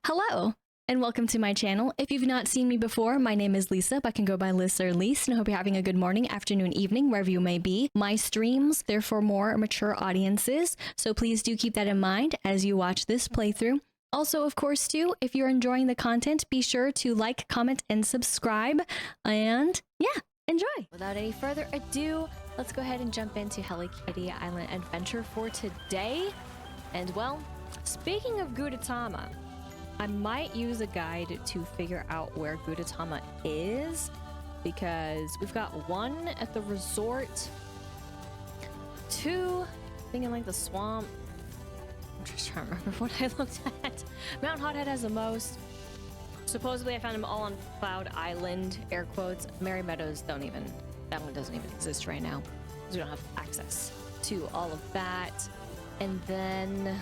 Hello, and welcome to my channel. If you've not seen me before, my name is Lisa, but can go by Liz or Lise, and I hope you're having a good morning, afternoon, evening, wherever you may be. My streams, they're for more mature audiences, so please do keep that in mind as you watch this playthrough. Also, of course, too, if you're enjoying the content, be sure to like, comment, and subscribe, and yeah, enjoy! Without any further ado, let's go ahead and jump into Hello Kitty Island Adventure for today. And well, speaking of Gudetama, I might use a guide to figure out where Gudetama is, because we've got one at the resort, two thinking like the swamp. I'm just trying to remember what I looked at. Mount Hothead has the most. Supposedly I found them all on Cloud Island, air quotes. Merry Meadows that one doesn't even exist right now, because we don't have access to all of that. And then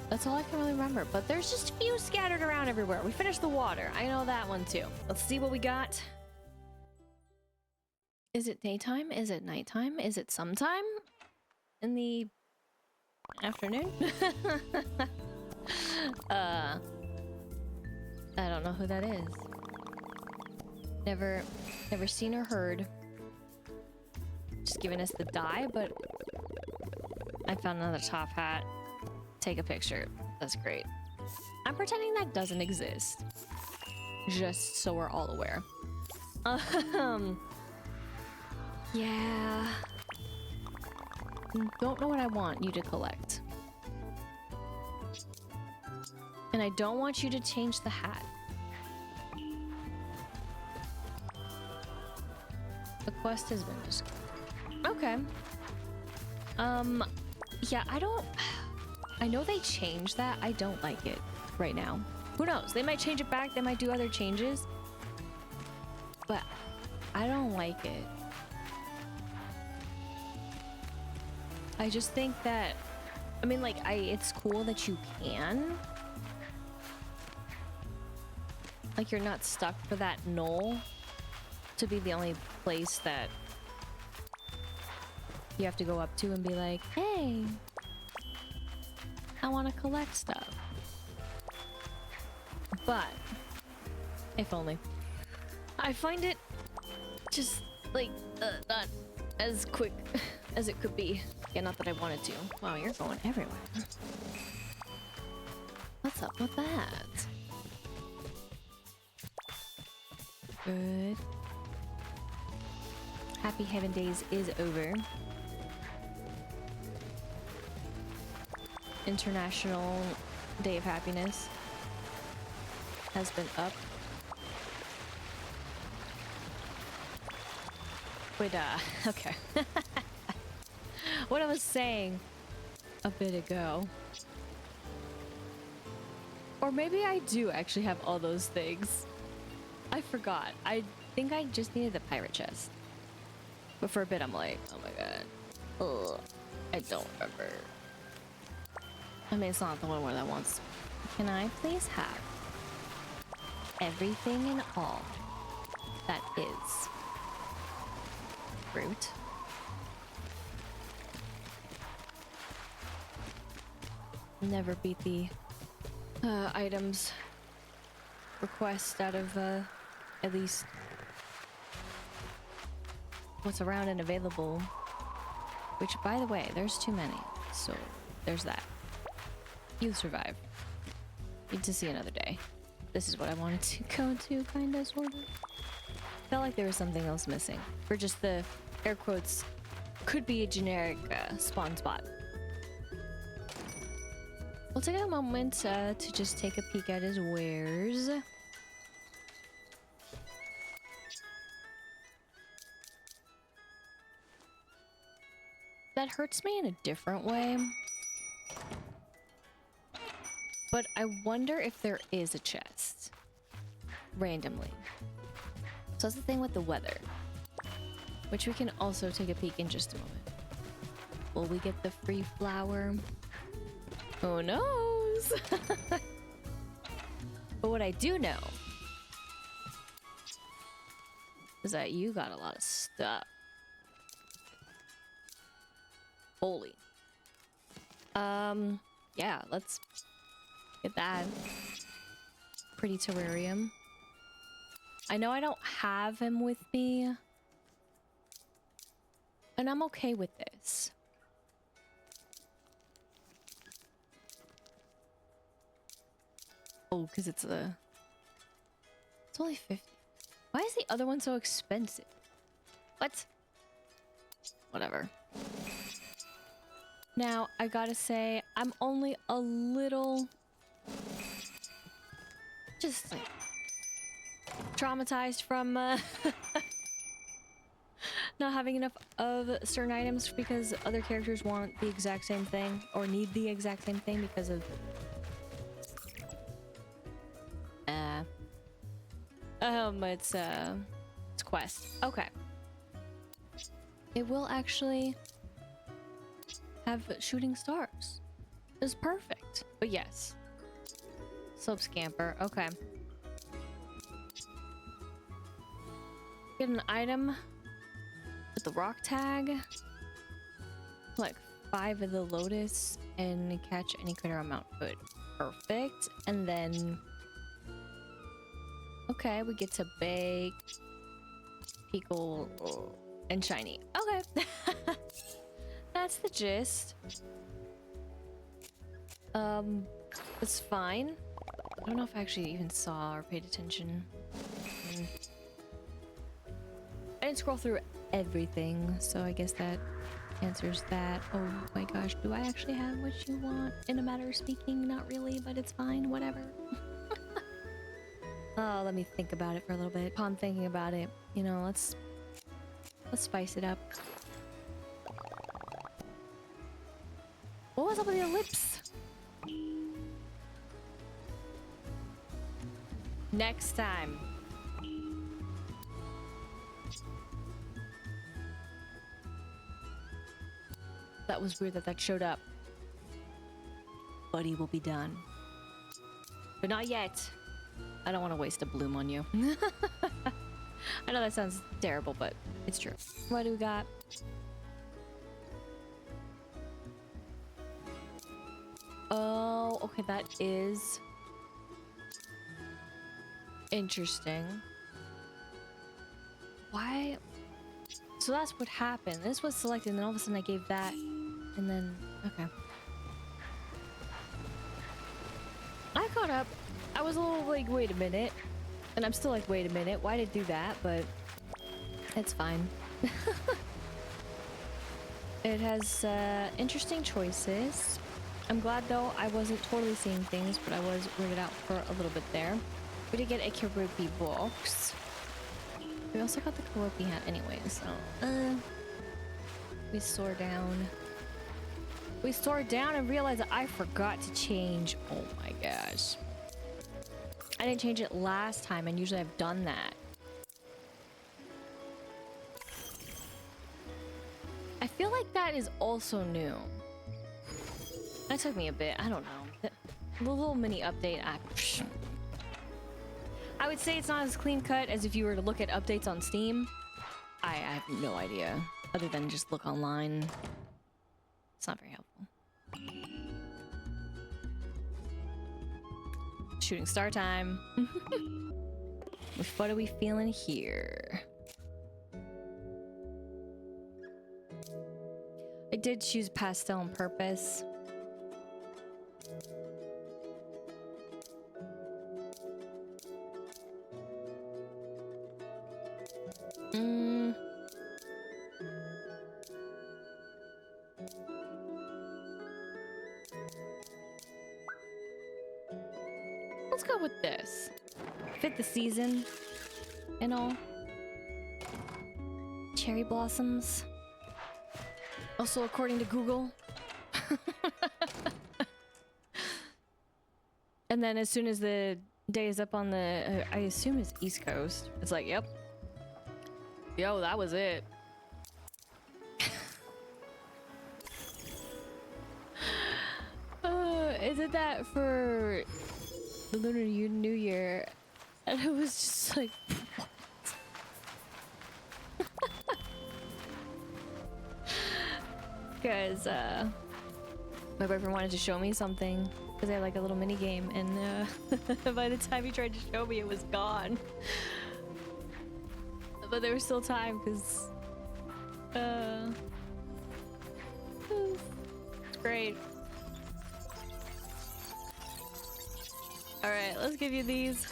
that's all I can really remember, but there's just a few scattered around everywhere. We finished the water. I know that one too. Let's see what we got. Is it daytime? Is it nighttime? Is it sometime in the afternoon? I don't know who that is. Never seen or heard. Just giving us the die, but I found another top hat. Take a picture. That's great. I'm pretending that doesn't exist, just so we're all aware. Yeah. Don't know what I want you to collect. And I don't want you to change the hat. The quest has been just... Okay. Yeah, I know they changed that. I don't like it right now. Who knows? They might change it back. They might do other changes. But I don't like it. I just think that, I mean, like, it's cool that you can. Like, you're not stuck for that knoll to be the only place that you have to go up to and be like, hey, I want to collect stuff. But if only. I find it just like not as quick as it could be. Yeah, not that I wanted to. Wow, you're going everywhere. What's up with that? Good. Happy Heaven Days is over. International Day of Happiness has been up. Wait, okay. What I was saying a bit ago. Or maybe I do actually have all those things. I forgot. I think I just needed the pirate chest. But for a bit I'm like, oh my god. Ugh, I don't remember. I mean, it's not the one where that wants. Can I please have everything and all that is fruit? Never beat the items request out of at least what's around and available. Which, by the way, there's too many. So there's that. You'll survive. Need to see another day. This is what I wanted to go to, kinda, sorta. Felt like there was something else missing. For just the, air quotes, could be a generic spawn spot. We'll take a moment to just take a peek at his wares. That hurts me in a different way. But I wonder if there is a chest. Randomly. So that's the thing with the weather. Which we can also take a peek in just a moment. Will we get the free flower? Who knows? But what I do know is that you got a lot of stuff. Holy. Yeah, let's get that. Pretty terrarium. I know I don't have him with me. And I'm okay with this. Oh, because it's only 50. Why is the other one so expensive? What? Whatever. Now, I gotta say, I'm only a little... just like... traumatized from not having enough of certain items because other characters want the exact same thing or need the exact same thing because of it's quest. Okay. It will actually have shooting stars. It's perfect. But yes. Slope Scamper. Okay. Get an item with the rock tag. Like 5 of the lotus and catch any critter amount. Good. Perfect. And then... okay, we get to bake, pickle, and shiny. Okay. That's the gist. It's fine. I don't know if I actually even saw or paid attention. I didn't scroll through everything, so I guess that answers that. Oh my gosh, do I actually have what you want? In a matter of speaking, not really, but it's fine, whatever. Oh, let me think about it for a little bit. Upon thinking about it, you know, let's spice it up. What was up with your lips? Next time. That was weird that that showed up. Buddy will be done. But not yet. I don't want to waste a bloom on you. I know that sounds terrible, but it's true. What do we got? Oh, okay, that is interesting. Why? So that's what happened. This was selected, and then all of a sudden I gave that, and then okay. I caught up. I was a little like, wait a minute, and I'm still like, wait a minute, why did it do that? But it's fine. It has interesting choices. I'm glad though I wasn't totally seeing things, but I was weirded out for a little bit there. We did get a Karupi box. We also got the Karupi hat anyway, so we soar down. We soared down and realized that I forgot to change. Oh my gosh. I didn't change it last time, and usually I've done that. I feel like that is also new. That took me a bit. I don't know. The little mini update. I would say it's not as clean cut as if you were to look at updates on Steam. I have no idea, other than just look online. It's not very helpful. Shooting star time. What are we feeling here? I did choose pastel on purpose. Let's go with this. Fit the season and all. Cherry blossoms. Also, according to Google. And then as soon as the day is up on the, I assume it's East Coast. It's like, yep. Yo, that was it. Isn't that for the Lunar New Year? And it was just like, because My boyfriend wanted to show me something because I had like a little mini game, and by the time he tried to show me, it was gone. But there was still time because it's great. All right, let's give you these.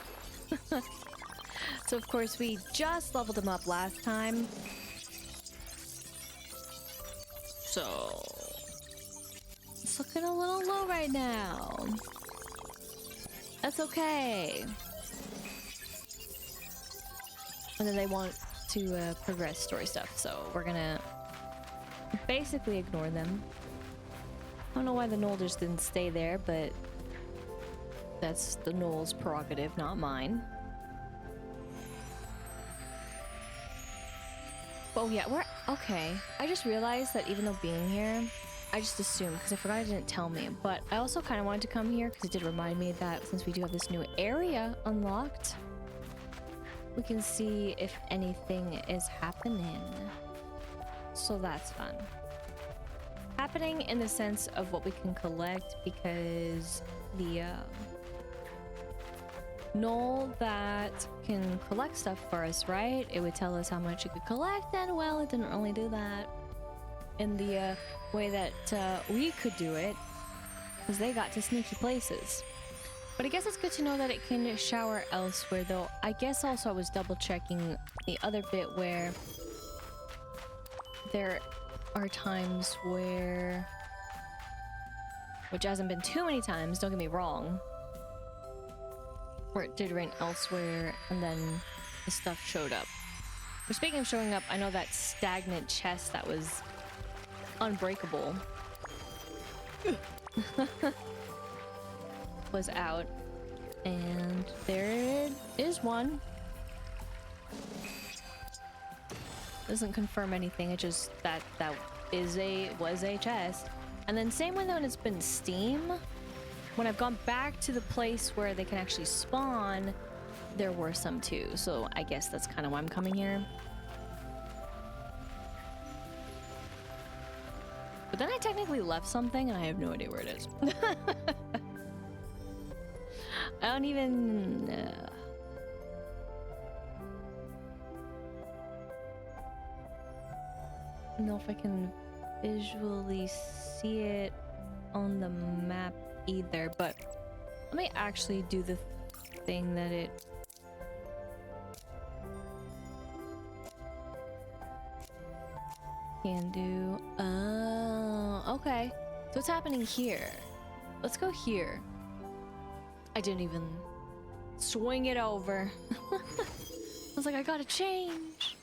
So of course we just leveled them up last time. So it's looking a little low right now. That's okay. And then they want to progress story stuff, so we're gonna basically ignore them. I don't know why the knoll just didn't stay there, but that's the knoll's prerogative, not mine. Oh yeah, we're okay. I just realized that even though being here, I just assumed because I forgot it didn't tell me, but I also kind of wanted to come here because it did remind me that since we do have this new area unlocked, we can see if anything is happening. So that's fun. Happening in the sense of what we can collect, because the knoll that can collect stuff for us, right? It would tell us how much it could collect, and well, it didn't really do that in the way that we could do it, because they got to sneaky places. But I guess it's good to know that it can shower elsewhere, though. I guess also I was double checking the other bit where there are times where, which hasn't been too many times, don't get me wrong, where it did rain elsewhere and then the stuff showed up. But speaking of showing up, I know that stagnant chest that was unbreakable was out, and there is one. Doesn't confirm anything, it just that was a chest. And then same when it's been steam, when I've gone back to the place where they can actually spawn, there were some too. So I guess that's kind of why I'm coming here. But then I technically left something and I have no idea where it is. I don't even know if I can visually see it on the map either, but let me actually do the thing that it can do. Oh, okay. So what's happening here? Let's go here. I didn't even swing it over. I was like, I gotta change.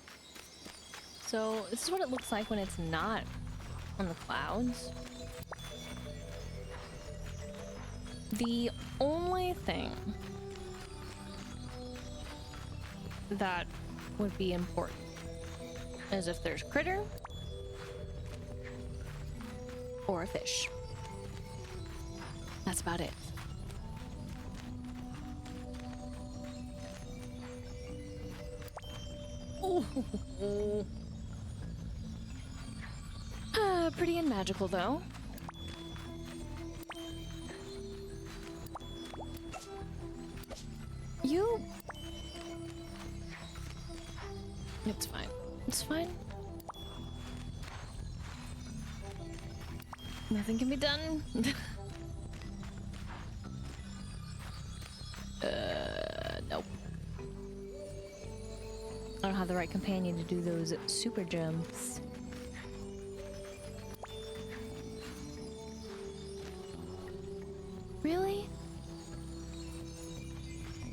So this is what it looks like when it's not on the clouds. The only thing that would be important is if there's critter or a fish. That's about it. Ooh. Pretty and magical though. It's fine. It's fine. Nothing can be done. Nope. I don't have the right companion to do those super jumps. Really?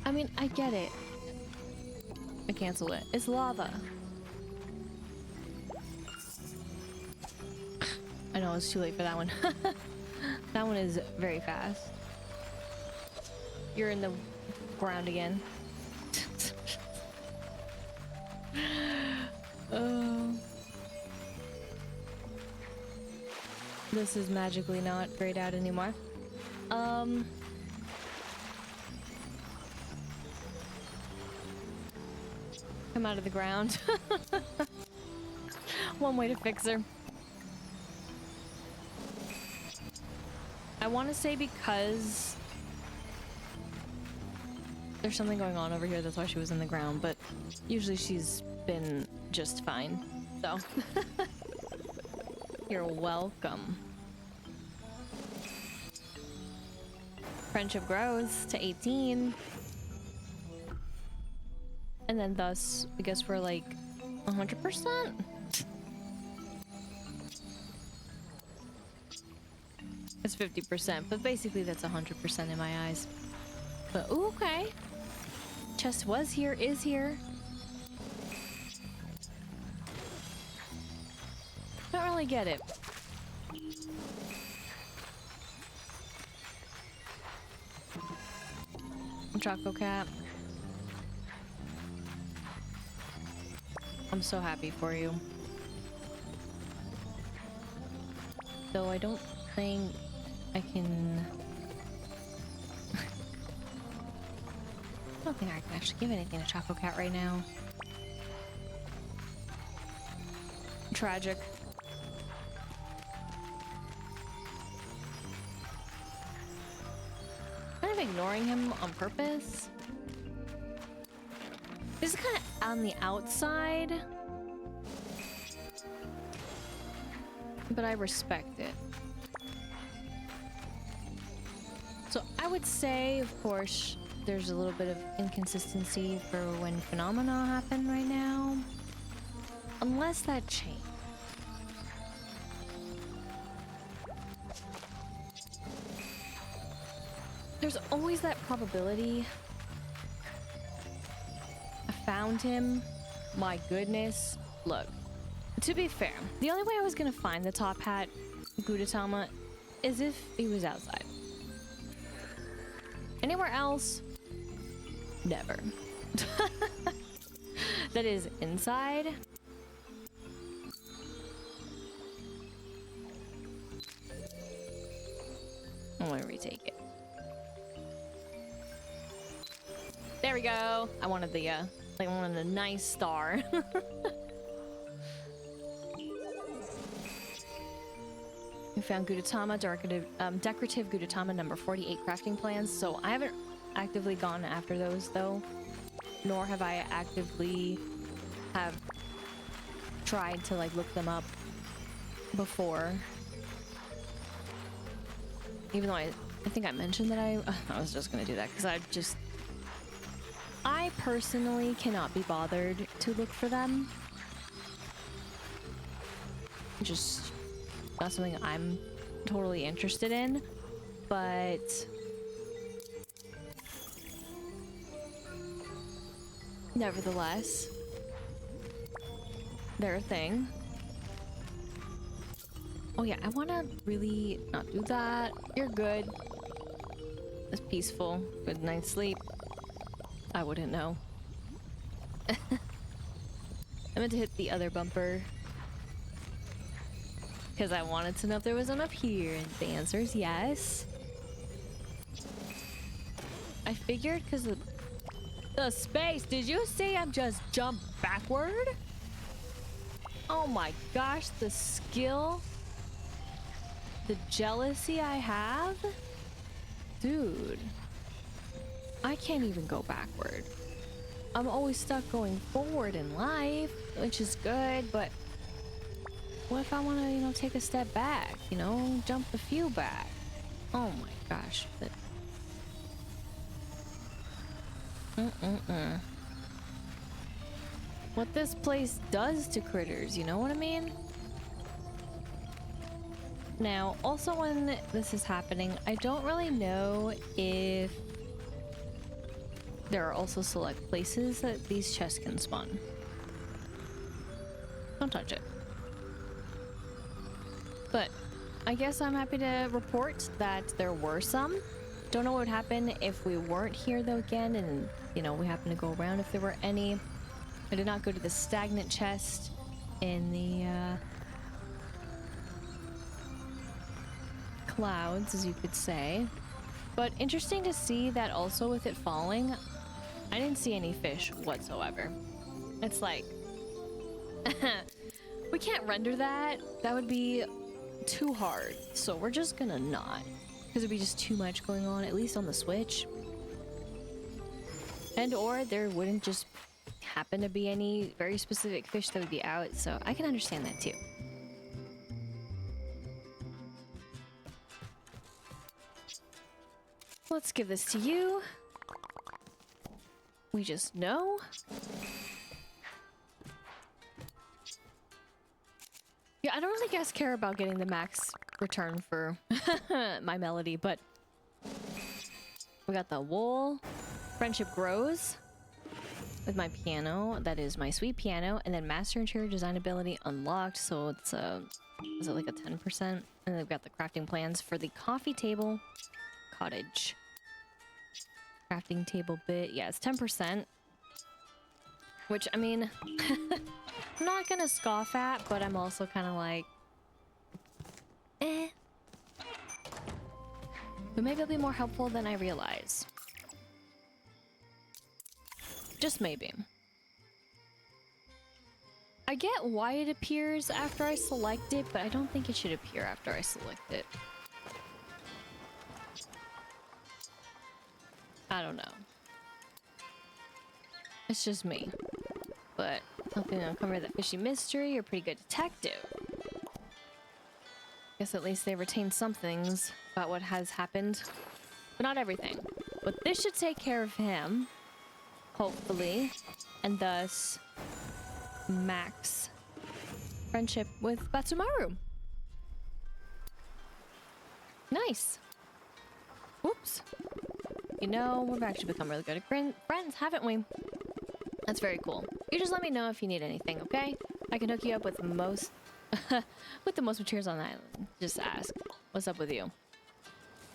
I mean, I get it. I canceled it. It's lava. I know it's too late for that one. That one is very fast. You're in the ground again. This is magically not grayed out anymore. Come out of the ground. One way to fix her. I want to say because there's something going on over here, that's why she was in the ground, but usually she's been just fine. So, you're welcome. Friendship grows to 18. And then thus, I guess we're like 100%. It's 50%, but basically that's 100% in my eyes. But ooh, okay. Chest was here, is here. Don't really get it. Choco Cat. I'm so happy for you. Though I don't think I can... I don't think I can actually give anything to Choco Cat right now. Tragic. Kind of ignoring him on purpose. This is kind of on the outside, but I respect it. So I would say, of course, there's a little bit of inconsistency for when phenomena happen right now. Unless that changed. There's always that probability. I found him. My goodness. Look, to be fair, the only way I was gonna find the top hat Gudetama is if he was outside. Anywhere else, never. That is inside. I'm gonna retake it. There we go. I wanted the like I wanted a nice star. We found Gudetama, decorative Gudetama number 48 crafting plans. So I haven't actively gone after those though, nor have I actively tried to like look them up before. Even though I think I mentioned that I was just gonna do that because I personally cannot be bothered to look for them. Just not something I'm totally interested in, but nevertheless, they're a thing. Oh yeah, I want to really not do that. You're good. It's peaceful. Good night's sleep. I wouldn't know. I meant to hit the other bumper because I wanted to know if there was one up here, and the answer is yes. I figured because of the space. Did you see I'm just jumped backward? Oh my gosh, the skill. The jealousy I have? Dude. I can't even go backward. I'm always stuck going forward in life, which is good, but what if I want to, you know, take a step back, you know, jump a few back? Oh my gosh. But... what this place does to critters, you know what I mean? Now, also when this is happening, I don't really know if there are also select places that these chests can spawn. Don't touch it. But I guess I'm happy to report that there were some. Don't know what would happen if we weren't here though again, and you know, we happen to go around if there were any. I did not go to the stagnant chest in the clouds, as you could say. But interesting to see that also with it falling, I didn't see any fish whatsoever. It's like, we can't render that. That would be too hard. So we're just gonna not. Because there'd be just too much going on, at least on the Switch. And or there wouldn't just happen to be any very specific fish that would be out, so I can understand that too. Let's give this to you. We just know. Yeah, I don't really guess care about getting the max return for my melody, but we got the wool. Friendship grows with my piano. That is my sweet piano. And then master interior design ability unlocked. So it's is it like a 10%? And then we've got the crafting plans for the coffee table cottage. Crafting table bit. Yeah, it's 10%. Which, I mean, I'm not gonna scoff at, but I'm also kind of like, eh. But maybe it'll be more helpful than I realize. Just maybe. I get why it appears after I select it, but I don't think it should appear after I select it. I don't know. It's just me. But helping uncover that fishy mystery, you're a pretty good detective. Guess at least they retain some things about what has happened. But not everything. But this should take care of him. Hopefully. And thus max friendship with Batsumaru. Nice. Whoops. You know, we've actually become really good at friends, haven't we? That's very cool. You just let me know if you need anything, okay? I can hook you up with most with the most materials on the island. Just ask. What's up with you? You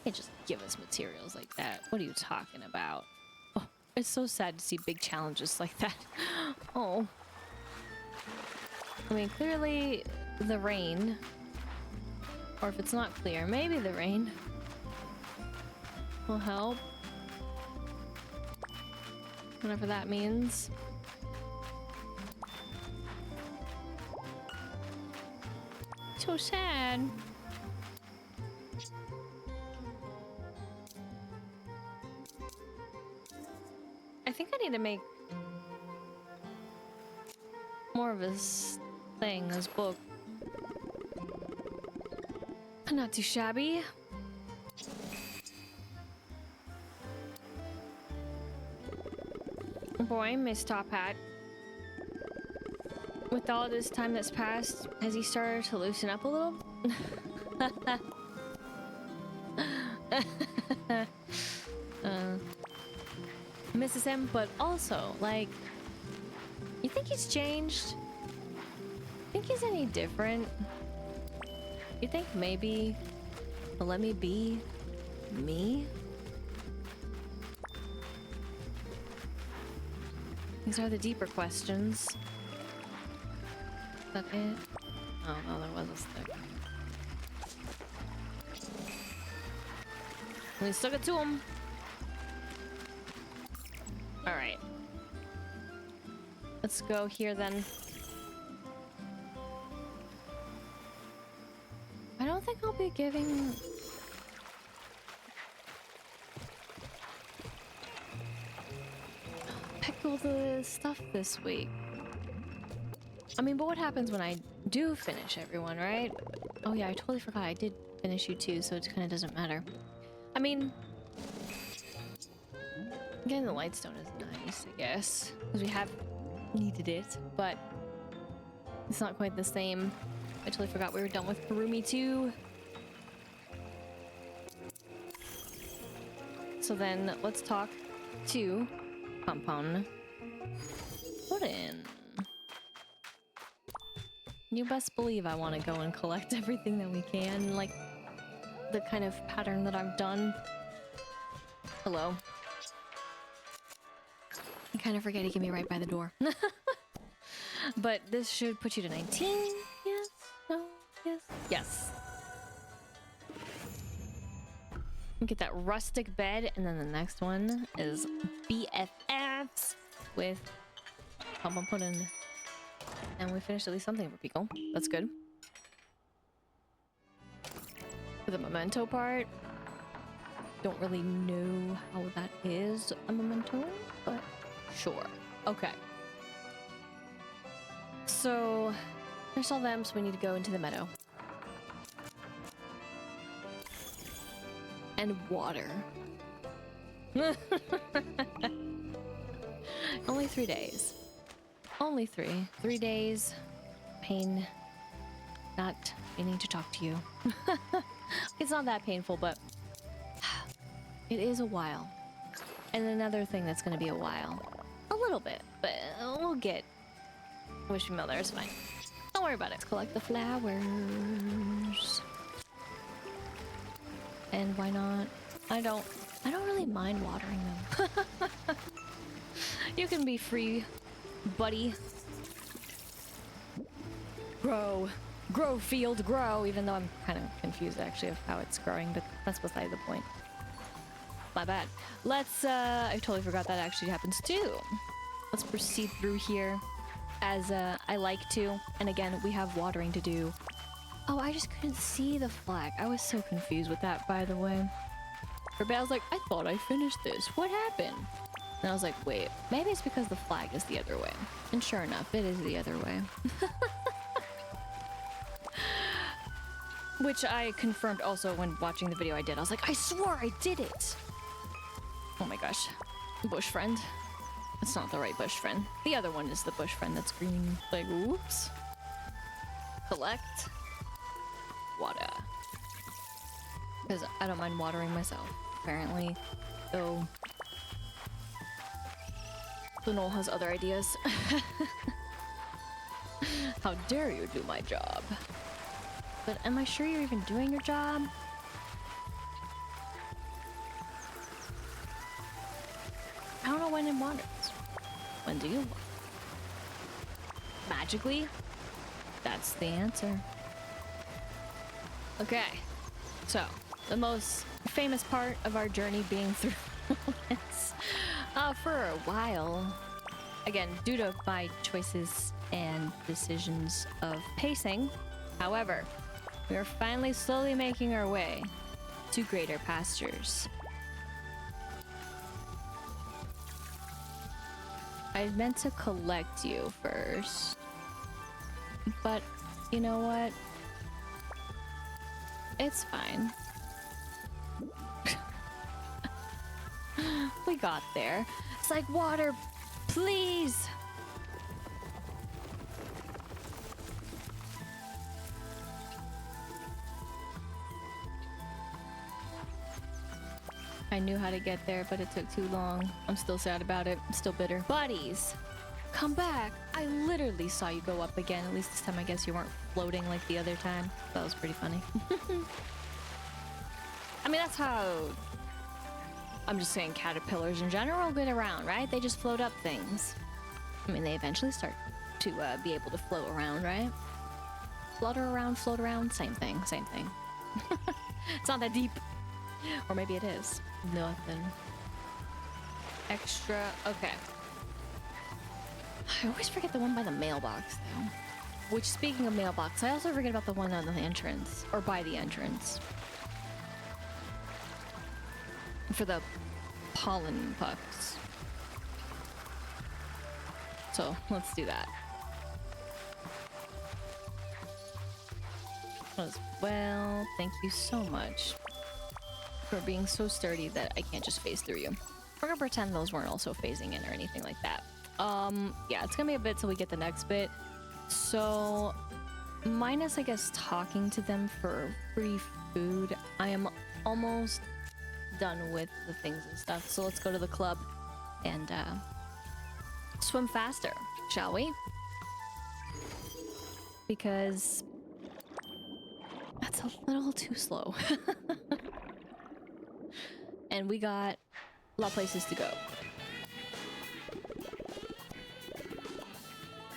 can't just give us materials like that. What are you talking about? Oh, it's so sad to see big challenges like that. Oh. I mean, clearly the rain, or if it's not clear, maybe the rain will help. Whatever that means. So sad. I think I need to make more of this thing, this book. Not too shabby. Boy, Miss Top Hat. With all this time that's passed, has he started to loosen up a little? Misses him, but also, like, you think he's changed? Think he's any different? You think maybe he'll let me be me? These are the deeper questions. Is that it? Oh, no, there was a stick. We stuck it to him. Alright. Let's go here then. I don't think I'll be giving... all the stuff this week. I mean, but what happens when I do finish everyone, right? Oh yeah, I totally forgot I did finish you too, so it kind of doesn't matter. I mean, getting the Lightstone is nice, I guess, because we have needed it, but it's not quite the same. I totally forgot we were done with Kurumi too. So then let's talk to Compound. Put in. You best believe I want to go and collect everything that we can, like the kind of pattern that I've done. Hello. I kind of forget to give me right by the door. But this should put you to 19. Yes. No. Yes. Yes. Get that rustic bed, and then the next one is BFFs with Pump Puddin'. And we finished at least something for Pico. That's good. For the memento part, Don't really know how that is a memento, but sure. Okay. So there's all them, so we need to go into the meadow. And water. Only 3 days. Only 3. 3 days. Pain. Not meaning to talk to you. It's not that painful, but it is a while. And another thing that's going to be a while. A little bit, but we'll get. Wish me well, there, it's fine. Don't worry about it. Let's collect the flowers. And why not? I don't really mind watering them. You can be free, buddy. Grow. Grow, field, grow. Even though I'm kind of confused actually of how it's growing, but that's beside the point. My bad. Let's, I totally forgot that actually happens too. Let's proceed through here as I like to. And again, we have watering to do. Oh, I just couldn't see the flag. I was so confused with that, by the way. Rebecca was like, I thought I finished this. What happened? And I was like, wait, maybe it's because the flag is the other way. And sure enough, it is the other way. Which I confirmed also when watching the video I did. I was like, I swore I did it! Oh my gosh. Bush friend. That's not the right bush friend. The other one is the bush friend that's green. Like, whoops. Collect. Water. Because I don't mind watering myself, apparently. Though... Noel has other ideas. How dare you do my job? But am I sure you're even doing your job? I don't know when it waters. When do you water? Magically? That's the answer. Okay. So, the most famous part of our journey being through this for a while. Again, due to my choices and decisions of pacing. However, we are finally slowly making our way to greater pastures. I meant to collect you first, but you know what? It's fine. We got there. It's like, water, please. I knew how to get there, but it took too long. I'm still sad about it. I'm still bitter. Buddies, come back. I literally saw you go up again. At least this time I guess you weren't floating like the other time. That was pretty funny. I mean, that's how... I'm just saying caterpillars in general get around, right? They just float up things. I mean, they eventually start to be able to float around, right? Flutter around, float around, same thing, same thing. It's not that deep. Or maybe it is. Nothing. Extra, okay. I always forget the one by the mailbox, though. Which, speaking of mailbox, I also forget about the one on the entrance. Or by the entrance. For the pollen pucks. So, let's do that. As well, thank you so much for being so sturdy that I can't just phase through you. We're gonna pretend those weren't also phasing in or anything like that. Yeah, it's gonna be a bit till we get the next bit. So, minus, I guess, talking to them for free food, I am almost done with the things and stuff. So let's go to the club and swim faster, shall we? Because that's a little too slow. And we got a lot of places to go.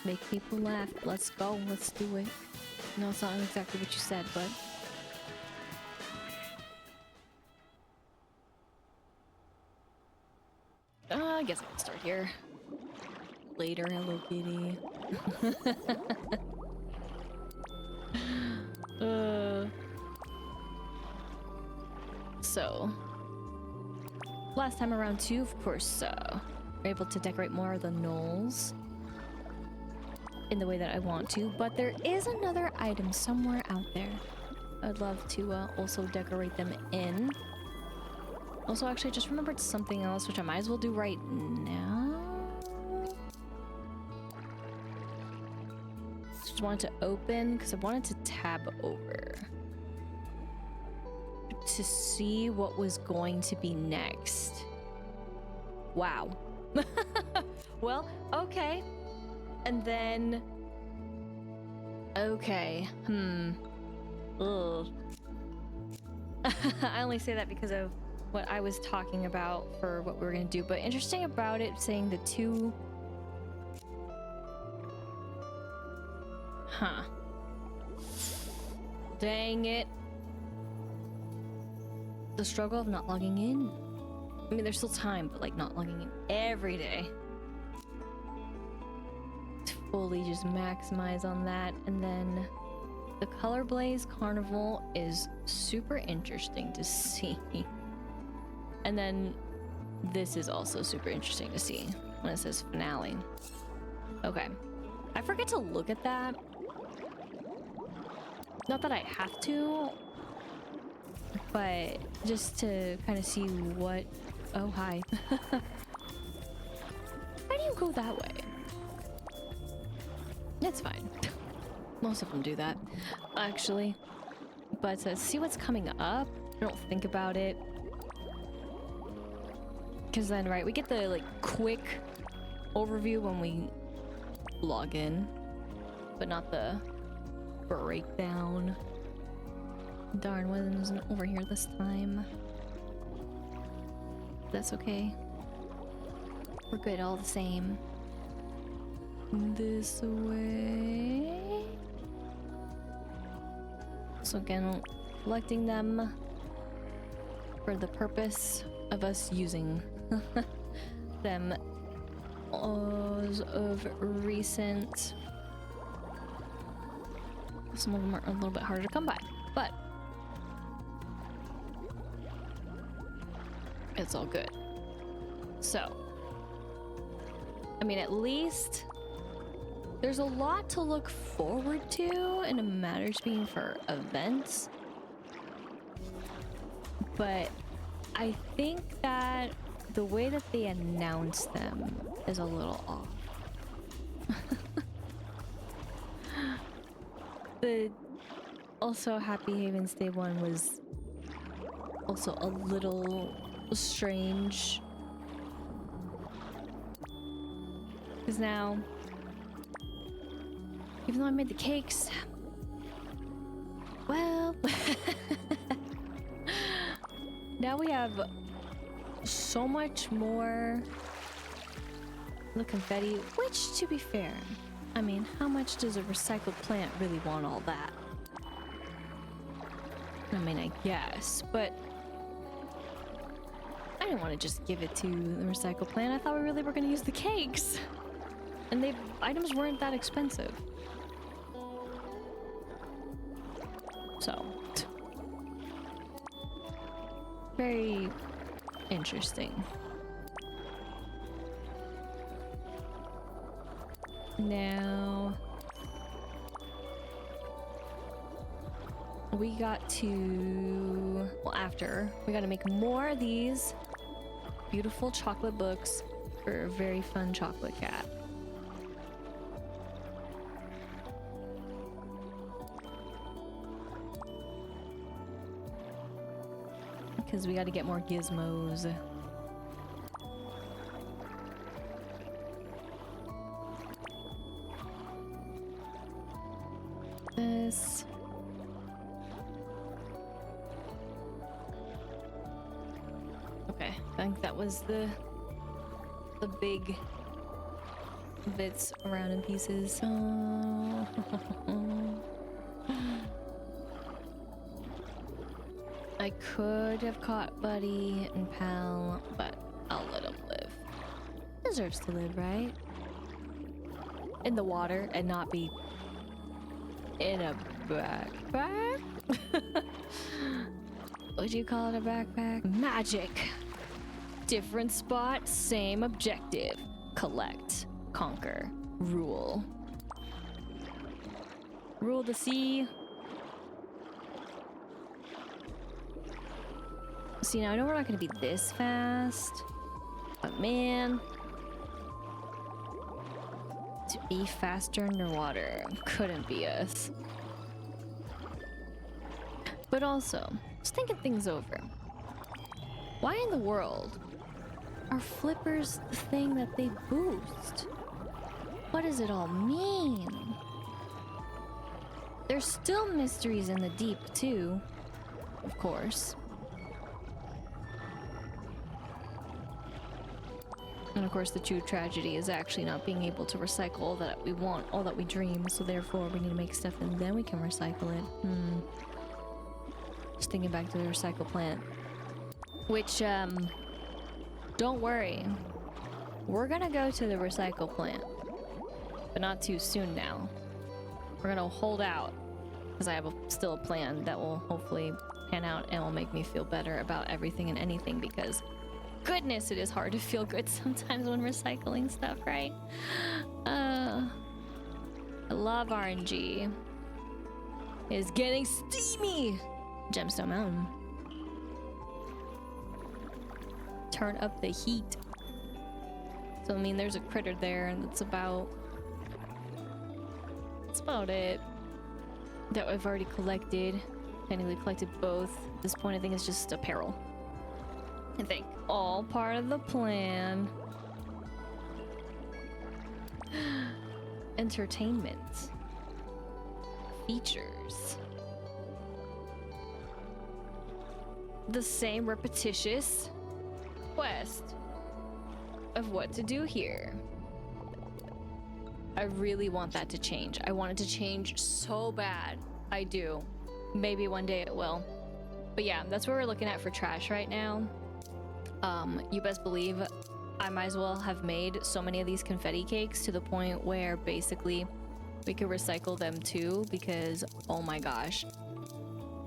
Make people laugh. Let's go. Let's do it. No, it's not exactly what you said, but... I guess I can start here. Later, Hello Kitty. So, last time around too, of course, we're able to decorate more of the knolls in the way that I want to, but there is another item somewhere out there I'd love to also decorate them in. Also, actually, I just remembered something else, which I might as well do right now. Just wanted to open, because I wanted to tab over to see what was going to be next. Wow. Well, okay. And then... Okay. Ugh. I only say that because of what I was talking about for what we were going to do. But interesting about it, saying the two... Huh. Dang it. The struggle of not logging in. I mean, there's still time, but like not logging in every day. To fully just maximize on that. And then the Color Blaze Carnival is super interesting to see. And then this is also super interesting to see when it says finale. Okay. I forget to look at that. Not that I have to, but just to kind of see what... Oh, hi. How do you go that way? It's fine. Most of them do that, actually. But see what's coming up. I don't think about it. Because then, right, we get the, like, quick overview when we log in. But not the breakdown. Darn, wasn't over here this time. That's okay. We're good all the same. This way. So again, collecting them for the purpose of us using them as of recent. Some of them are a little bit harder to come by, but it's all good. So, I mean, at least there's a lot to look forward to in a matter being for events. But I think that the way that they announce them is a little off. The also Happy Haven's Day one was also a little strange. Because now, even though I made the cakes, well, now we have so much more the confetti, which, to be fair, I mean, how much does a recycled plant really want all that? I mean, I guess, but I didn't want to just give it to the recycled plant. I thought we really were going to use the cakes. And the items weren't that expensive. So, very interesting. Now, we got to, well, after, we got to make more of these beautiful chocolate books for a very fun chocolate cat. Because we got to get more gizmos. This. Okay, I think that was the big bits around in pieces. I could have caught Buddy and Pal, but I'll let him live. Deserves to live, right? In the water and not be in a backpack? Would you call it a backpack? Magic! Different spot, same objective. Collect, conquer, rule. Rule the sea. See, now I know we're not gonna be this fast, but man, to be faster underwater couldn't be us. But also, just thinking things over. Why in the world are flippers the thing that they boost? What does it all mean? There's still mysteries in the deep too, of course. And of course the true tragedy is actually not being able to recycle all that we want, all that we dream, so therefore we need to make stuff and then we can recycle it. Just thinking back to the recycle plant. Which, don't worry. We're gonna go to the recycle plant. But not too soon now. We're gonna hold out. Because I have still a plan that will hopefully pan out and will make me feel better about everything and anything, because goodness, it is hard to feel good sometimes when recycling stuff, right? I love RNG. It's getting steamy! Gemstone Mountain. Turn up the heat. So I mean, there's a critter there, and that's about it. That I've already collected. Technically collected both. At this point, I think it's just apparel. I think all part of the plan. Entertainment. Features. The same repetitious quest of what to do here. I really want that to change. I want it to change so bad. I do. Maybe one day it will. But yeah, that's what we're looking at for trash right now. You best believe I might as well have made so many of these confetti cakes to the point where basically we could recycle them too, because oh my gosh.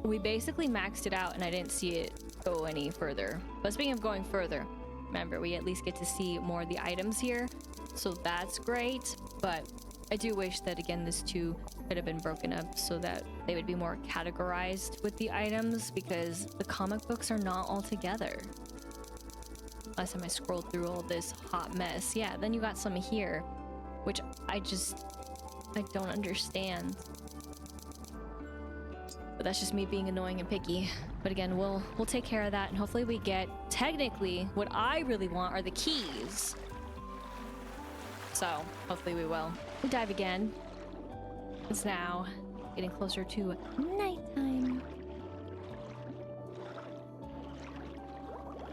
We basically maxed it out and I didn't see it go any further. But speaking of going further, remember, we at least get to see more of the items here. So that's great. But I do wish that, again, this too could have been broken up so that they would be more categorized with the items, because the comic books are not all together. Last time I scrolled through all this hot mess. Yeah, then you got some here, which I don't understand. But that's just me being annoying and picky. But again, we'll take care of that, and hopefully we get, technically, what I really want are the keys. So, hopefully we will. We dive again. It's now getting closer to nighttime.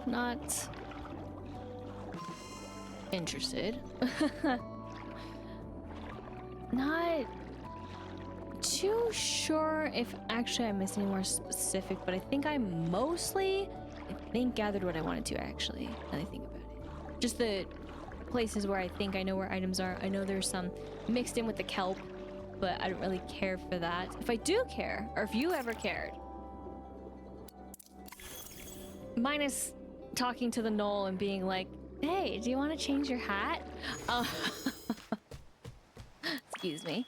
Not interested. Not too sure if actually I missed any more specific, but I think I gathered what I wanted to, actually, now that I think about it. Just the places where I think I know where items are. I know there's some mixed in with the kelp, but I don't really care for that. If I do care, or if you ever cared, minus talking to the knoll and being like, hey, do you want to change your hat? Excuse me.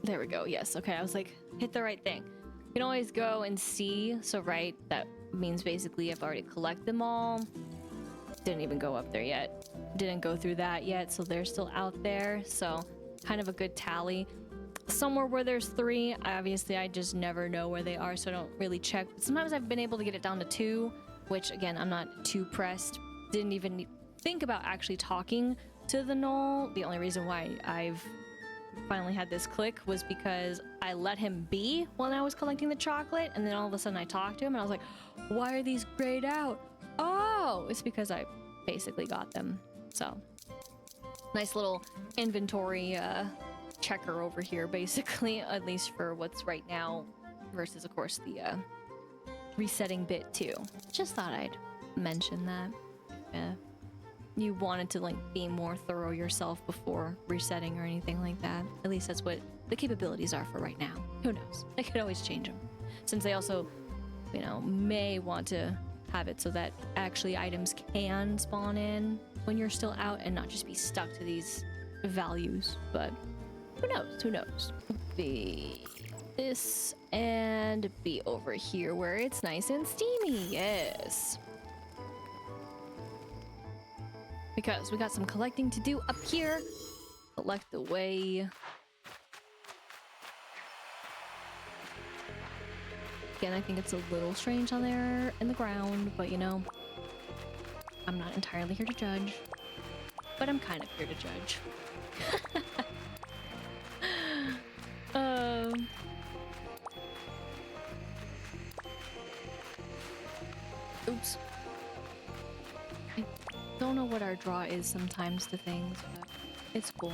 There we go. Yes. Okay. I was like, hit the right thing. You can always go and see. So, right. That means basically I've already collected them all. Didn't even go up there yet. Didn't go through that yet. So they're still out there. So kind of a good tally. Somewhere where there's 3, obviously I just never know where they are, so I don't really check. But sometimes I've been able to get it down to 2, which again, I'm not too pressed. Didn't even think about actually talking to the knoll. The only reason why I've finally had this click was because I let him be when I was collecting the chocolate, and then all of a sudden I talked to him and I was like, why are these grayed out? Oh, it's because I basically got them. So nice little inventory checker over here, basically, at least for what's right now, versus of course the resetting bit too. Just thought I'd mention that. you wanted to like be more thorough yourself before resetting or anything like that. At least that's what the capabilities are for right now. Who knows? They could always change them. Since they also, you know, may want to have it so that actually items can spawn in when you're still out and not just be stuck to these values. But who knows? Who knows? Be this and be over here where it's nice and steamy. Yes. Because we got some collecting to do up here. Collect away. Again, I think it's a little strange on there in the ground, but you know, I'm not entirely here to judge. But I'm kind of here to judge. Oops. I don't know what our draw is sometimes to things, but it's cool.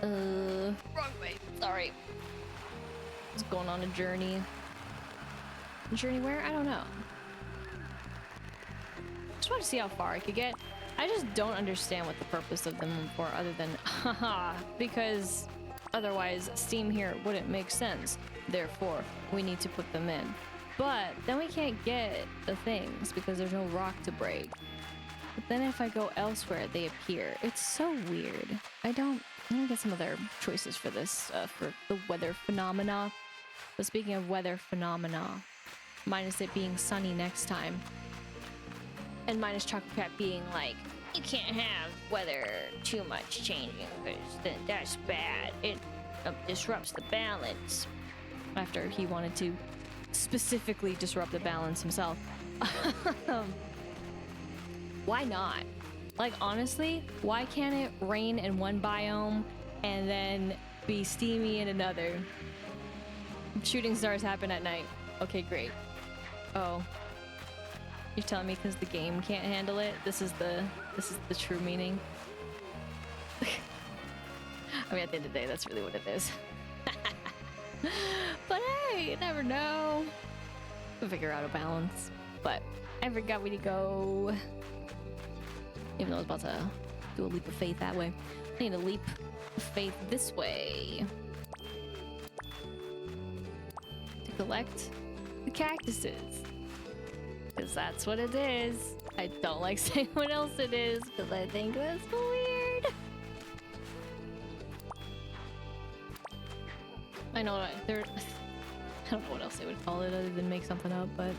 Wrong way. Sorry. Just going on a journey. A journey where? I don't know. Just want to see how far I could get. I just don't understand what the purpose of them are for other than haha, because otherwise Steam here wouldn't make sense. Therefore, we need to put them in. But then we can't get the things because there's no rock to break. But then if I go elsewhere, they appear. It's so weird. I'm gonna get some other choices for this, for the weather phenomena. But speaking of weather phenomena, minus it being sunny next time, and minus Chocolate Cat being like, you can't have weather too much changing because then that's bad. It disrupts the balance. After he wanted to specifically disrupt the balance himself. Why not? Like, honestly, why can't it rain in one biome and then be steamy in another? Shooting stars happen at night. Okay, great. Oh. You're telling me because the game can't handle it? This is the true meaning. I mean, at the end of the day, that's really what it is. But hey, you never know. We'll figure out a balance. But I forgot where to go. Even though I was about to do a leap of faith that way. I need a leap of faith this way. To collect the cactuses. Because that's what it is. I don't like saying what else it is because I think that's weird. I know there. I don't know what else they would call it other than make something up, but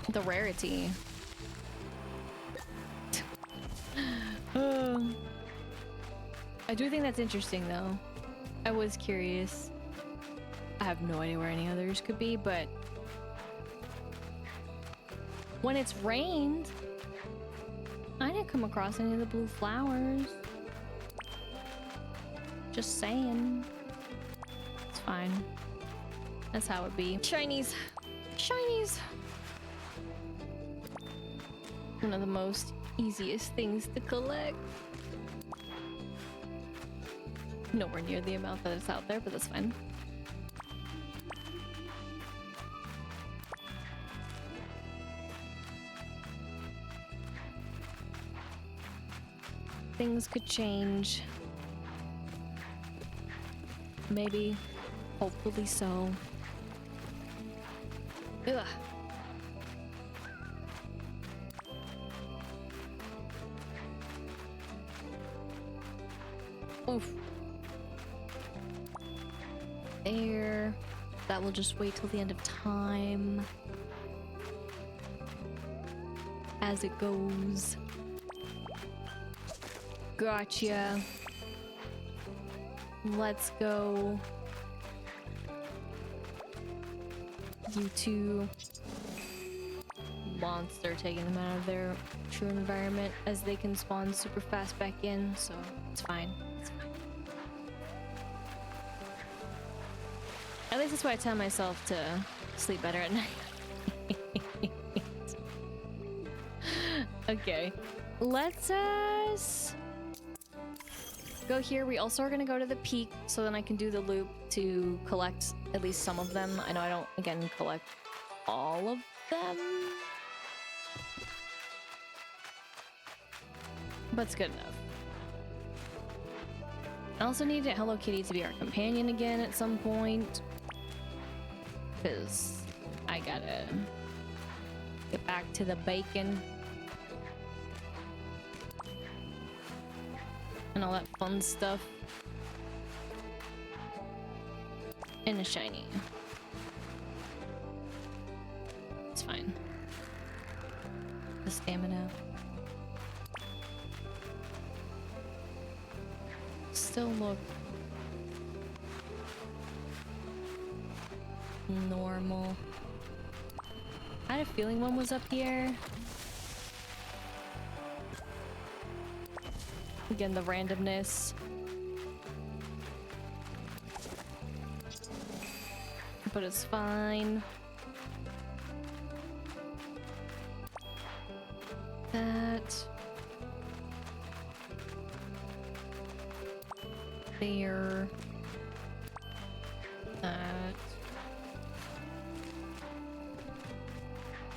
the rarity. I do think that's interesting, though. I was curious. I have no idea where any others could be, but when it's rained, I didn't come across any of the blue flowers. Just saying. It's fine. That's how it be. Shinies. Shinies. One of the most easiest things to collect. Nowhere near the amount that it's out there, but that's fine. Things could change. Maybe. Hopefully so. Ugh. Oof. There. That will just wait till the end of time. As it goes. Gotcha. Let's go. You two. Monster taking them out of their true environment as they can spawn super fast back in, so it's fine. It's fine. At least that's why I tell myself to sleep better at night. Okay. Let's go here. We also are going to go to the peak so then I can do the loop to collect at least some of them. I know I don't, again, collect all of them. But it's good enough. I also need Hello Kitty to be our companion again at some point. Because I gotta get back to the bacon. And all that fun stuff. And a shiny. It's fine. The stamina. Still look normal. I had a feeling one was up here. Again, the randomness. But it's fine. That. There. That.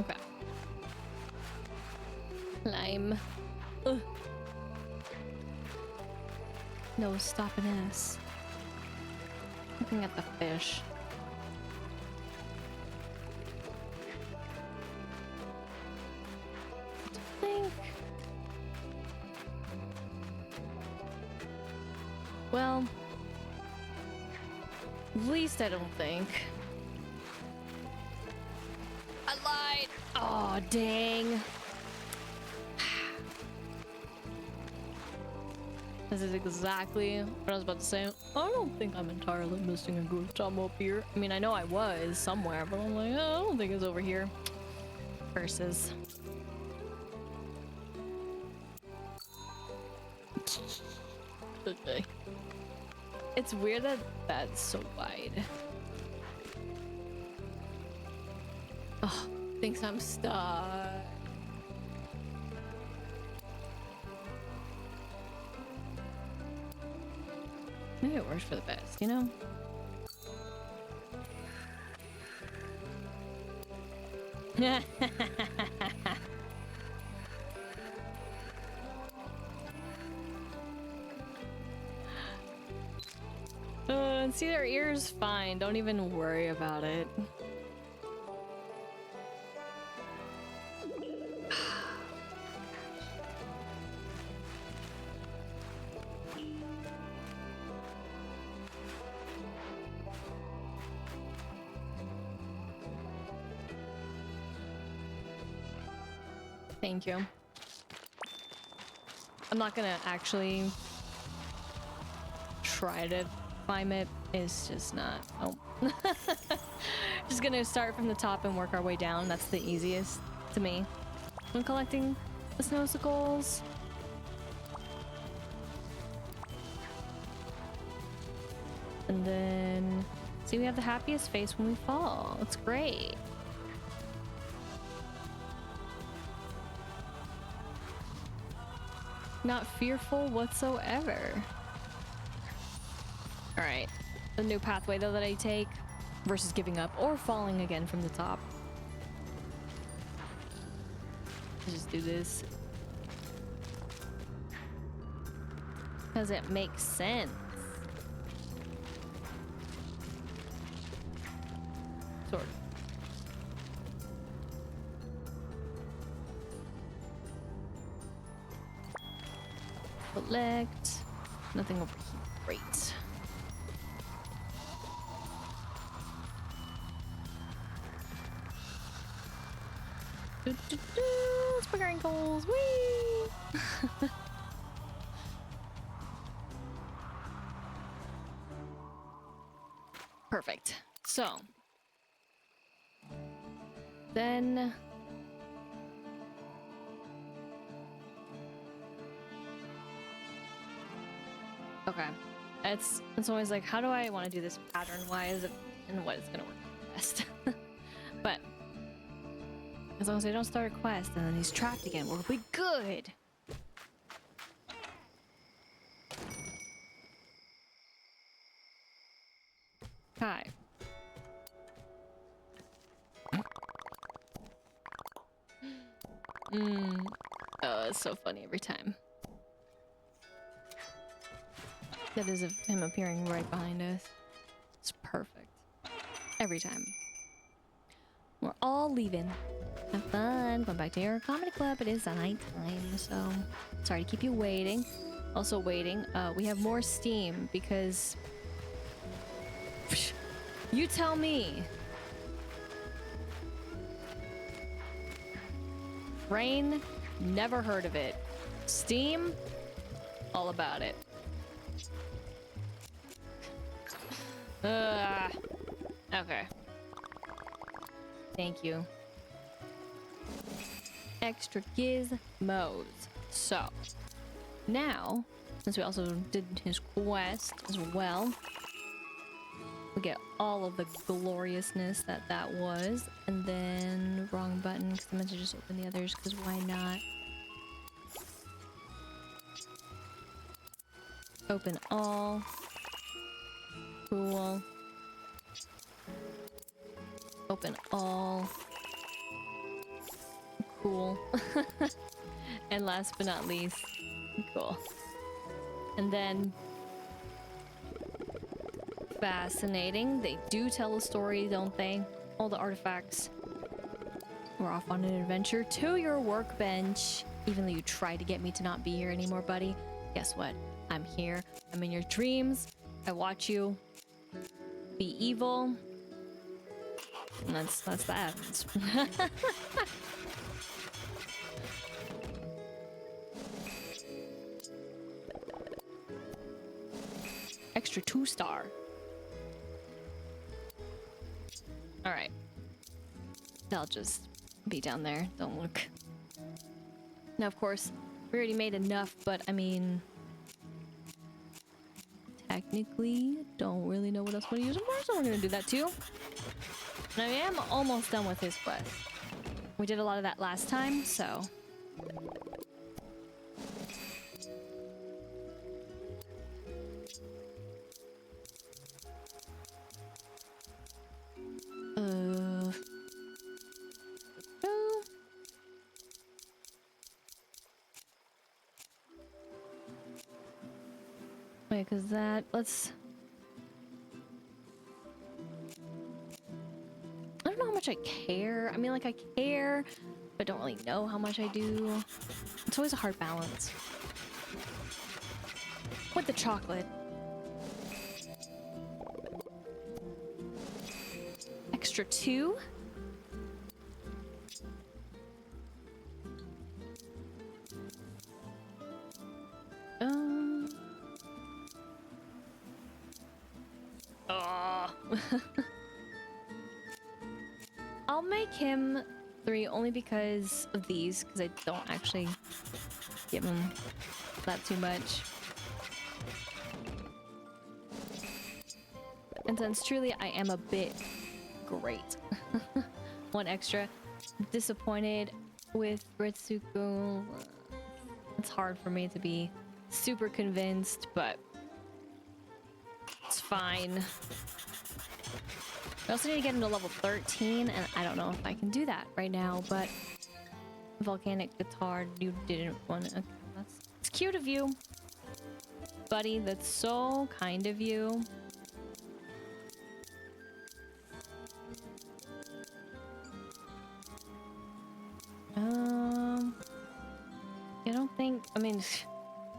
Okay. Lime. Ugh. No stopping us. Looking at the fish. I think. Well, at least I don't think. I lied. Oh, dang. This is exactly what I was about to say. I don't think I'm entirely missing a Gudetama up here. I mean, I know I was somewhere, but I'm like, oh, I don't think it's over here. Versus. Okay. It's weird that that's so wide. Oh, thinks I'm stuck. Maybe it works for the best, you know? See, their ears fine. Don't even worry about it. Thank you. I'm not gonna actually try to climb it. It's just not. Oh. Just gonna start from the top and work our way down. That's the easiest to me when collecting the snowsicles. And then see, we have the happiest face when we fall. It's great. Not fearful whatsoever. All right, the new pathway though that I take versus giving up or falling again from the top. Just do this because it makes sense. Sort of. Select. Nothing over here. Great. Sprinkles. Whee! Perfect. So then okay, it's always like, how do I want to do this pattern wise and what is gonna work best. But as long as I don't start a quest and then he's trapped again, we'll be good. Oh, it's so funny every time. That is him appearing right behind us. It's perfect. Every time. We're all leaving. Have fun. Going back to your comedy club. It is night time, so sorry to keep you waiting. Also waiting. We have more steam because you tell me. Rain, never heard of it. Steam, all about it. Okay. Thank you. Extra gizmos. So, now, since we also did his quest as well, we get all of the gloriousness that was. And then, wrong button, because I meant to just open the others, because why not? Open all. Cool. Open all. Cool. And last but not least, cool. And then, fascinating. They do tell a story, don't they? All the artifacts. We're off on an adventure to your workbench. Even though you tried to get me to not be here anymore, buddy. Guess what? I'm here. I'm in your dreams. I watch you be evil. And that's that. Extra 2-star. All right. They'll just be down there. Don't look. Now, of course, we already made enough, but I mean, technically, don't really know what else I'm gonna use them for, so we're gonna do that too. And I am almost done with his quest. We did a lot of that last time, so. Wait, cause that, let's. I don't know how much I care. I mean, like, I care, but don't really know how much I do. It's always a hard balance. With the chocolate. Extra 2. I'll make him 3 only because of these, because I don't actually give him that too much. And since truly I am a bit great. 1 extra. Disappointed with Ritsuko. It's hard for me to be super convinced, but it's fine. I also need to get him to level 13, and I don't know if I can do that right now, but volcanic guitar, you didn't want to. That's cute of you, buddy. That's so kind of you. I don't think, I mean,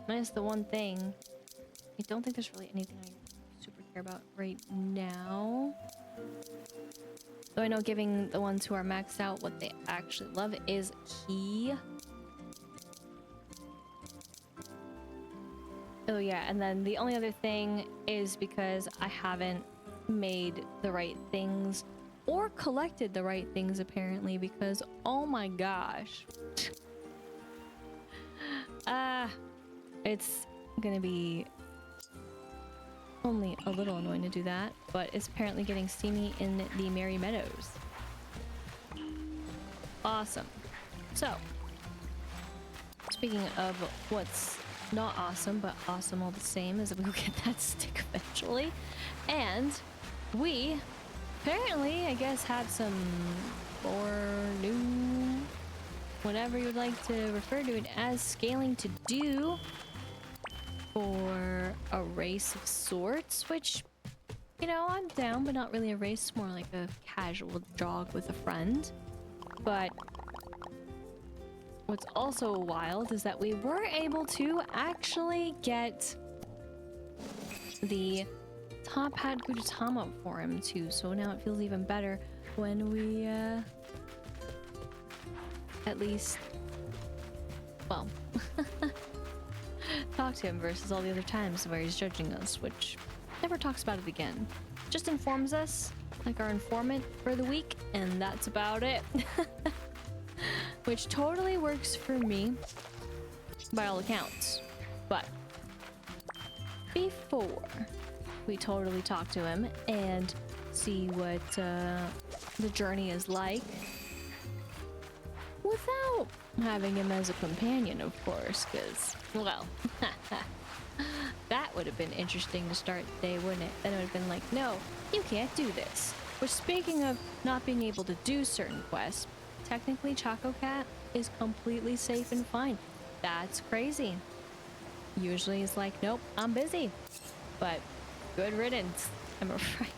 minus the one thing, I don't think there's really anything I super care about right now. Though I know giving the ones who are maxed out what they actually love is key. Oh yeah, and then the only other thing is because I haven't made the right things or collected the right things apparently, because oh my gosh. It's gonna be only a little annoying to do that, but it's apparently getting steamy in the Merry Meadows. Awesome. So, speaking of what's not awesome, but awesome all the same, is that we will get that stick eventually. And we apparently, I guess, had some 4 new whatever you would like to refer to it as, scaling to do for a race of sorts, which, you know, I'm down, but not really a race, more like a casual jog with a friend. But what's also wild is that we were able to actually get the top Hat Gudetama for him too, so now it feels even better when we at least, well, talk to him versus all the other times where he's judging us, which never talks about it again. Just informs us, like our informant for the week, and that's about it. Which totally works for me, by all accounts. But before we totally talk to him and see what the journey is like, without having him as a companion, of course, because, well, that would have been interesting to start the day, wouldn't it? Then it would have been like, no, you can't do this. Which, speaking of not being able to do certain quests, technically Choco Cat is completely safe and fine. That's crazy. Usually it's like, nope, I'm busy. But good riddance, am I right?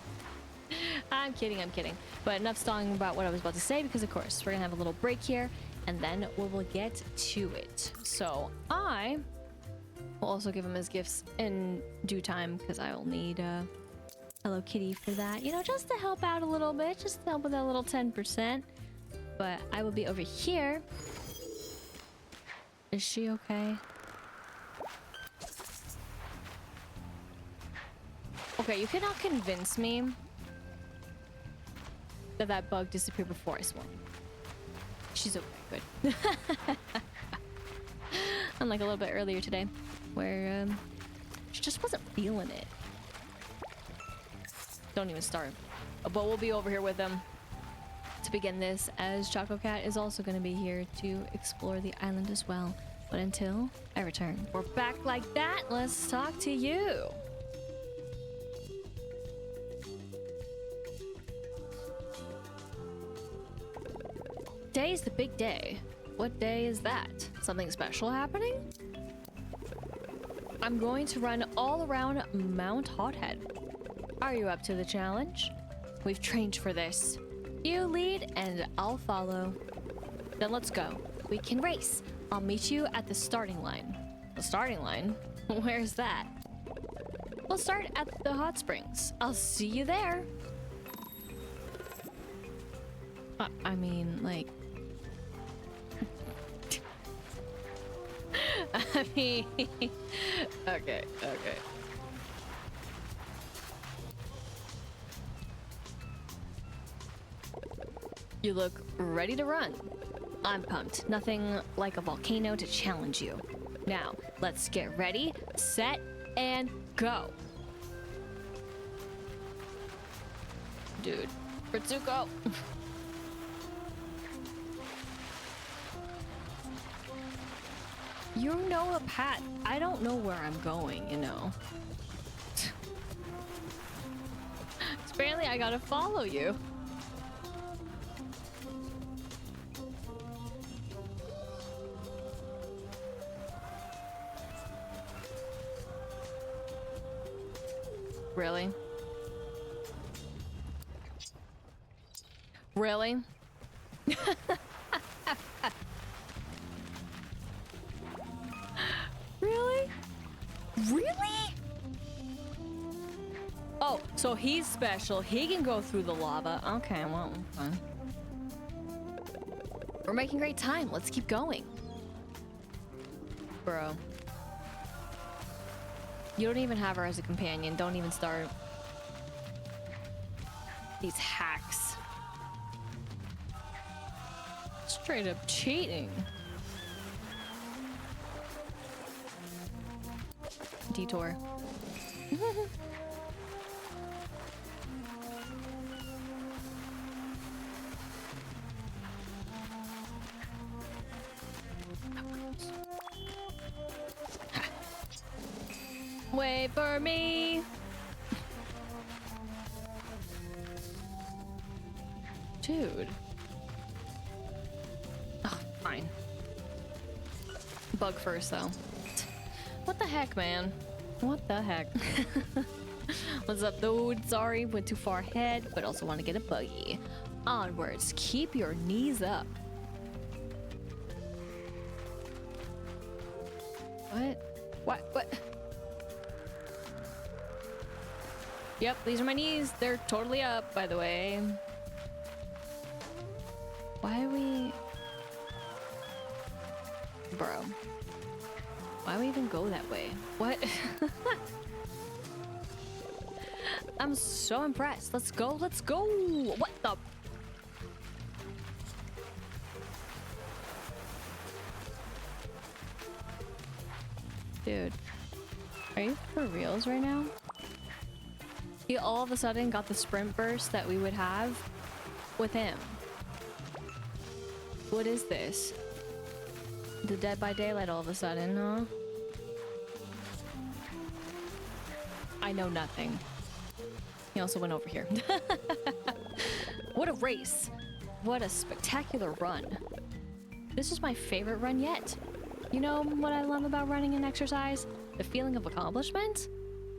I'm kidding. But enough stalling about what I was about to say, because of course we're gonna have a little break here and then we will get to it. So I will also give him his gifts in due time, because I will need Hello Kitty for that, you know, just to help out a little bit, just to help with that little 10%. But I will be over here. Is she okay? Okay, you cannot convince me that that bug disappeared before I swung. She's okay, good. Unlike a little bit earlier today, where she just wasn't feeling it. Don't even start. But we'll be over here with them to begin this, as Choco Cat is also going to be here to explore the island as well. But until I return, we're back like that. Let's talk to you. Today's the big day. What day is that? Something special happening? I'm going to run all around Mount Hothead. Are you up to the challenge? We've trained for this. You lead and I'll follow. Then let's go. We can race. I'll meet you at the starting line. The starting line? Where's that? We'll start at the hot springs. I'll see you there. I mean, like... I mean... Okay. You look ready to run. I'm pumped. Nothing like a volcano to challenge you. Now, let's get ready, set, and go. Dude, Ritsuko. You know a Pat. I don't know where I'm going, you know. Apparently I gotta follow you. Really? Really? Really? Really? Oh, so he's special. He can go through the lava. Okay, well, okay. We're making great time. Let's keep going. Bro. You don't even have her as a companion. Don't even start. These hacks. Straight up cheating. Detour. Wait for me. Dude. Oh, fine. Bug first, though. What the heck, man? What the heck? What's up, dude? Sorry, went too far ahead, but also want to get a buggy. Onwards, keep your knees up. What? Yep, these are my knees. They're totally up, by the way. Why are we... Bro. Why do we even go that way? What? I'm so impressed. Let's go, let's go! What the... Dude. Are you for reals right now? He all of a sudden got the sprint burst that we would have with him. What is this? The Dead by Daylight all of a sudden, huh? I know nothing. He also went over here. What a race. What a spectacular run. This is my favorite run yet. You know what I love about running and exercise? The feeling of accomplishment?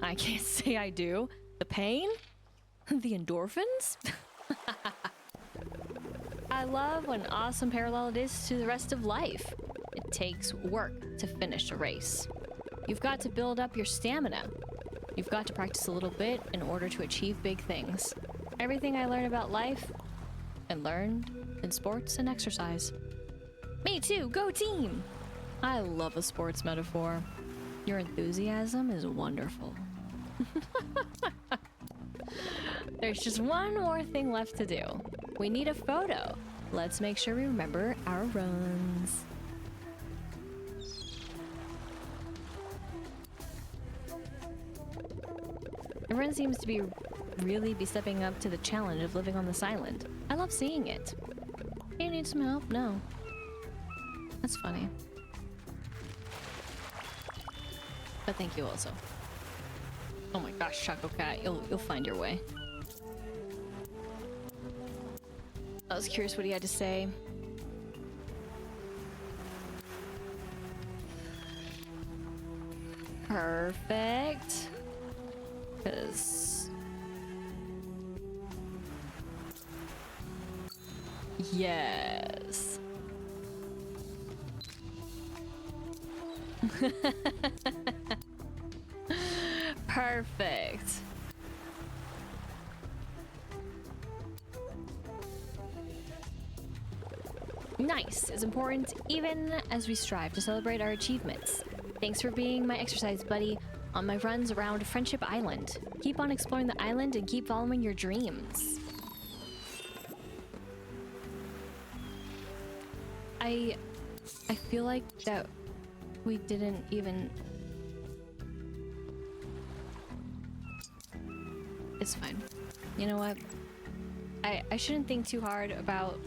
I can't say I do. The pain? The endorphins? I love what an awesome parallel it is to the rest of life. It takes work to finish a race. You've got to build up your stamina. You've got to practice a little bit in order to achieve big things. Everything I learned about life and learned in sports and exercise. Me too, go team! I love a sports metaphor. Your enthusiasm is wonderful. There's just one more thing left to do. We need a photo. Let's make sure we remember our runs. Everyone seems to be really stepping up to the challenge of living on this island. I love seeing it. You need some help? No. That's funny. But thank you also. Oh my gosh, Choco Cat, you'll find your way. I was curious what he had to say. Perfect. 'Cause... Yes. Perfect. Nice is important even as we strive to celebrate our achievements. Thanks for being my exercise buddy on my runs around Friendship Island. Keep on exploring the island and keep following your dreams. I feel like that we didn't even... It's fine. You know what? I shouldn't think too hard about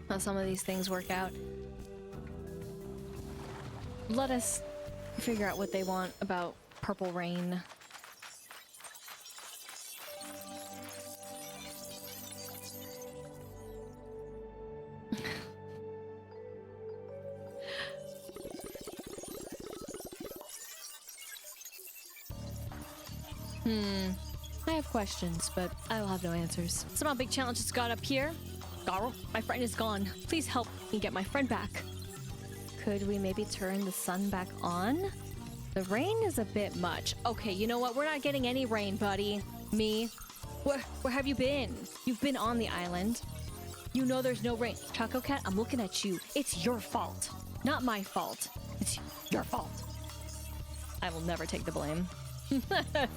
how some of these things work out. Let us figure out what they want about Purple Rain. I have questions, but I will have no answers. Somehow big challenge just got up here. Garl, my friend is gone. Please help me get my friend back. Could we maybe turn the sun back on? The rain is a bit much. Okay, you know what? We're not getting any rain, buddy. Me. Where have you been? You've been on the island. You know there's no rain. Choco Cat, I'm looking at you. It's your fault. Not my fault. It's your fault. I will never take the blame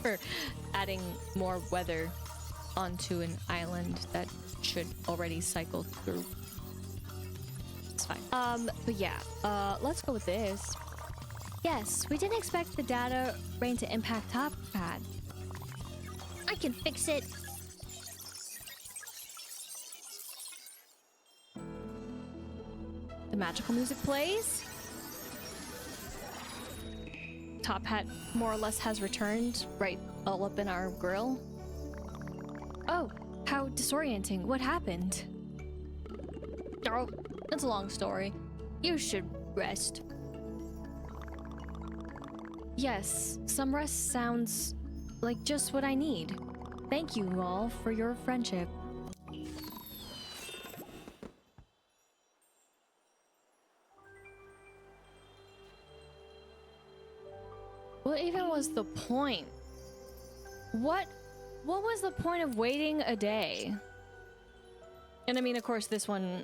for adding more weather onto an island that should already cycle through. It's fine. But yeah, let's go with this. Yes, we didn't expect the data rain to impact Top Pad. I can fix it. The magical music plays. Top Hat more or less has returned, right all up in our grill. Oh, how disorienting. What happened? Oh, It's a long story. You should rest. Yes, some rest sounds like just what I need. Thank you all for your friendship. What even was the point? What was the point of waiting a day? And I mean, of course, this one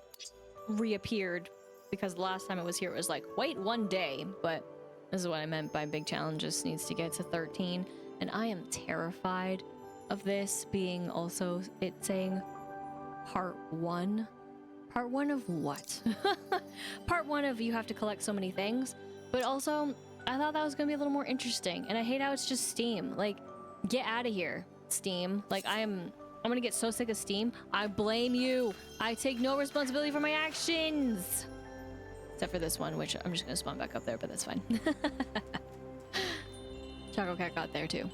reappeared because the last time it was here, it was like, wait 1 day. But this is what I meant by big challenges needs to get to 13. And I am terrified of this being also it saying part 1. Part 1 of what? Part 1 of you have to collect so many things. But also, I thought that was going to be a little more interesting. And I hate how it's just Steam. Like, get out of here, Steam. Like, I'm gonna get so sick of Steam. I blame you. I take no responsibility for my actions. Except for this one, which I'm just gonna spawn back up there, but that's fine. Choco Cat got there too.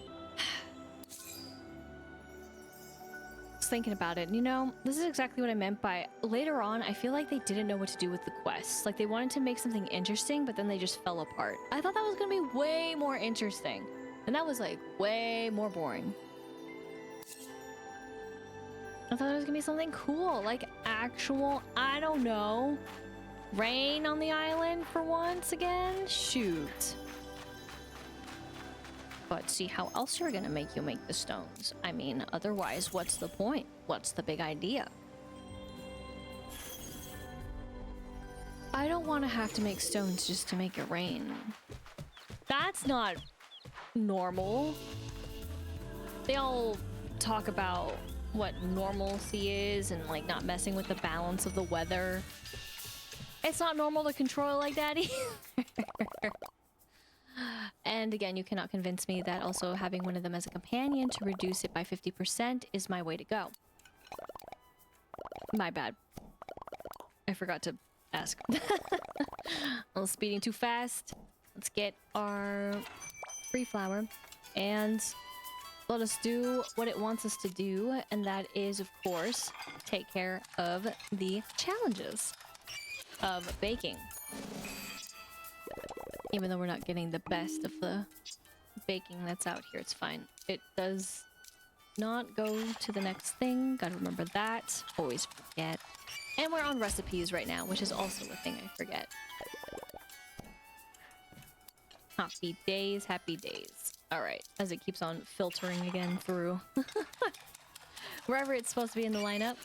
Just thinking about it, you know, this is exactly what I meant by later on, I feel like they didn't know what to do with the quests. Like they wanted to make something interesting, but then they just fell apart. I thought that was gonna be way more interesting. And that was like way more boring. I thought it was gonna be something cool, like actual, I don't know, rain on the island for once again? Shoot. But see how else you're gonna make the stones. I mean, otherwise, what's the point? What's the big idea? I don't want to have to make stones just to make it rain. That's not normal. They all talk about what normalcy is and like not messing with the balance of the weather. It's not normal to control like that either. And again, you cannot convince me that also having one of them as a companion to reduce it by 50% is my way to go. My bad. I forgot to ask. I was speeding too fast. Let's get our free flower and let us do what it wants us to do, and that is, of course, take care of the challenges of baking. Even though we're not getting the best of the baking that's out here, it's fine. It does not go to the next thing. Gotta remember that. Always forget. And we're on recipes right now, which is also a thing I forget. Happy days, happy days. Alright, as it keeps on filtering again through wherever it's supposed to be in the lineup.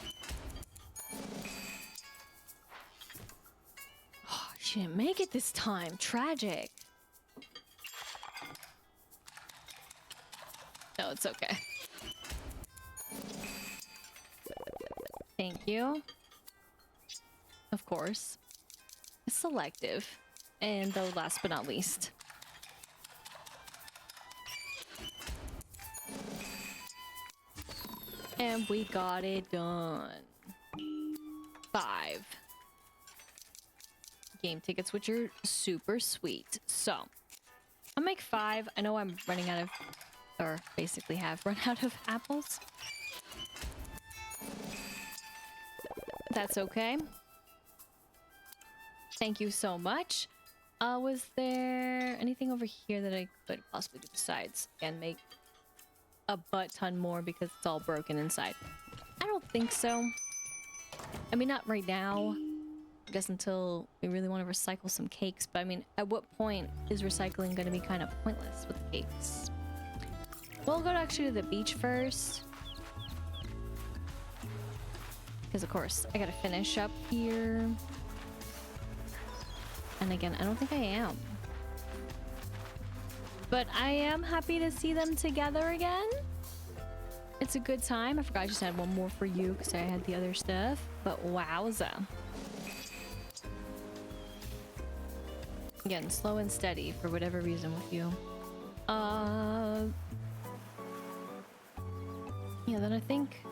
Oh, she didn't make it this time. Tragic. No, it's okay. Thank you. Of course. Selective. And though last but not least. And we got it done. 5 game tickets, which are super sweet. So, I'll make 5. I know I'm running out of, or basically have run out of apples. That's okay. Thank you so much. Was there anything over here that I could possibly do besides and make a butt ton more because it's all broken inside? I don't think so. I mean, not right now. I guess until we really want to recycle some cakes. But I mean, at what point is recycling going to be kind of pointless with the cakes? We'll go actually to the beach first. Because of course, I gotta finish up here. And again, I don't think I am. But I am happy to see them together again. It's a good time. I forgot I just had one more for you because I had the other stuff. But wowza. Again, slow and steady for whatever reason with you. Yeah, then I think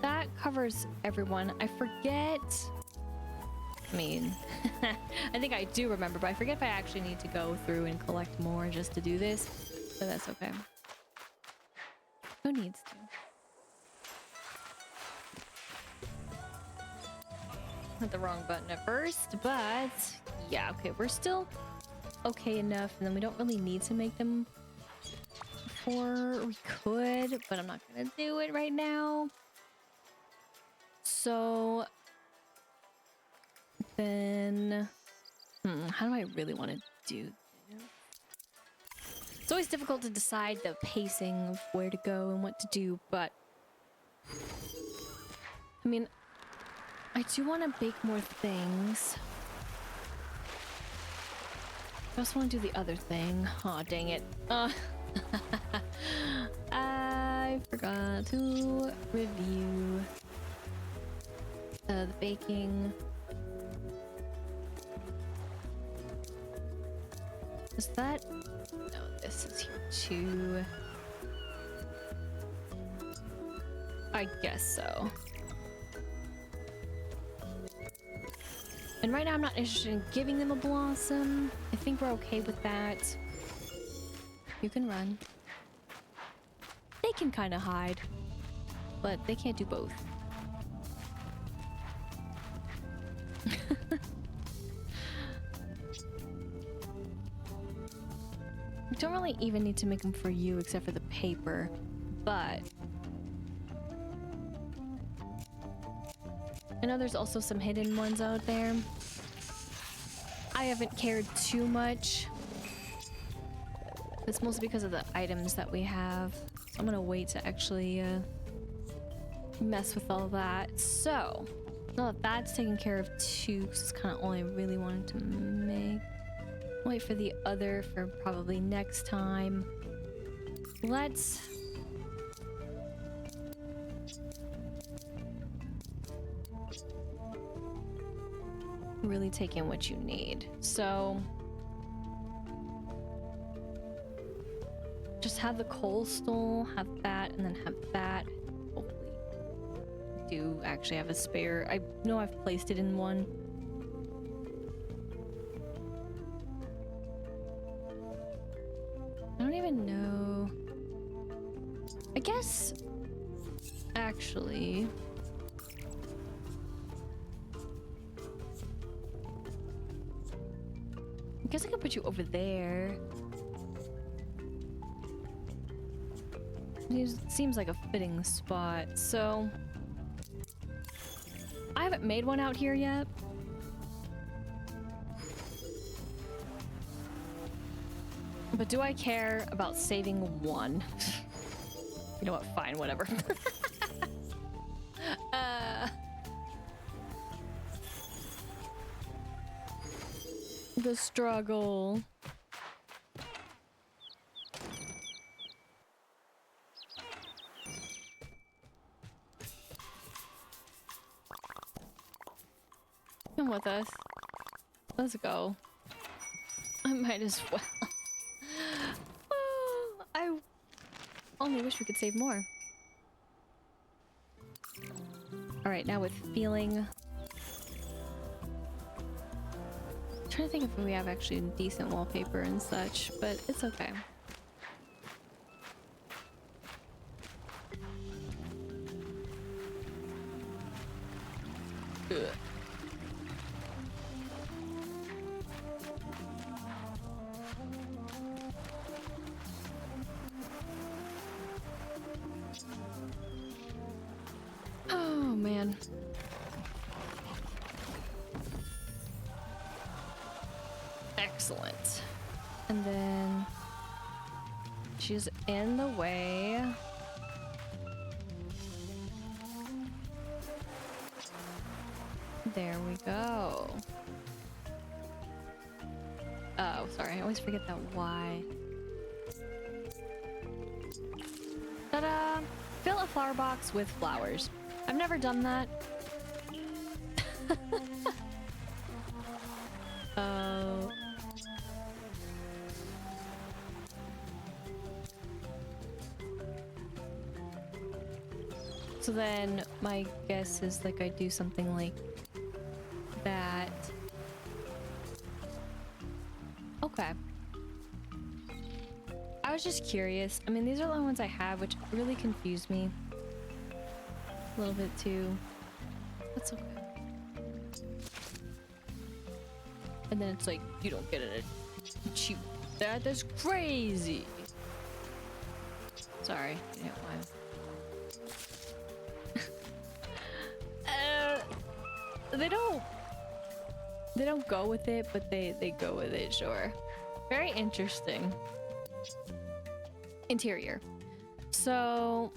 that covers everyone. I forget. I mean, I think I do remember, but I forget if I actually need to go through and collect more just to do this. But that's okay. Who needs to? Hit the wrong button at first, but yeah, okay, we're still okay enough, and then we don't really need to make them before we could, but I'm not gonna do it right now. So then, how do I really want to do this? It's always difficult to decide the pacing of where to go and what to do, but I mean, I do want to bake more things. I also want to do the other thing. Aw, dang it. I forgot to review the baking. Is that? No, this is here too. I guess so. And right now I'm not interested in giving them a blossom. I think we're okay with that. You can run. They can kind of hide, but they can't do both. We don't really even need to make them for you except for the paper, but I know there's also some hidden ones out there. I haven't cared too much. It's mostly because of the items that we have. So I'm gonna wait to actually mess with all that. So now that that's taken care of too, because it's kind of all I really wanted to make. Wait for the other for probably next time. Let's really take in what you need. So just have the coal stole, have that, and then have that. Hopefully I do actually have a spare. I know I've placed it in one. I don't even know. I guess actually I guess I could put you over there. It seems like a fitting spot. So I haven't made one out here yet. But do I care about saving one? You know what? Fine, whatever. The struggle. Come with us. Let's go. I might as well. Oh, I only wish we could save more. Alright, now with feeling. I'm trying to think if we have actually decent wallpaper and such, but it's okay. Ugh. Oh man. Excellent. And then she's in the way. There we go. Oh, sorry. I always forget that Y. Ta-da! Fill a flower box with flowers. I've never done that. Oh. So then my guess is like I do something like that. Okay. I was just curious. I mean, these are the only ones I have, which really confused me a little bit too. That's okay. And then it's like, you don't get an achievement. That is crazy. Sorry, you know why. They don't go with it, but they go with it, sure. Very interesting. Interior. So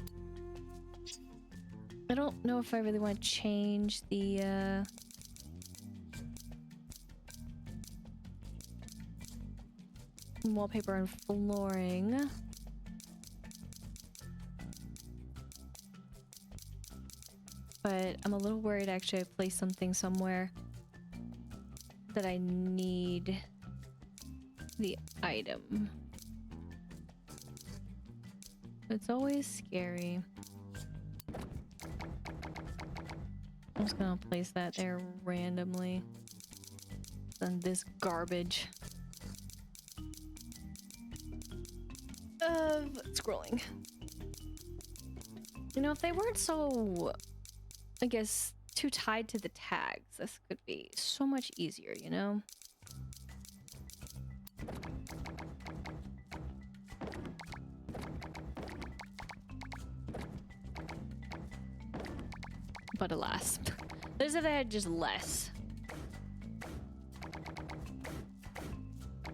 I don't know if I really want to change the wallpaper and flooring. But I'm a little worried actually I placed something somewhere that I need the item. It's always scary. I'm just gonna place that there randomly. Then this garbage of scrolling. You know, if they weren't so, I guess, too tied to the tags, this could be so much easier, you know? But alas, there's if they had just less.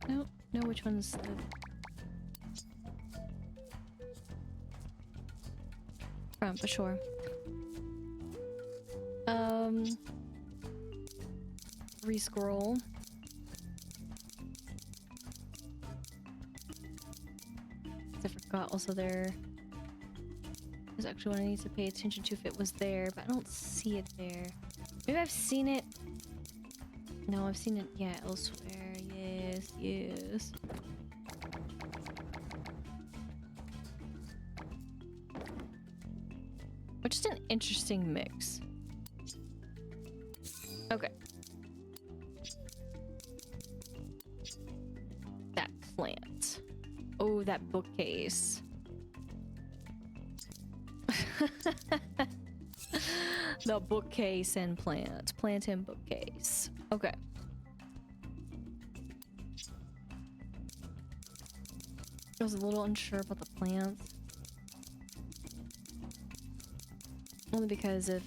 No, no, which one's the... front, for sure. Rescroll. I forgot also there's actually one I need to pay attention to if it was there, but I don't see it there. Maybe I've seen it. No, I've seen it, yeah, elsewhere. Yes, yes. Which is an interesting mix. Okay. That plant. Oh, that bookcase. The bookcase and plant. Plant and bookcase. Okay. I was a little unsure about the plants. Only because of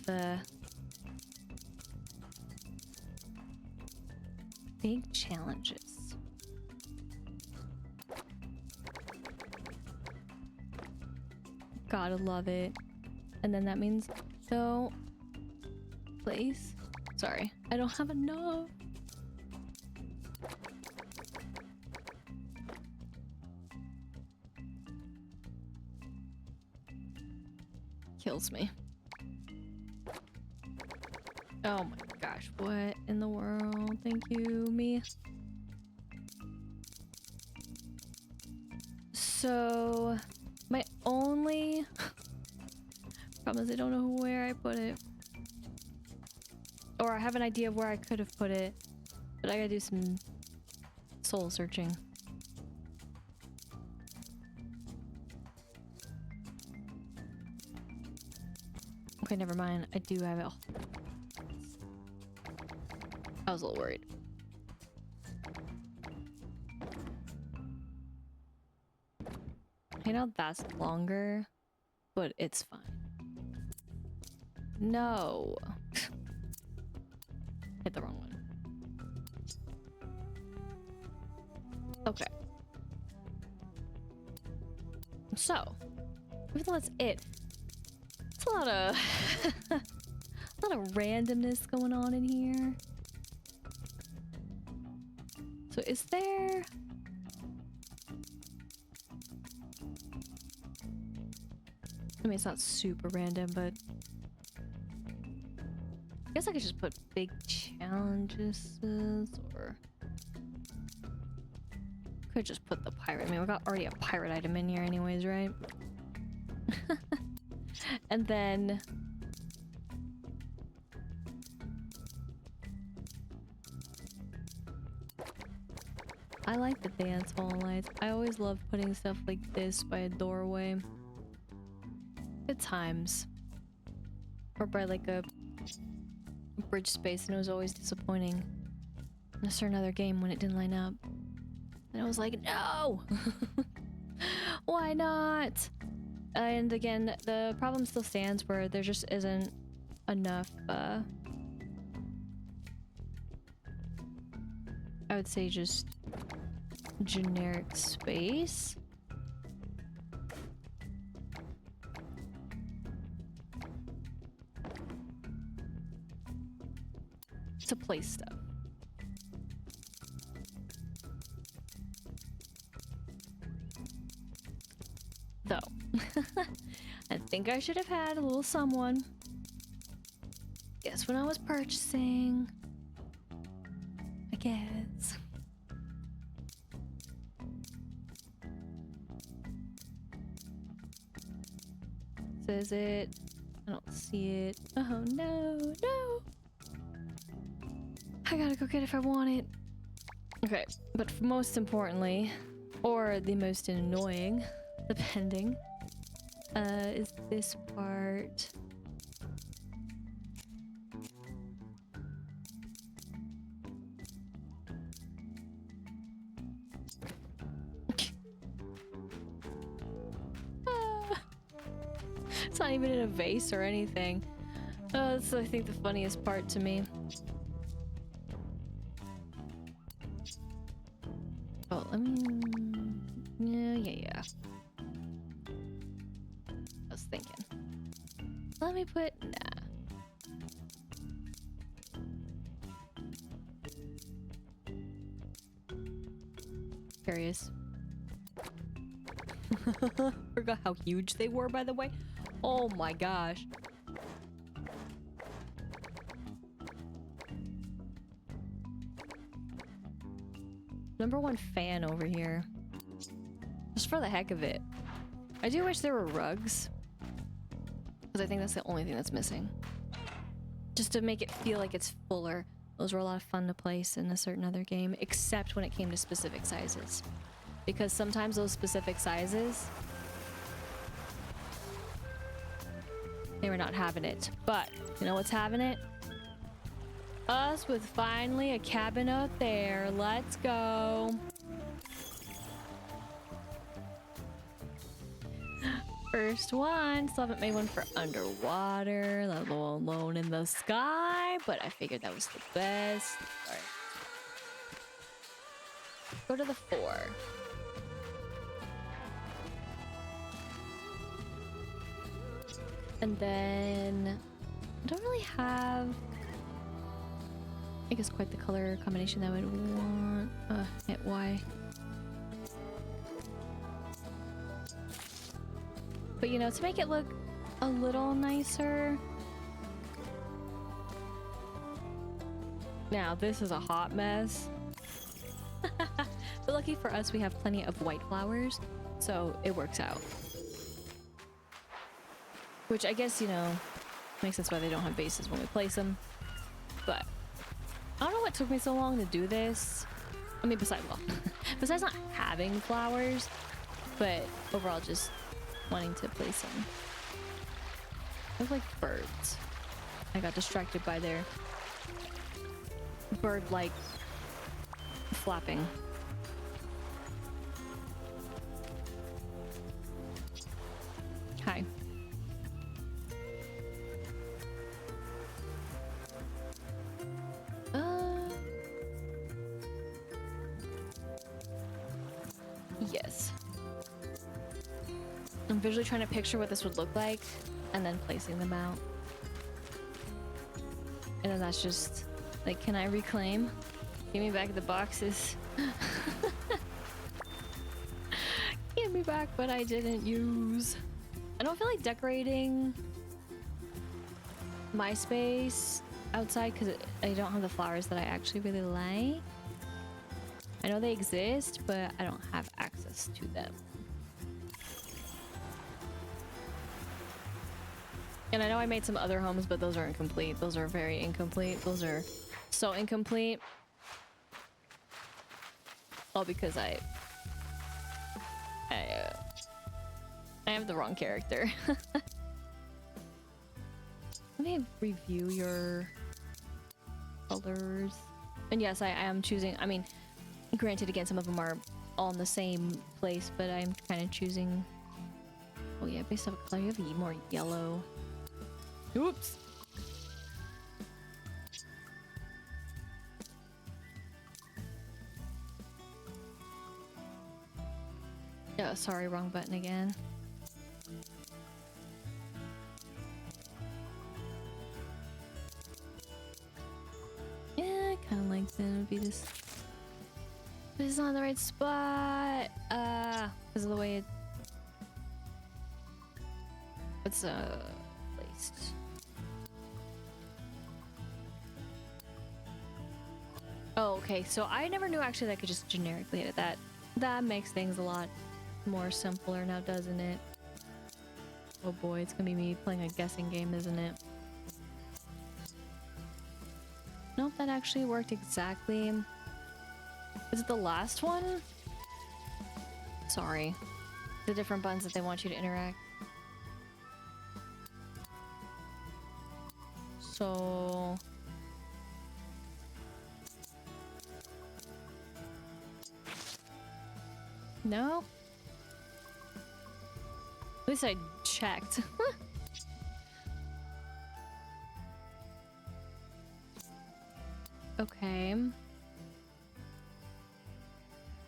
big challenges. Gotta love it. And then that means no place. Sorry, I don't have enough. Kills me. Oh my gosh, what in the world? Thank you, me. So, my only problem is I don't know where I put it. Or I have an idea of where I could have put it, but I gotta do some soul searching. Okay, never mind. I do have it. Oh. I was a little worried. You know, that's longer, but it's fine. No. Hit the wrong one. Okay. So, even though that's it, it's a lot of a lot of randomness going on in here. So is there... I mean, it's not super random, but I guess I could just put big challenges, or could just put the pirate. I mean, we got already a pirate item in here anyways, right? And then I like the dance hall lights. I always love putting stuff like this by a doorway. Good times. Or by like a bridge space, and it was always disappointing. Let's start another game when it didn't line up. And I was like, no! Why not? And again, the problem still stands where there just isn't enough, I would say just generic space. To place stuff. Though, I think I should have had a little someone. Guess when I was purchasing. I guess. Says it. I don't see it. Oh no, no. I gotta go get it if I want it. Okay, but most importantly, or the most annoying, depending, is this part. It's not even in a vase or anything. That's, I think, the funniest part to me. Oh, let me... Yeah. I was thinking. Let me put... Nah. Curious. Forgot how huge they were, by the way. Oh my gosh. #1 fan over here. Just for the heck of it. I do wish there were rugs. Because I think that's the only thing that's missing. Just to make it feel like it's fuller. Those were a lot of fun to place in a certain other game. Except when it came to specific sizes. Because sometimes those specific sizes... they were not having it. But, you know what's having it? Us with finally a cabin out there. Let's go. First one. Still haven't made one for underwater, let alone in the sky, but I figured that was the best. All right. Go to the 4. And then I don't really have, I guess, quite the color combination that I would want. Hit Y. But you know, to make it look a little nicer. Now, this is a hot mess. But lucky for us, we have plenty of white flowers, so it works out. Which I guess, you know, makes sense why they don't have bases when we place them. But I don't know what took me so long to do this. I mean, besides not having flowers, but overall just wanting to place them. I look like birds. I got distracted by their bird-like flapping. Hi. Yes. I'm visually trying to picture what this would look like and then placing them out. And then that's just like, can I reclaim? Give me back the boxes. Give me back what I didn't use. I don't feel like decorating my space outside because I don't have the flowers that I actually really like. I know they exist, but I don't have access to them. And I know I made some other homes, but those are incomplete. Those are very incomplete. Those are so incomplete. All because I have the wrong character. Let me review your colors. And yes, I am choosing, I mean, granted, again, some of them are all in the same place, but I'm kind of choosing... Oh yeah, based off of color, you have more yellow. Oops! Oh, sorry, wrong button again. Yeah, I kind of like that it would be this. But it's not in the right spot. Because of the way it's placed. Oh, okay. So I never knew actually that I could just generically edit that. That makes things a lot more simpler now, doesn't it? Oh boy, it's gonna be me playing a guessing game, isn't it? Nope, that actually worked exactly. Is it the last one? Sorry. The different buttons that they want you to interact. So... No? At least I checked. Okay.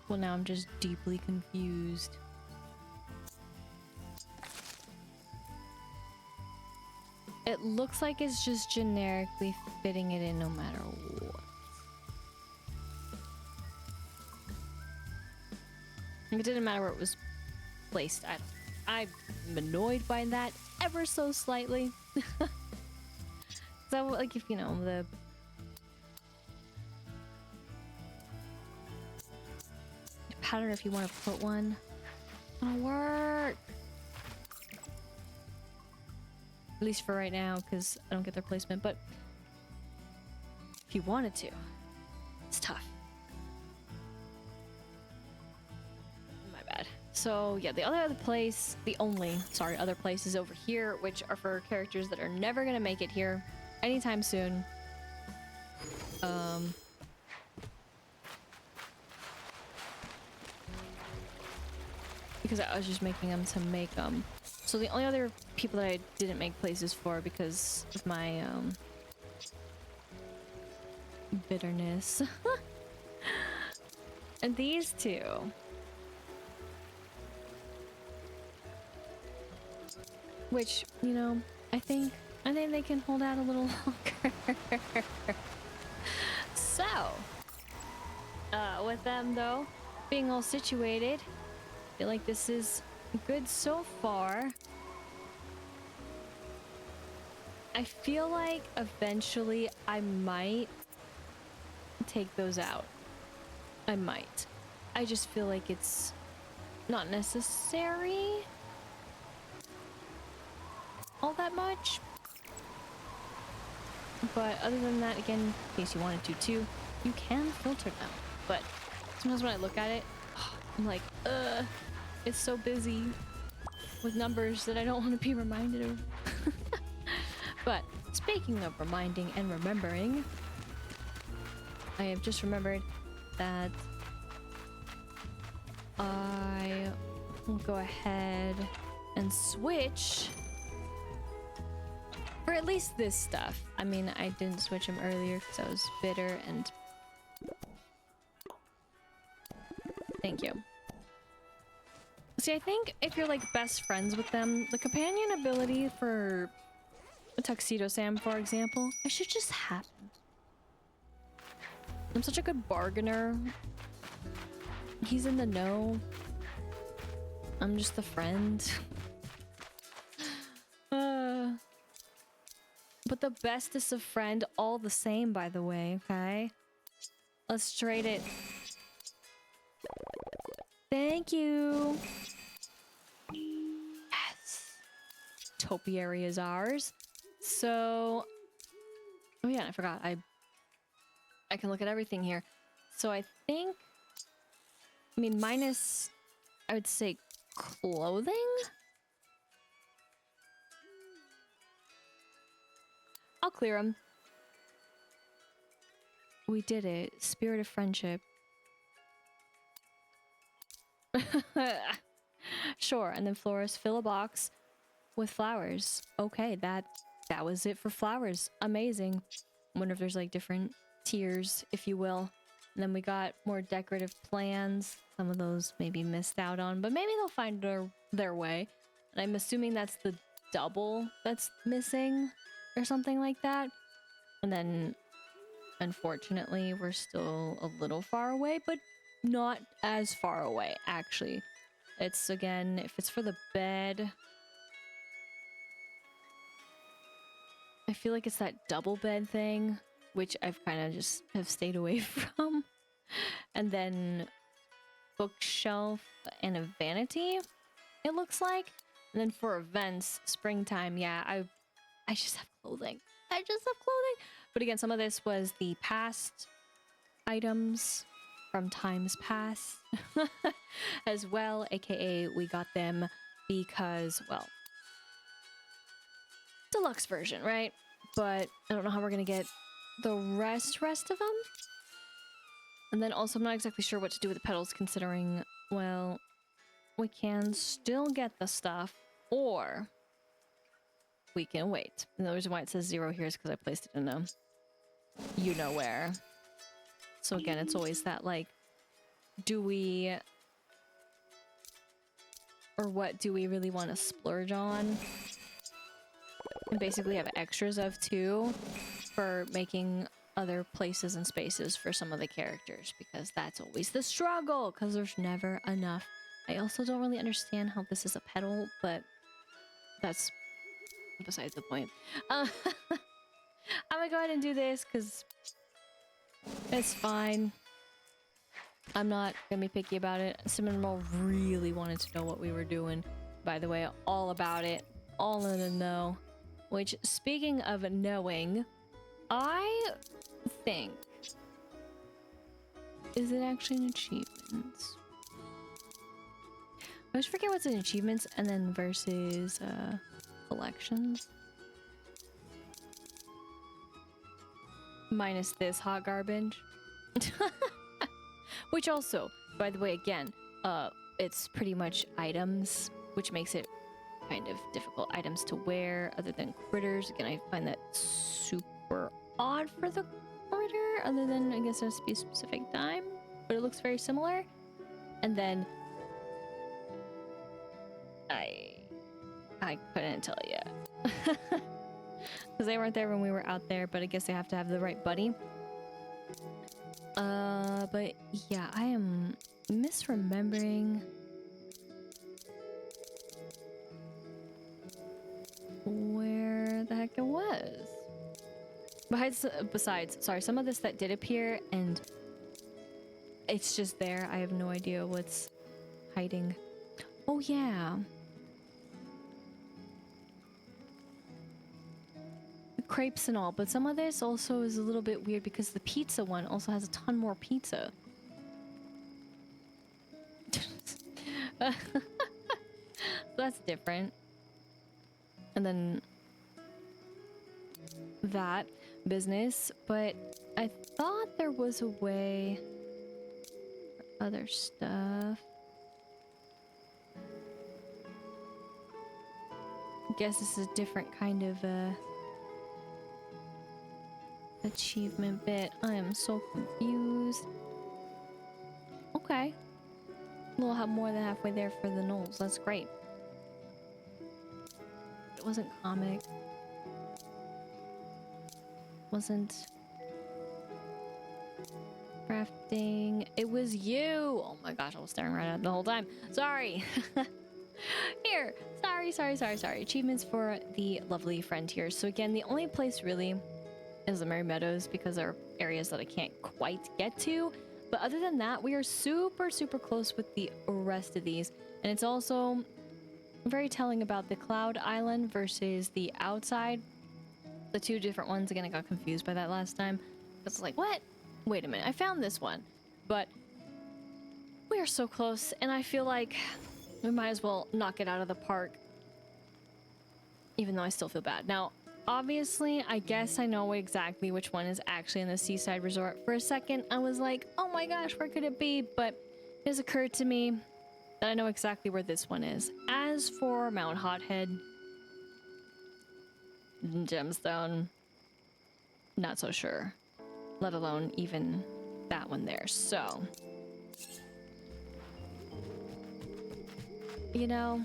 Well, now I'm just deeply confused. It looks like it's just generically fitting it in no matter what. It didn't matter where it was placed. I'm annoyed by that ever so slightly. So, like, if you know, the pattern, if you want to put one, it'll work. At least for right now, because I don't get their placement, but if you wanted to, it's tough. My bad. So yeah, the other place, other place is over here, which are for characters that are never gonna make it here anytime soon. Because I was just making them to make them. So the only other people that I didn't make places for because of my bitterness. And these two. Which, you know, I think they can hold out a little longer. So, with them though, being all situated, I feel like this is good so far. I feel like eventually I might take those out. I might. I just feel like it's not necessary all that much. But other than that, again, in case you wanted to too, you can filter them. But sometimes when I look at it, I'm like, it's so busy with numbers that I don't want to be reminded of. But speaking of reminding and remembering, I have just remembered that I will go ahead and switch for at least this stuff. I mean, I didn't switch them earlier because I was bitter and... Thank you. See, I think if you're like best friends with them, the companion ability for Tuxedo Sam, for example, it should just happen. I'm such a good bargainer. He's in the know. I'm just the friend. But the bestest of friend all the same, by the way, okay? Let's trade it. Thank you. Yes. Topiary is ours. So, oh yeah, I forgot. I can look at everything here. So I think, I mean, minus, I would say clothing. I'll clear them. We did it. Spirit of friendship. Sure, and then florists fill a box with flowers. Okay, that was it for flowers. Amazing. I wonder if there's like different tiers, if you will. And then we got more decorative plants. Some of those maybe missed out on, but maybe they'll find their way. And I'm assuming that's the double that's missing or something like that. And then unfortunately we're still a little far away, but not as far away actually. It's again, if it's for the bed, I feel like it's that double bed thing, which I've kind of just have stayed away from. And then bookshelf and a vanity, it looks like. And then for events, springtime, yeah, I just have clothing. I just have clothing. But again, some of this was the past items from times past as well, aka we got them because, well, deluxe version, right? But I don't know how we're gonna get the rest of them. And then also I'm not exactly sure what to do with the petals, considering, well, we can still get the stuff, or we can wait. And the reason why it says 0 here is because I placed it in a you know where. So again, it's always that, like, do we, or what do we really want to splurge on? And basically have extras of too for making other places and spaces for some of the characters, because that's always the struggle, because there's never enough. I also don't really understand how this is a petal, but that's besides the point. I'm gonna go ahead and do this because it's fine. I'm not gonna be picky about it. Cinnamon really wanted to know what we were doing, by the way, all about it, all in the know. Which, speaking of knowing, I think, is it actually an achievement? I always forget what's in achievements and then versus collections. Minus this hot garbage. Which also, by the way, again, it's pretty much items, which makes it kind of difficult items to wear other than critters. Again, I find that super odd for the critter, other than I guess it has to be a specific time, but it looks very similar. And then I couldn't tell you because they weren't there when we were out there, but I guess they have to have the right buddy. But yeah, I am misremembering where the heck it was. Besides, sorry, some of this that did appear and it's just there. I have no idea what's hiding. Oh yeah. The crepes and all, but some of this also is a little bit weird because the pizza one also has a ton more pizza. That's different. And then that business, but I thought there was a way for other stuff. I guess this is a different kind of achievement bit. I am so confused. Okay. We'll have more than halfway there for the Knolls. That's great. It wasn't comic. Wasn't crafting. It was you. Oh my gosh, I was staring right at it the whole time. Sorry. Here. Sorry. Achievements for the lovely friend here. So again, the only place really is the Merry Meadows because there are areas that I can't quite get to. But other than that, we are super close with the rest of these. And it's also very telling about the Cloud Island versus the outside. The two different ones. Again, I got confused by that last time. It's like, what? Wait a minute, I found this one. But we are so close, and I feel like we might as well knock it out of the park. Even though I still feel bad. Now, Obviously, I guess I know exactly which one is actually in the Seaside Resort. For a second, I was like, oh my gosh, where could it be? But it has occurred to me that I know exactly where this one is. As for Mount Hothead, Gemstone, not so sure. Let alone even that one there. So, you know,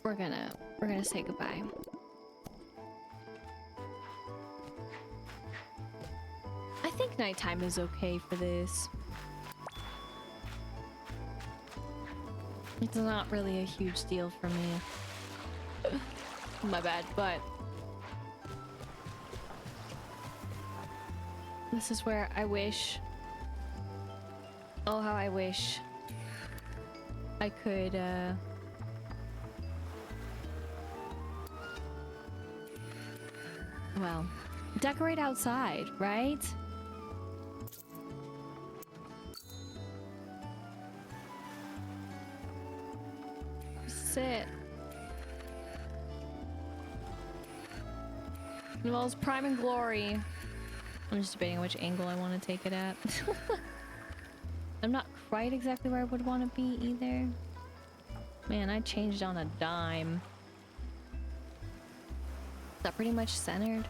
we're gonna say goodbye. I think nighttime is okay for this. It's not really a huge deal for me. My bad, but this is where I wish, oh how I wish I could well, decorate outside, right? Sit. Well, it's prime and glory. I'm just debating which angle I want to take it at. I'm not quite exactly where I would want to be either. Man, I changed on a dime. Is that pretty much centered?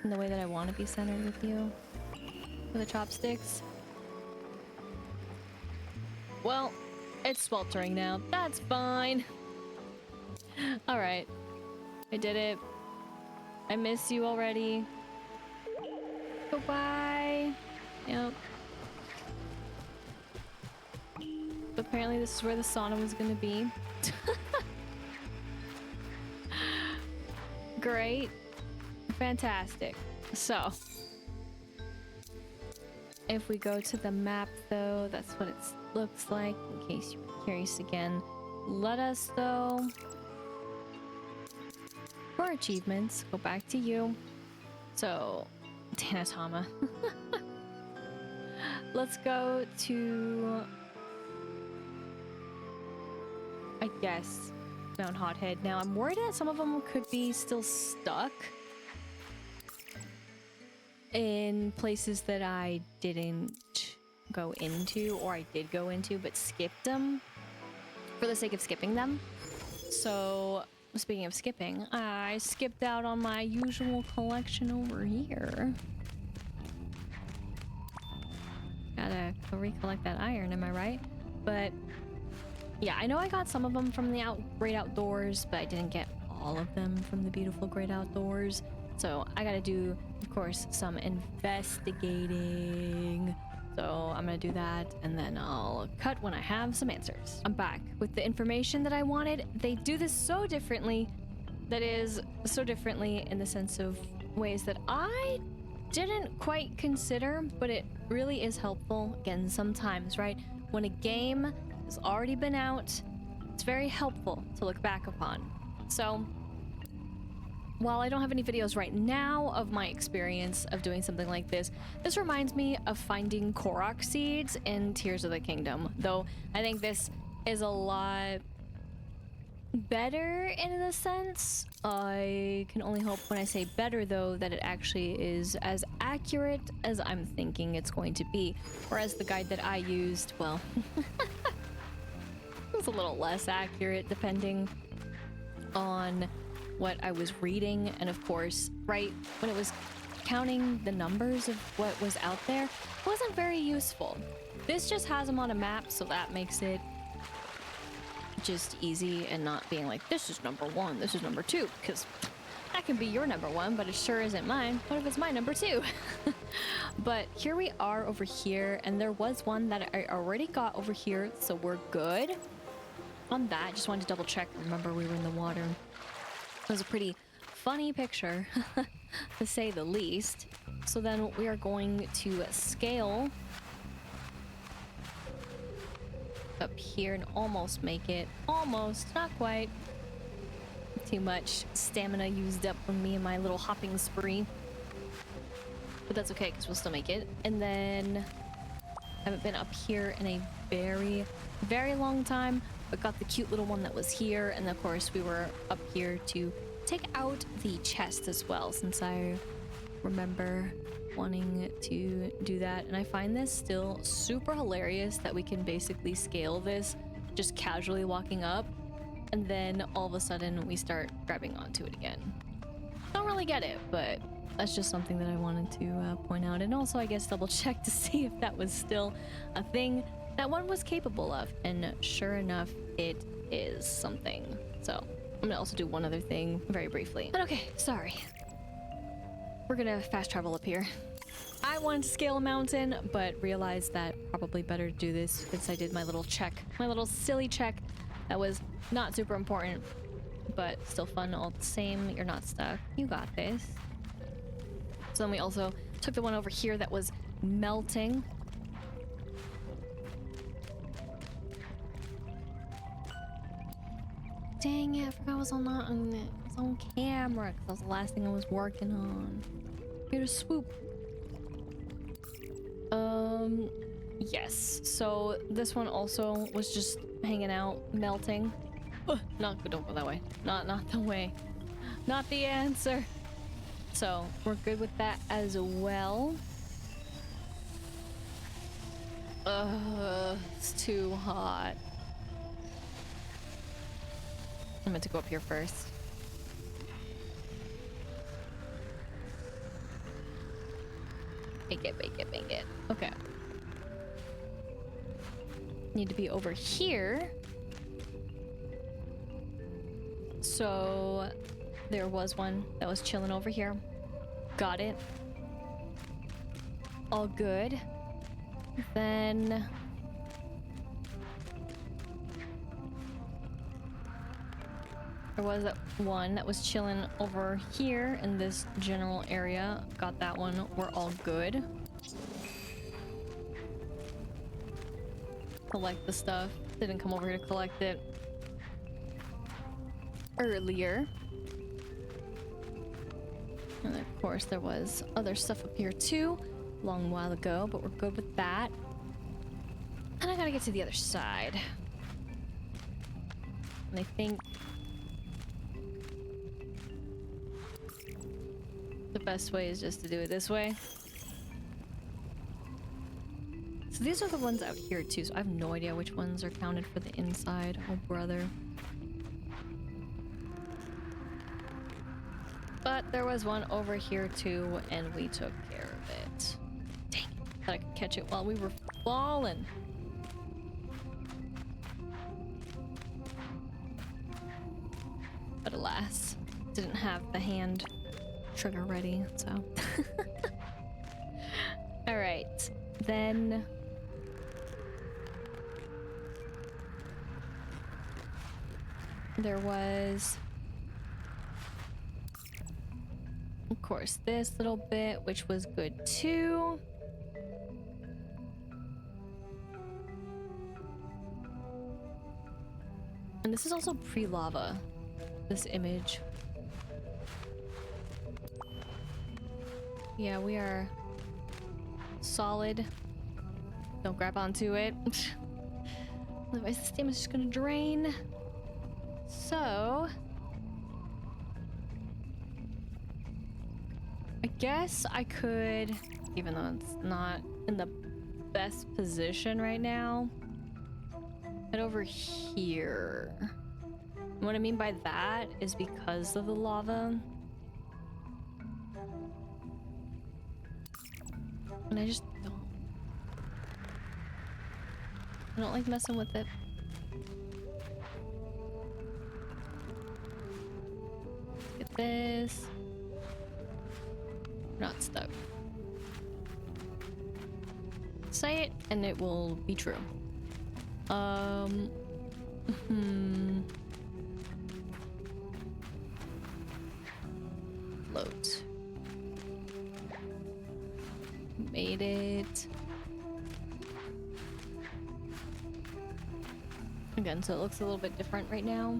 In the way that I want to be centered with you? With the chopsticks? Well, it's sweltering now. That's fine. Alright. I did it. I miss you already. Goodbye. Yep. Apparently this is where the sauna was gonna be. Great. Fantastic. So, if we go to the map though, that's what it looks like, in case you're curious again. Let us though, for achievements, go back to you. So, Tanatama. Let's go to, I guess, Mount Hothead. Now, I'm worried that some of them could be still stuck in places that I didn't go into, or I did go into but skipped them for the sake of skipping them. So, speaking of skipping, I skipped out on my usual collection over here. Gotta go recollect that iron, am I right? But yeah, I know I got some of them from the Great Outdoors, but I didn't get all of them from the beautiful Great Outdoors. So I gotta do, of course, some investigating. So I'm gonna do that, and then I'll cut when I have some answers. I'm back with the information that I wanted. They do this so differently. That is, so differently in the sense of ways that I didn't quite consider, but it really is helpful. Again, sometimes, right? When a game has already been out, it's very helpful to look back upon. So, while I don't have any videos right now of my experience of doing something like this reminds me of finding Korok seeds in Tears of the Kingdom. Though I think this is a lot better in a sense. I can only hope when I say better though that it actually is as accurate as I'm thinking it's going to be. Whereas the guide that I used, well, it was a little less accurate depending on what I was reading, and of course, right when it was counting the numbers of what was out there, it wasn't very useful. This just has them on a map, so that makes it just easy and not being like, this is number 1, this is number 2, because that can be your number 1, but it sure isn't mine. What if it's my number 2? But here we are over here, and there was one that I already got over here, so we're good on that. Just wanted to double check. Remember, we were in the water. It was a pretty funny picture, to say the least. So then we are going to scale up here and almost make it. Almost, not quite. Too much stamina used up on me and my little hopping spree. but that's okay because we'll still make it. And then I haven't been up here in a very, very long time, but got the cute little one that was here. And of course we were up here to take out the chest as well, since I remember wanting to do that. And I find this still super hilarious that we can basically scale this just casually walking up, and then all of a sudden we start grabbing onto it again. Don't really get it, but that's just something that I wanted to point out. And also I guess double check to see if that was still a thing that one was capable of, and sure enough it is something. So I'm gonna also do one other thing very briefly, but okay, sorry. We're gonna fast travel up here. I wanted to scale a mountain, but realized that probably better to do this since I did my little check, my little silly check that was not super important, but still fun all the same. You're not stuck. You got this. So then we also took the one over here that was melting. Dang it, I forgot I was on camera, because that was the last thing I was working on. Here to swoop. Yes, so this one also was just hanging out, melting. Not good, don't go that way. Not the way. Not the answer. So we're good with that as well. It's too hot. I'm meant to go up here first. Make it. Okay. Need to be over here. So there was one that was chilling over here. Got it. All good. Then there was that one that was chilling over here in this general area. Got that one. We're all good. Collect the stuff. Didn't come over here to collect it earlier. And of course there was other stuff up here too, a long while ago, but we're good with that. And I gotta get to the other side. And I think the best way is just to do it this way. So these are the ones out here too, so I have no idea which ones are counted for the inside. Oh brother. But there was one over here too, and we took care of it. Dang it. Thought I could catch it while we were falling. But alas, didn't have the hand trigger ready, so. Alright, then there was, of course, this little bit, which was good too. And this is also pre-lava, this image. Yeah, we are solid. Don't grab onto it. Otherwise the stamina is just gonna drain. So I guess I could, even though it's not in the best position right now, head over here. And what I mean by that is because of the lava. And I just don't like messing with it. Get this. Not stuck. Say it and it will be true. Float. Made it. Again, so it looks a little bit different right now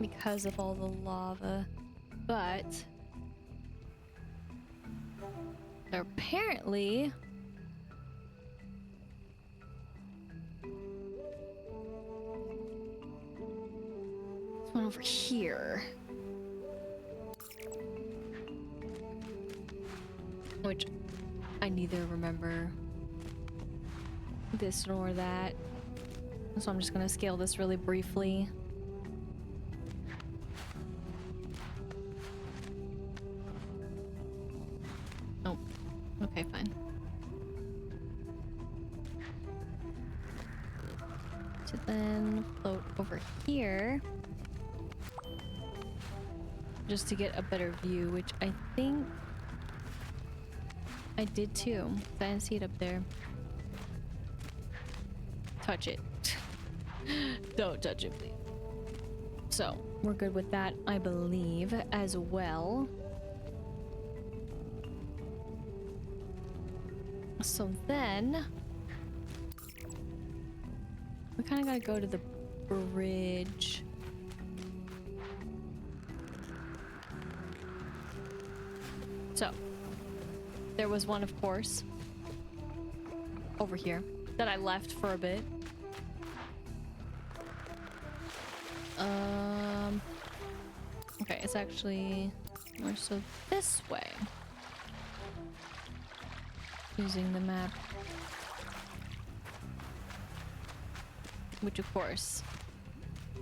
because of all the lava, but So apparently... There's one over here. Which I neither remember this nor that. So I'm just gonna scale this really briefly. Oh, okay, fine. To then float over here. Just to get a better view, which I think I did too. I didn't see it up there. Touch it. Don't touch it, please. So, we're good with that, I believe, as well. So then... we kind of gotta go to the bridge. So, there was one, of course, over here that I left for a bit. Okay, it's actually more so this way. Using the map. Which, of course,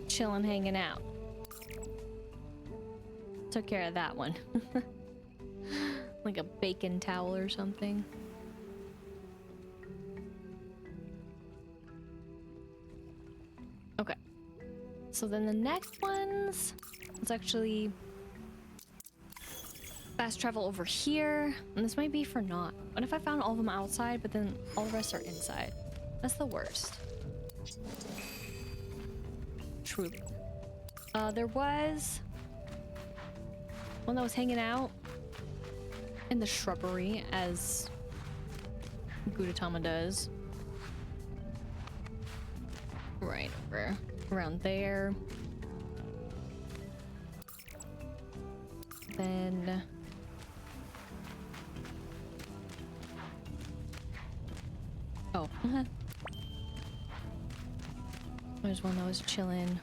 chilling, hanging out. Took care of that one. Like a bacon towel or something. Okay. So then the next ones, let's actually fast travel over here. And this might be for naught. What if I found all of them outside, but then all the rest are inside? That's the worst. Truly. There was one that was hanging out in the shrubbery, as Gudetama does. Right over around there. Then oh, there's one that was chilling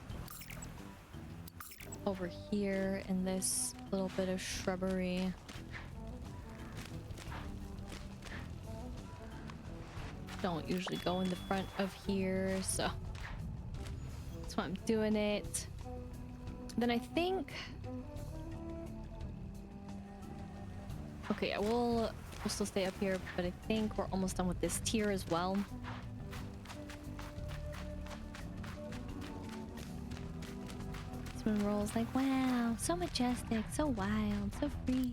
over here in this little bit of shrubbery. Don't usually go in the front of here, so that's why I'm doing it. Then I think, okay, we'll still stay up here, but I think we're almost done with this tier as well. Swim rolls like, wow, so majestic, so wild, so free.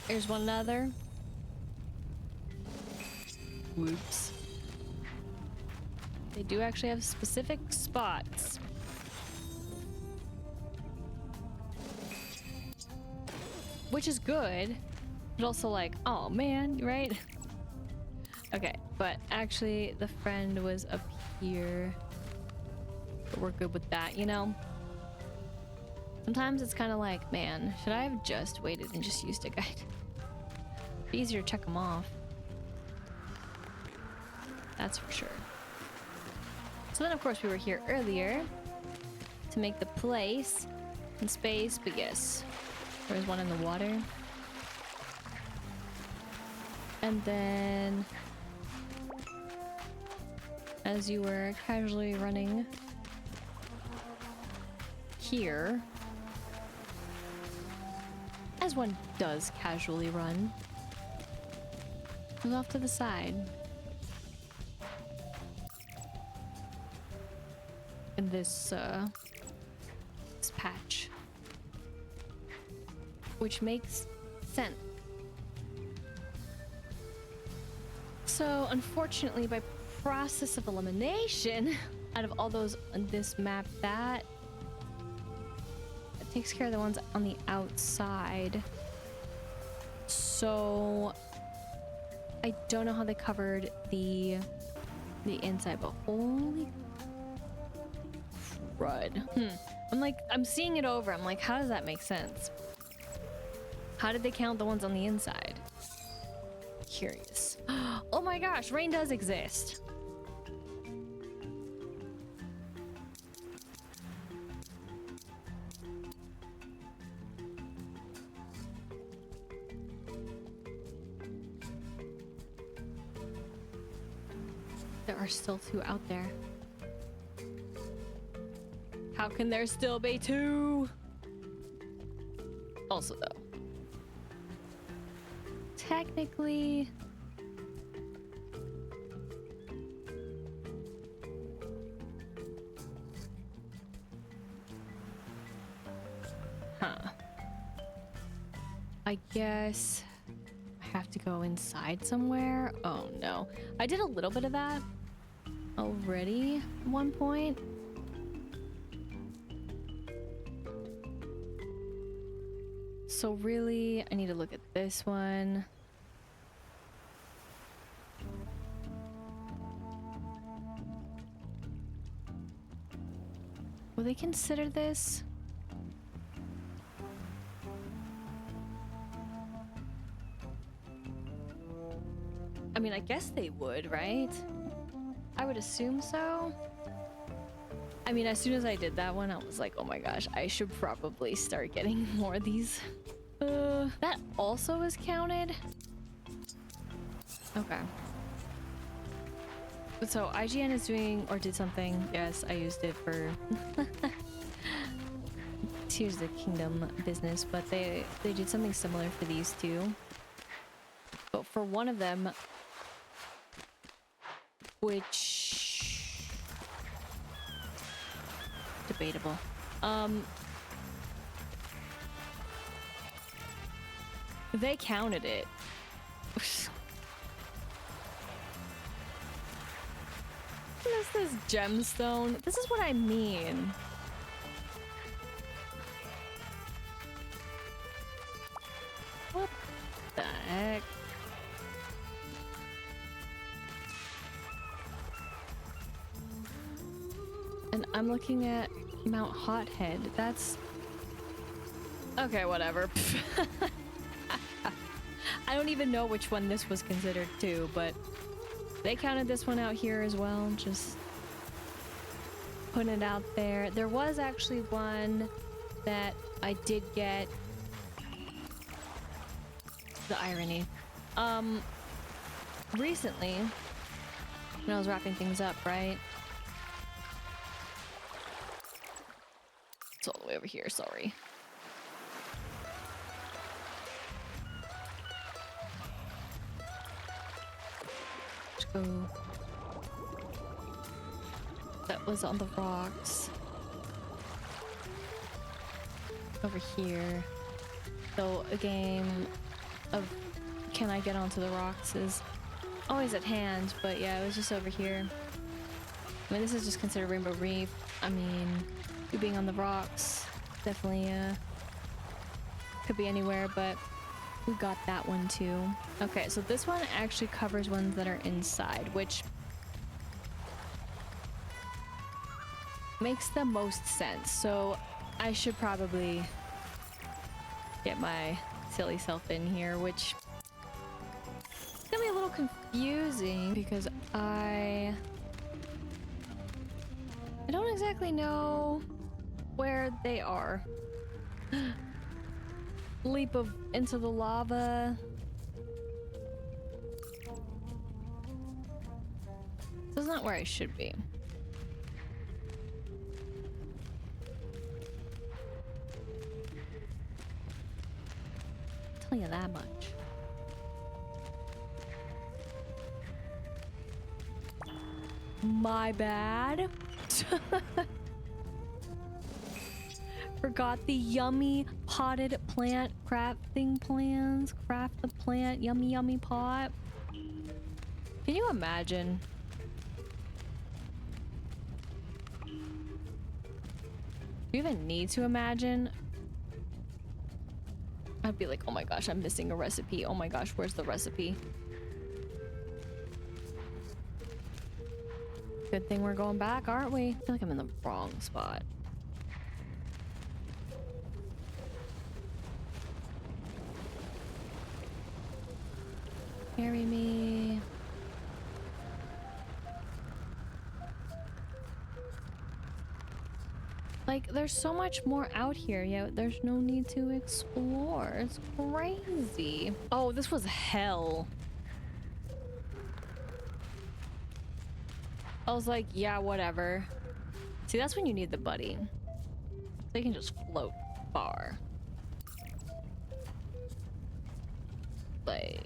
Here's one other. Whoops. They do actually have specific spots. Which is good, but also like, oh man, right? Okay, but actually the friend was up here. But we're good with that, you know? Sometimes it's kind of like, man, should I have just waited and just used a guide? It'd be easier to check them off. That's for sure. So then, of course, we were here earlier to make the place and space, but yes, there was one in the water. And then, as you were casually running here, as one does casually run, was off to the side. In this patch. Which makes sense. So, unfortunately, by process of elimination, out of all those on this map, that takes care of the ones on the outside. So I don't know how they covered the inside, but holy crud. I'm like, I'm seeing it over. I'm like, how does that make sense? How did they count the ones on the inside? Curious. Oh my gosh, rain does exist. There are still 2 out there. How can there still be 2? Also, though, technically, I guess I have to go inside somewhere. Oh no, I did a little bit of that already at one point. So really, I need to look at this one. Will they consider this? I mean, I guess they would, right? I would assume so. I mean, as soon as I did that one, I was like, oh my gosh, I should probably start getting more of these. That also is counted. Okay. So IGN is doing, or did something. Yes, I used it for Tears of the Kingdom business, but they did something similar for these two. But for one of them, which debatable. They counted it. What is this gemstone? This is what I mean. What the heck? And I'm looking at Mount Hothead. That's... okay, whatever. I don't even know which one this was considered too, but they counted this one out here as well. Just putting it out there. There was actually one that I did get. The irony. Recently, when I was wrapping things up, right? It's all the way over here, sorry. Let's go. That was on the rocks. Over here. So a game of can I get onto the rocks is always at hand, but yeah, it was just over here. I mean, this is just considered Rainbow Reef. I mean, you being on the rocks definitely could be anywhere, but we got that one too. Okay, so this one actually covers ones that are inside, which makes the most sense. So I should probably get my silly self in here, which is gonna be a little confusing because I don't exactly know where they are. Leap of into the lava. This is not where I should be. I'll tell you that much. My bad. Forgot the yummy potted plant crafting plans. Craft the plant, yummy, yummy pot. Can you imagine? Do you even need to imagine? I'd be like, oh my gosh, I'm missing a recipe. Oh my gosh, where's the recipe? Good thing we're going back, aren't we? I feel like I'm in the wrong spot. Carry me. Like, there's so much more out here, yet there's no need to explore. It's crazy. Oh, this was hell. I was like, yeah, whatever. See, that's when you need the buddy. They can just float far. Like...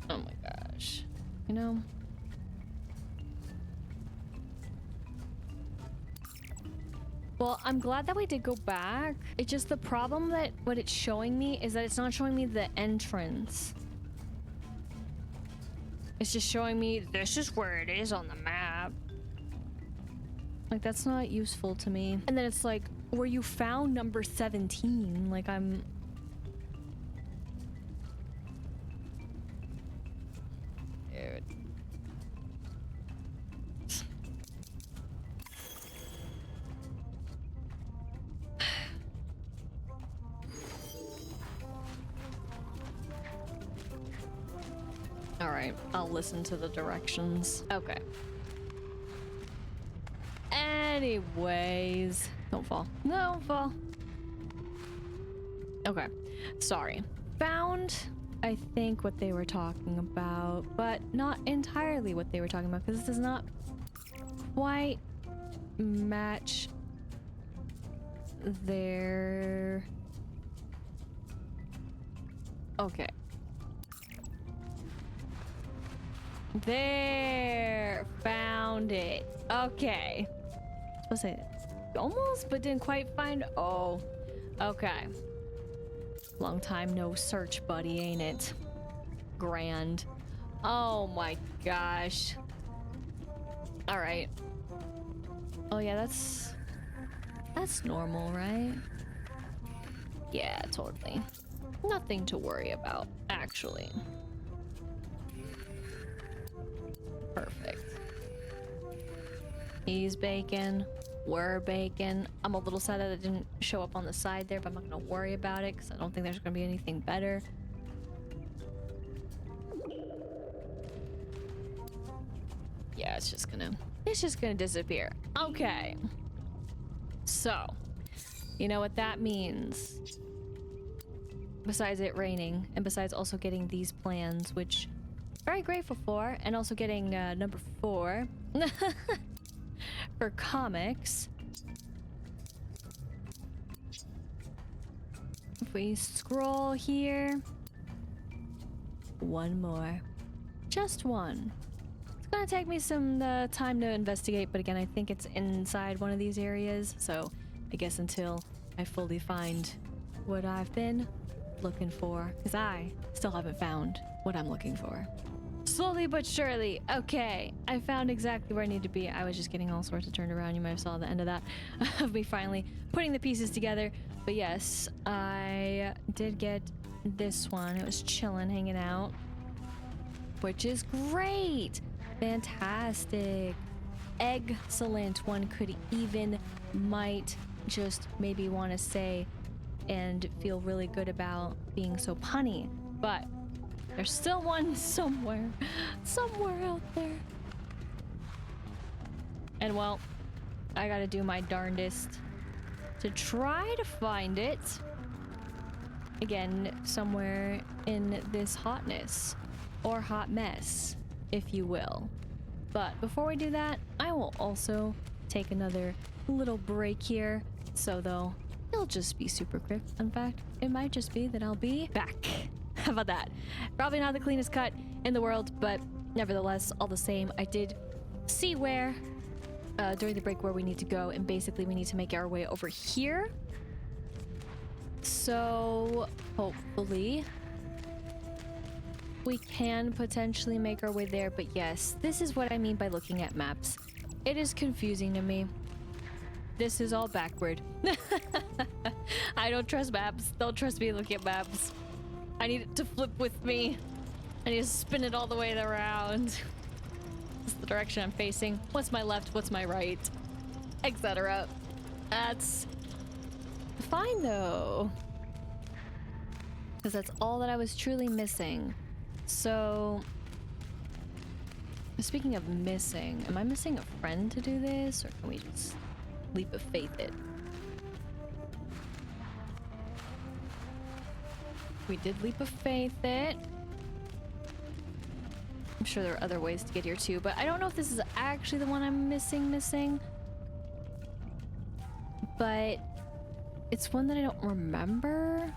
oh my gosh. You know? Well, I'm glad that we did go back. It's just the problem that what it's showing me is that it's not showing me the entrance. It's just showing me this is where it is on the map. Like, that's not useful to me. And then it's like, where you found number 17. Like, I'm... dude. All right, I'll listen to the directions. Okay. Anyways, don't fall. No, fall. Okay, sorry. Found, I think, what they were talking about, but not entirely what they were talking about, because this does not quite match their... okay. There, found it. Okay. I was supposed to say almost, but didn't quite find. Oh, okay. Long time no search, buddy, ain't it? Grand. Oh my gosh. All right. Oh yeah, that's normal, right? Yeah, totally. Nothing to worry about, actually. Perfect. He's bacon. We're bacon. I'm a little sad that it didn't show up on the side there, but I'm not gonna worry about it because I don't think there's gonna be anything better. Yeah, it's just gonna disappear. Okay. So, you know what that means? Besides it raining, and besides also getting these plans, which very grateful for, and also getting number 4 for comics. If we scroll here, one more, just one. It's gonna take me some time to investigate, but again, I think it's inside one of these areas, so I guess until I fully find what I've been looking for, because I still haven't found what I'm looking for. Slowly but surely. Okay, I found exactly where I need to be. I was just getting all sorts of turned around. You might have saw the end of that, of me finally putting the pieces together. But yes, I did get this one. It was chilling, hanging out, which is great. Fantastic. Egg-cellent, one could even might just maybe want to say and feel really good about being so punny, but there's still one somewhere out there. And well, I gotta do my darndest to try to find it. Again, somewhere in this hotness, or hot mess, if you will. But before we do that, I will also take another little break here. So though, it'll just be super quick. In fact, it might just be that I'll be back. How about that? Probably not the cleanest cut in the world, but nevertheless, all the same, I did see where during the break where we need to go, and basically we need to make our way over here. So hopefully we can potentially make our way there. But yes, this is what I mean by looking at maps. It is confusing to me. This is all backward. I don't trust maps. Don't trust me looking at maps. I need it to flip with me. I need to spin it all the way around. This is the direction I'm facing. What's my left? What's my right? Etc. That's fine though. because that's all that I was truly missing. So, speaking of missing, am I missing a friend to do this, or can we just leap of faith it? We did leap of faith it. I'm sure there are other ways to get here too, but I don't know if this is actually the one I'm missing. But it's one that I don't remember.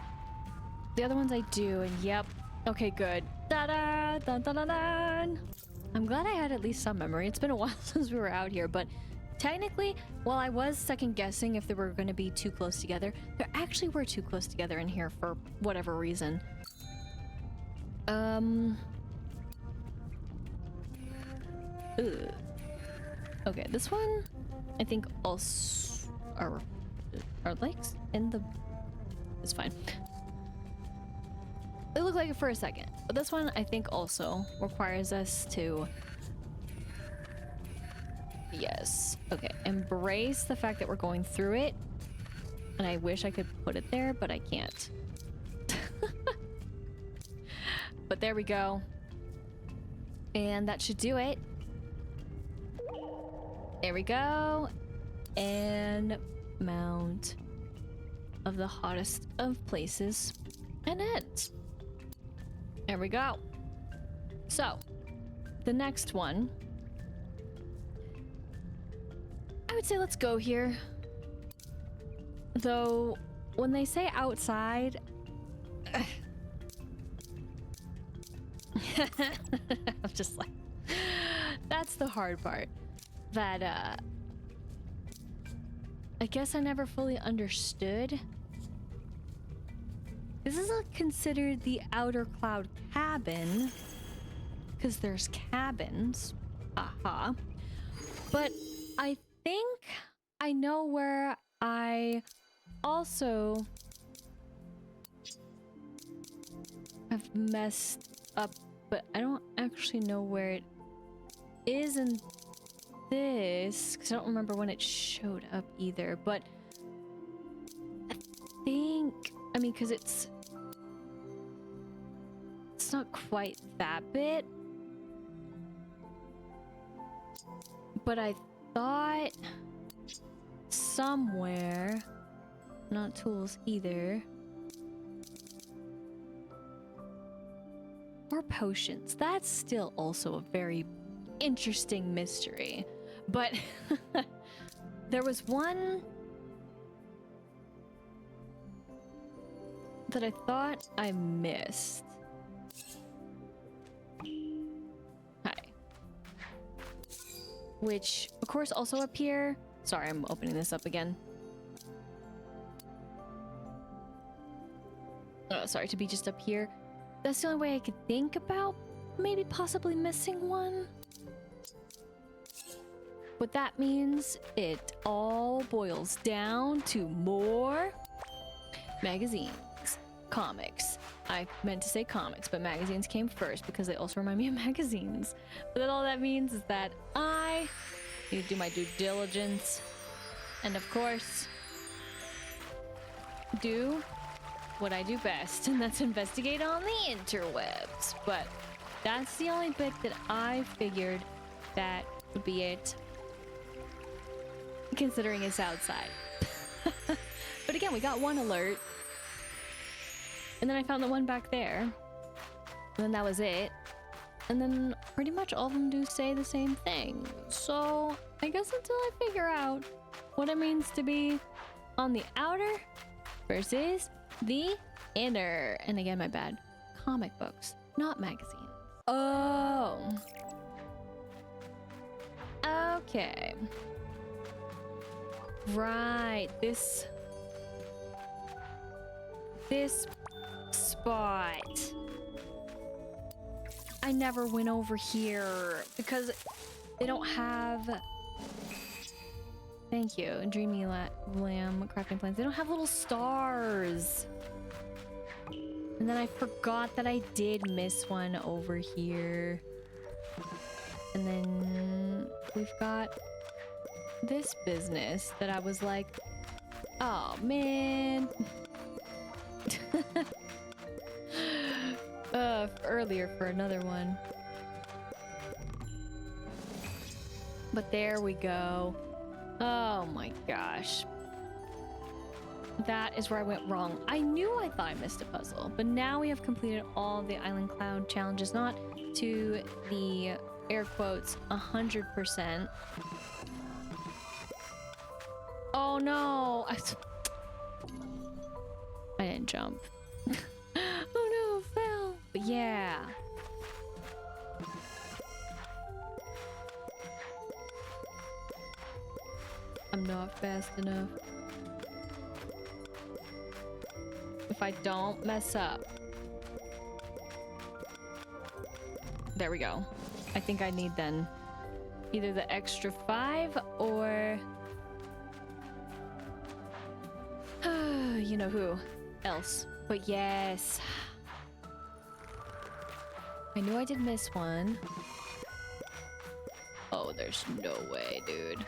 The other ones I do, and yep. Okay, good. Da-da! Dun-dun-dun-dun! I'm glad I had at least some memory. It's been a while since we were out here, but technically, while I was second guessing if they were going to be too close together, they actually were too close together in here for whatever reason. Ugh. Okay, this one, I think also are legs in the... It's fine. It looked like it for a second, but this one I think also requires us to... Yes. Okay, embrace the fact that we're going through it. And I wish I could put it there, but I can't. But there we go. And that should do it. There we go. And mount of the hottest of places. And it. There we go. So, the next one. I would say let's go here. Though, when they say outside... I'm just like... That's the hard part. That, I guess I never fully understood. This is considered the outer cloud cabin. Because there's cabins. Aha. But I think I know where I also have messed up, but I don't actually know where it is in this, because I don't remember when it showed up either, but I think, I mean, because it's not quite that bit, but I thought somewhere, not tools either, or potions. That's still also a very interesting mystery, but there was one that I thought I missed. Hi. Which, of course, also up here. Sorry, I'm opening this up again. Oh, sorry, to be just up here. That's the only way I could think about maybe possibly missing one. What that means, it all boils down to more magazines, comics. I meant to say comics, but magazines came first because they also remind me of magazines. But then all that means is that I need to do my due diligence and, of course, do what I do best, and that's investigate on the interwebs. But that's the only bit that I figured that would be it, considering it's outside. But again, we got one alert, and then I found the one back there, and then that was it. And then pretty much all of them do say the same thing. So I guess until I figure out what it means to be on the outer versus the inner. And again, my bad. Comic books, not magazines. Oh. Okay. Right. This spot. I never went over here because they don't have... Thank you. Dreamy Lamb crafting plans. They don't have little stars. And then I forgot that I did miss one over here. And then we've got this business that I was like, oh man. Earlier for another one. But there we go. Oh my gosh. That is where I went wrong. I knew I thought I missed a puzzle, but now we have completed all the Island Cloud challenges, not to the air quotes 100%. Oh no! I didn't jump. Oh no, I fell! But yeah. I'm not fast enough. If I don't mess up. There we go. I think I need then either the extra 5 or you know who else. But yes. I knew I did miss one. Oh, there's no way, dude.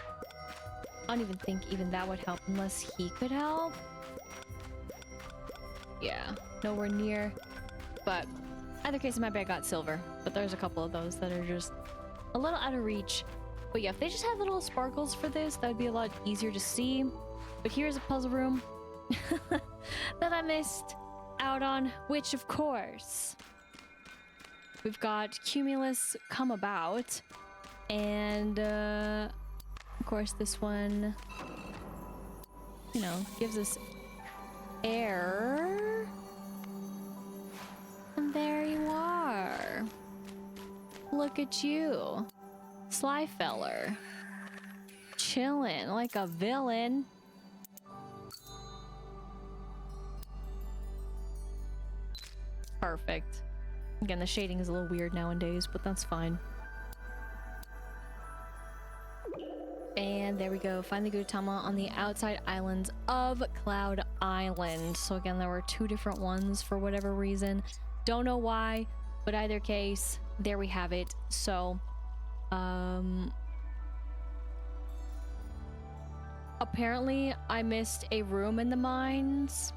I don't even think even that would help unless he could help. Yeah, nowhere near. But either case, in my bag got silver. But there's a couple of those that are just a little out of reach. But yeah, if they just had little sparkles for this, that would be a lot easier to see. But here's a puzzle room that I missed out on, which of course we've got Cumulus Comeabout, and of course this one, you know, gives us air. And there you are. Look at you, Sly Feller, chilling like a villain. Perfect. Again, the shading is a little weird nowadays, but that's fine. And there we go. Find the Gudetama on the outside islands of Cloud Island. So again, there were 2 different ones for whatever reason. Don't know why, but either case, there we have it. So, apparently I missed a room in the mines.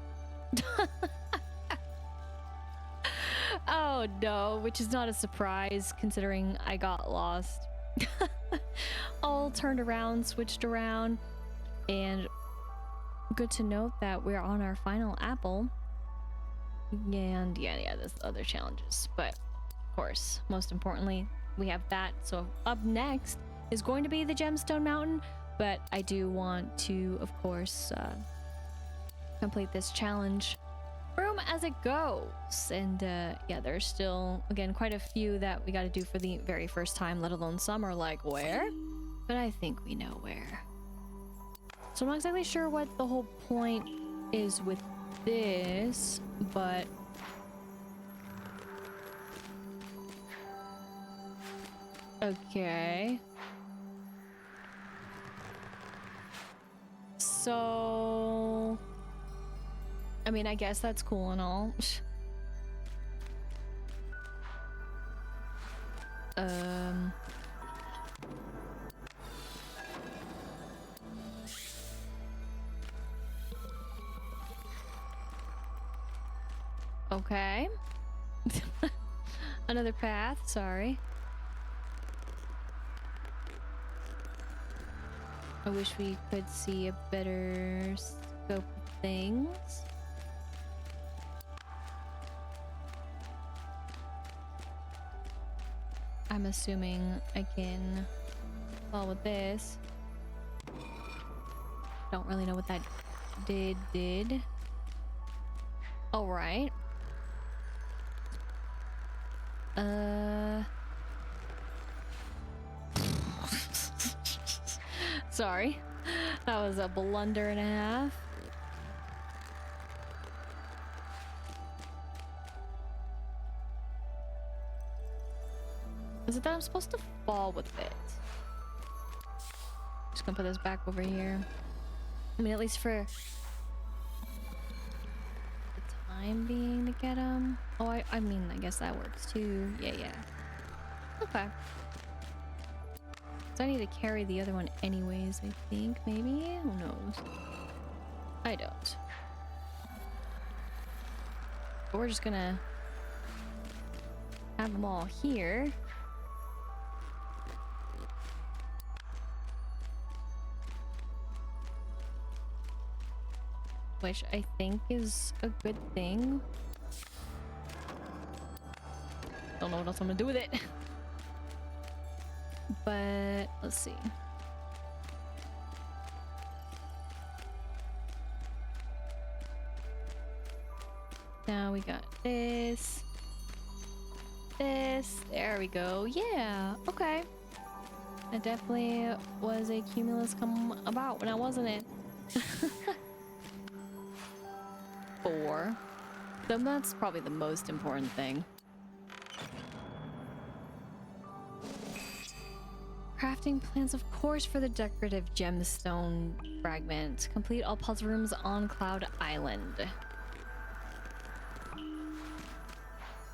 Oh no, which is not a surprise considering I got lost. All turned around, switched around, and good to note that we're on our final apple. And yeah, there's other challenges, but of course, most importantly, we have that. So up next is going to be the Gemstone Mountain, but I do want to, of course, complete this challenge room as it goes. And yeah, there's still, again, quite a few that we got to do for the very first time, let alone some are like, where? But I think we know where. So I'm not exactly sure what the whole point is with this, but okay. So I mean, I guess that's cool and all. Okay. Another path, sorry. I wish we could see a better scope of things. I'm assuming I can follow this. Don't really know what that did. All right. Sorry. That was a blunder and a half. Is it that I'm supposed to fall with it? Just gonna put this back over here. I mean, at least for the time being to get them. Oh, I mean, I guess that works too. Yeah. Okay. So I need to carry the other one anyways, I think. Maybe? Who knows? I don't. But we're just gonna have them all here. Which I think is a good thing. Don't know what else I'm gonna do with it. But let's see. Now we got this. There we go. Yeah, okay. It definitely was a Cumulus Comeabout when I wasn't it. 4. Then that's probably the most important thing. Crafting plans, of course, for the decorative gemstone fragment. Complete all puzzle rooms on Cloud Island.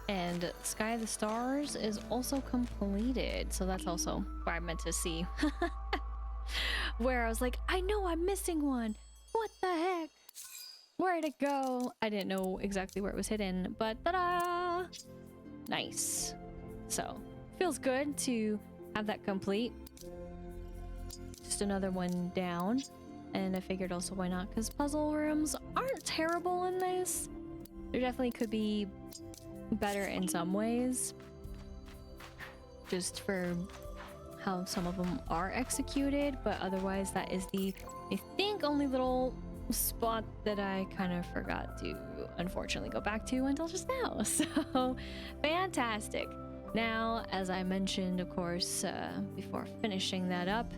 And Sky of the Stars is also completed. So that's also where I meant to see. Where I was like, I know I'm missing one. What the heck? Where'd it go? I didn't know exactly where it was hidden, but ta-da! Nice. So, feels good to have that complete. Just another one down. And I figured also why not, because puzzle rooms aren't terrible in this. There definitely could be better in some ways. Just for how some of them are executed, but otherwise that is the, I think, only little spot that I kind of forgot to unfortunately go back to until just now. So fantastic. Now, as I mentioned, of course, before finishing that up,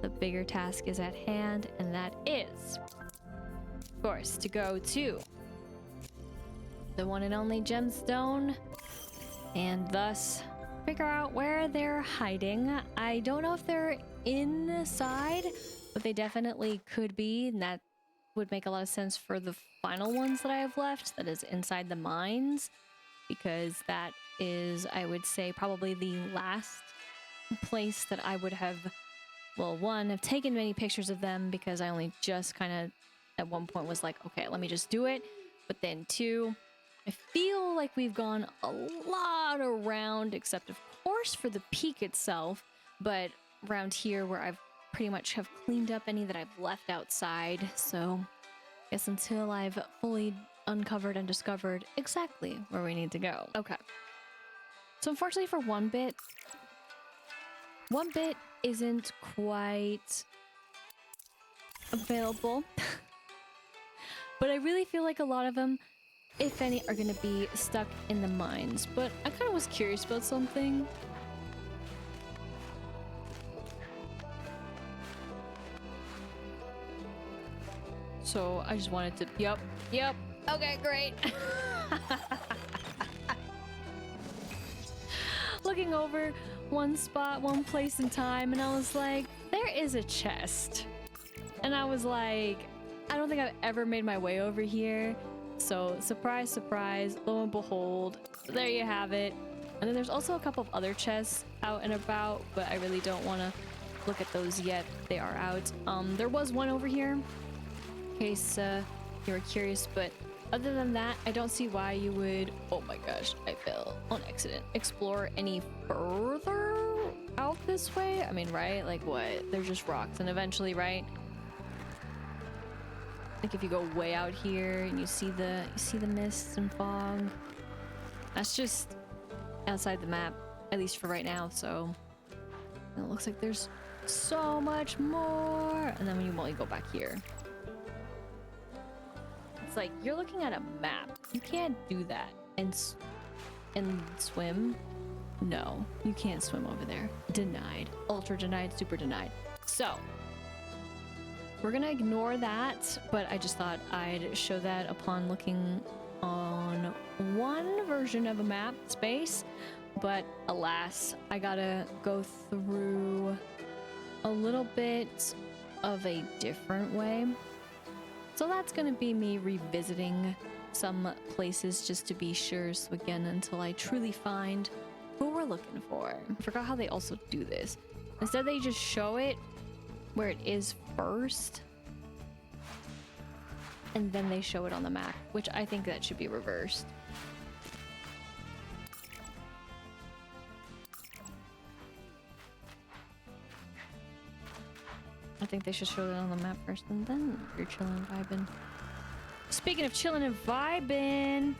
the bigger task is at hand, and that is, of course, to go to the one and only Gemstone, and thus figure out where they're hiding. I don't know if they're inside, but they definitely could be, and that would make a lot of sense for the final ones that I have left, that is inside the mines, because that is, I would say, probably the last place that I would have, well, one, have taken many pictures of them, because I only just kind of at one point was like, okay, let me just do it. But then 2, I feel like we've gone a lot around, except of course for the peak itself, but around here where I've pretty much have cleaned up any that I've left outside. So I guess until I've fully uncovered and discovered exactly where we need to go. Okay. So unfortunately for one bit isn't quite available. But I really feel like a lot of them, if any, are going to be stuck in the mines. But I kind of was curious about something. So I just wanted to, yep, okay, great. Looking over one spot, one place in time, and I was like, there is a chest. And I was like, I don't think I've ever made my way over here. So surprise, surprise, lo and behold, there you have it. And then there's also a couple of other chests out and about, but I really don't want to look at those yet. They are out. There was one over here, in case you were curious, but other than that, I don't see why you would, oh my gosh, I fell on accident, explore any further out this way. I mean, right? Like what? They're just rocks, and eventually, right? Like if you go way out here and you see the mists and fog, that's just outside the map, at least for right now. So and it looks like there's so much more. And then when you go back here, it's like you're looking at a map. You can't do that and swim. No, you can't swim over there. Denied. Ultra denied. Super denied. So we're gonna ignore that, but I just thought I'd show that upon looking on one version of a map space. But alas, I gotta go through a little bit of a different way. So that's gonna be me revisiting some places just to be sure. So again, until I truly find who we're looking for. I forgot how they also do this. Instead, they just show it where it is first, and then they show it on the map, which I think that should be reversed. think they should show it on the map first, and then you're chilling and vibing. Speaking of chilling and vibing,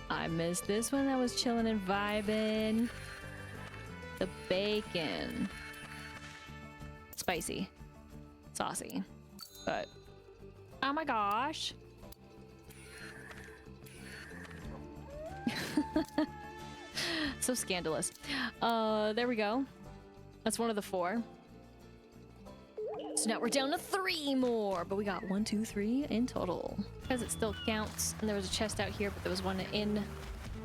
I missed this one that was chilling and vibing. The bacon. Spicy. Saucy. But, oh my gosh. So scandalous. There we go. That's one of the 4. So now we're down to 3 more, but we got 1, 2, 3 in total. Because it still counts. And there was a chest out here, but there was one in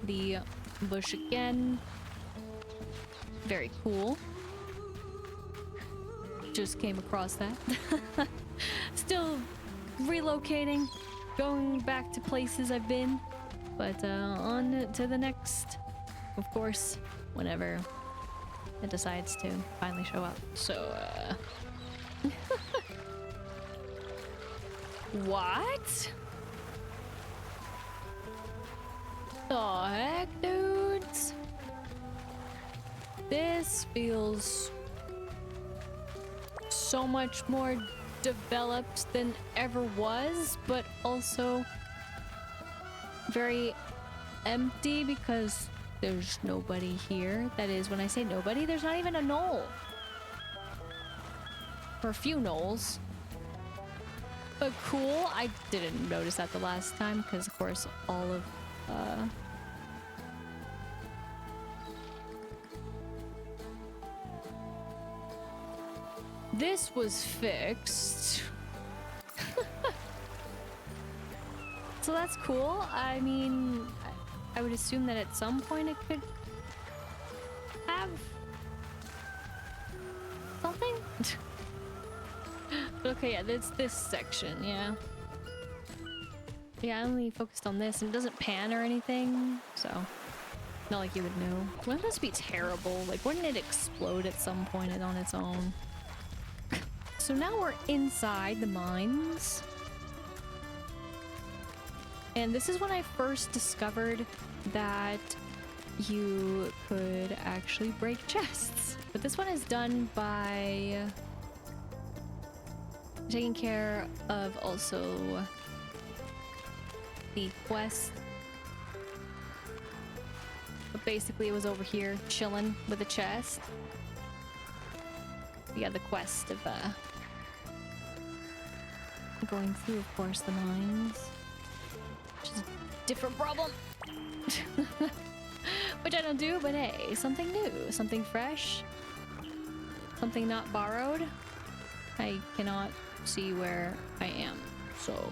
the bush again. Very cool. Just came across that. Still relocating, going back to places I've been. But on to the next, of course, whenever it decides to finally show up. So, what? The heck, dudes? This feels so much more developed than ever was, but also very empty because there's nobody here. That is, when I say nobody, there's not even a knoll. Or a few knolls. But cool. I didn't notice that the last time because, of course, all of this was fixed. So that's cool. I mean, I would assume that at some point it could have something. But okay, yeah, it's this section, yeah. Yeah, I only focused on this and it doesn't pan or anything, so not like you would know. Wouldn't this be terrible? Like, wouldn't it explode at some point on its own? So now we're inside the mines. And this is when I first discovered that you could actually break chests. But this one is done by taking care of also the quest. But basically it was over here chilling with a chest. We got the quest of going through, of course, the mines. Which is a different problem. Which I don't do, but hey, something new, something fresh, something not borrowed. I cannot see where I am, so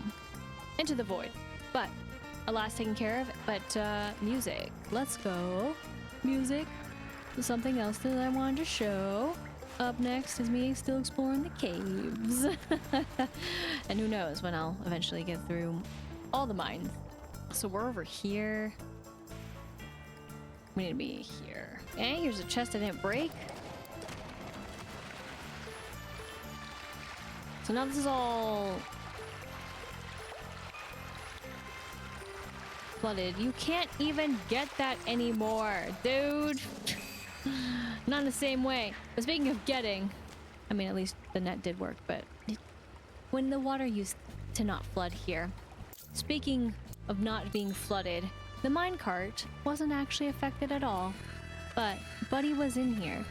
into the void. But alas, taken care of. But music, let's go. Music, something else that I wanted to show. Up next is me still exploring the caves. And who knows when I'll eventually get through all the mines. So we're over here. We need to be here. Hey, here's a chest I didn't break. So now this is all flooded. You can't even get that anymore, dude. Not in the same way. But speaking of getting, I mean, at least the net did work, but when the water used to not flood here. Speaking of not being flooded, the minecart wasn't actually affected at all. But Buddy was in here.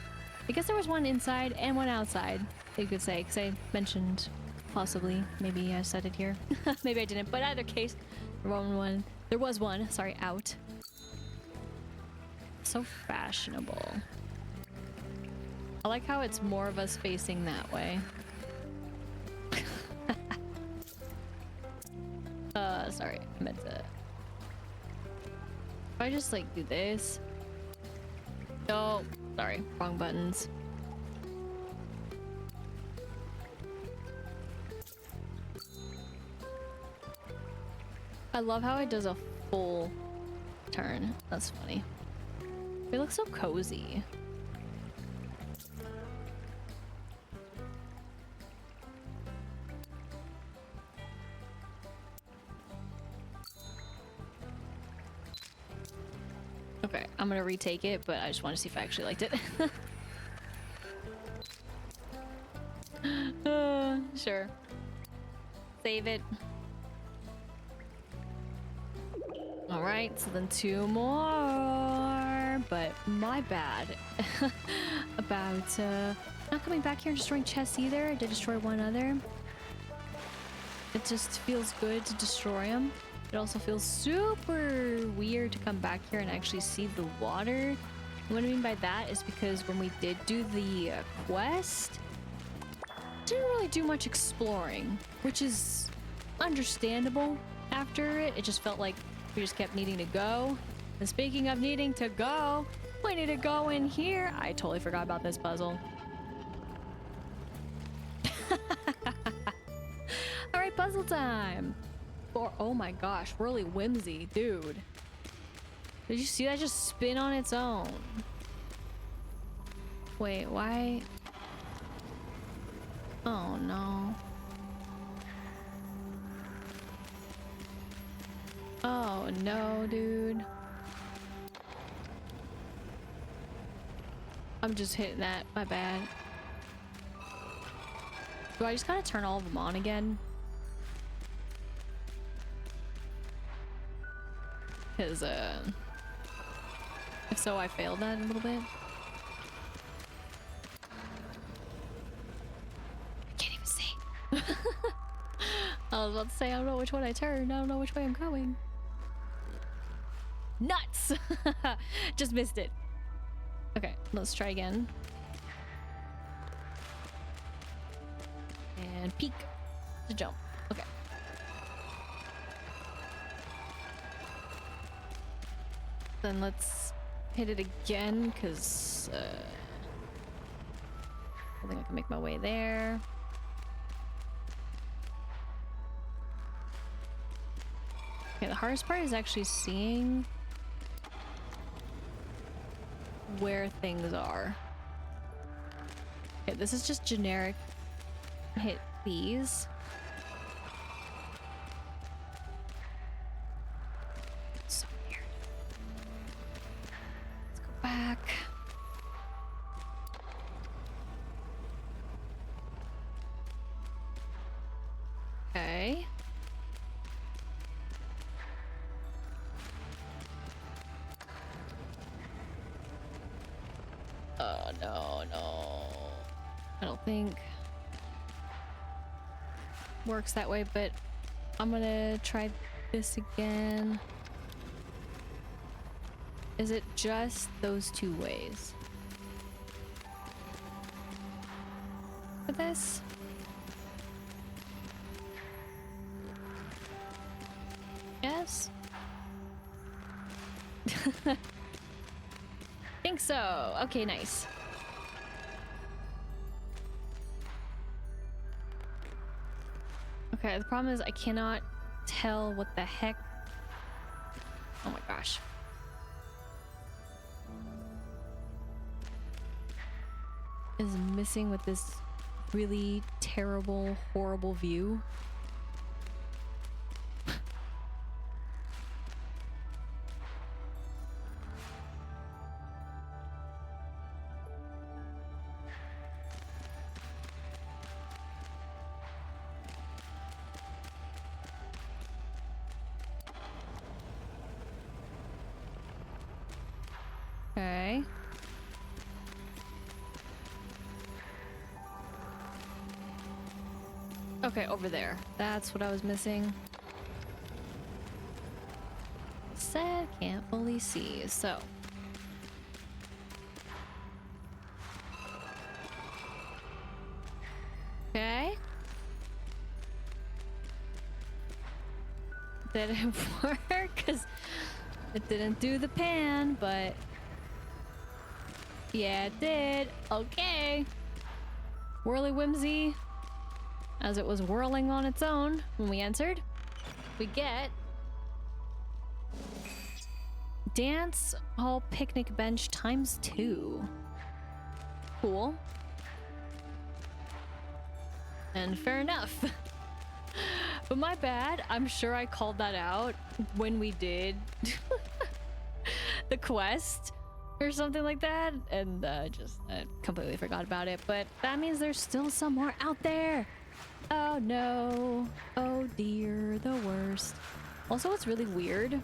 I guess there was one inside and one outside, you could say, because I mentioned possibly, maybe I said it here. Maybe I didn't, but either case, there was one, sorry, out. So fashionable. I like how it's more of us facing that way. Sorry, I meant to. If I just like do this. Oh, sorry, wrong buttons. I love how it does a full turn. That's funny. They look so cozy. Okay, I'm gonna retake it, but I just want to see if I actually liked it. Sure. Save it. Alright, so then 2 more. But my bad. About not coming back here and destroying chests either. I did destroy one other. It just feels good to destroy them. It also feels super weird to come back here and actually see the water. What I mean by that is because when we did do the quest, didn't really do much exploring, which is understandable after it. It just felt like we just kept needing to go. And speaking of needing to go, we need to go in here. I totally forgot about this puzzle. All right, puzzle time. Oh my gosh, Whirly Whimsy, dude. Did you see that just spin on its own? Wait, why? Oh no. Oh no, dude. I'm just hitting that, my bad. Do I just gotta turn all of them on again? Because, if so, I failed that a little bit. I can't even see. I was about to say, I don't know which one I turned. I don't know which way I'm going. Nuts! Just missed it. Okay, let's try again. And peek to jump. Okay. Then let's hit it again, because I think I can make my way there. Okay, the hardest part is actually seeing where things are. Okay, this is just generic. Hit these. So weird. Let's go back. Okay. No. I don't think works that way, but I'm gonna try this again. Is it just those 2 ways for this? Yes. Think so. Okay, nice. Okay, the problem is I cannot tell what the heck. Oh my gosh. Is missing with this really terrible, horrible view. Okay. Okay, over there. That's what I was missing. Said can't fully see, so. Okay. Did it work? Because it didn't do the pan, but yeah, it did. Okay. Whirly Whimsy. As it was whirling on its own when we entered, we get Dance Hall Picnic Bench ×2. Cool. And fair enough. But my bad, I'm sure I called that out when we did the quest or something like that, and I completely forgot about it. But that means there's still some more out there. Oh no. Oh dear, the worst. Also, it's really weird,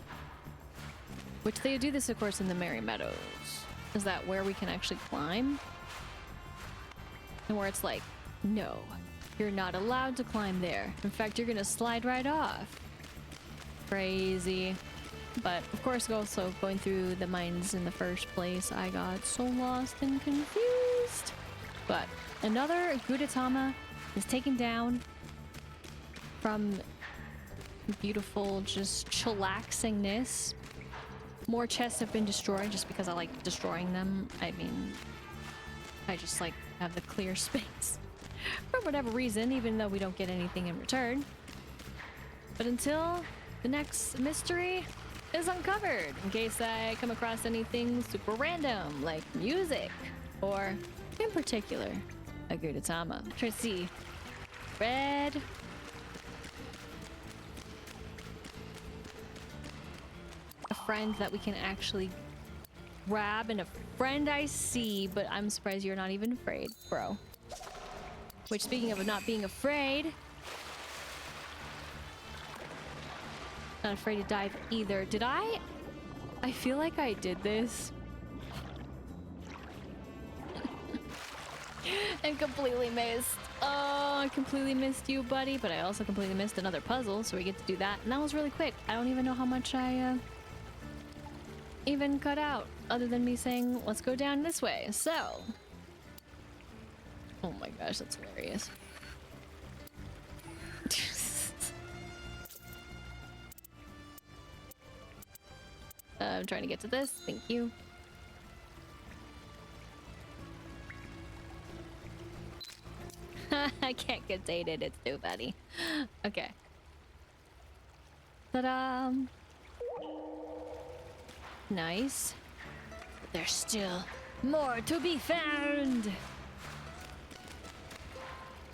which they do this, of course, in the Merry Meadows, is that where we can actually climb? And where it's like, no, you're not allowed to climb there. In fact, you're gonna slide right off. Crazy. But of course, also going through the mines in the first place, I got so lost and confused. But another Gudetama is taken down from beautiful just chillaxingness. More chests have been destroyed just because I like destroying them. I mean, I just like have the clear space for whatever reason, even though we don't get anything in return. But until the next mystery is uncovered, in case I come across anything super random like music or in particular a Gudetama. Try to see. Red. A friend that we can actually grab, and a friend I see, but I'm surprised you're not even afraid, bro. Which, speaking of not being afraid, not afraid to dive either. Did I feel like I did this and completely missed. Oh, I completely missed you, buddy, but I also completely missed another puzzle, so we get to do that, and that was really quick. I don't even know how much I even cut out, other than me saying, let's go down this way. So, oh my gosh, that's hilarious. I'm trying to get to this. Thank you. I can't get dated. It's too funny. Okay. Ta-da! Nice. But there's still more to be found.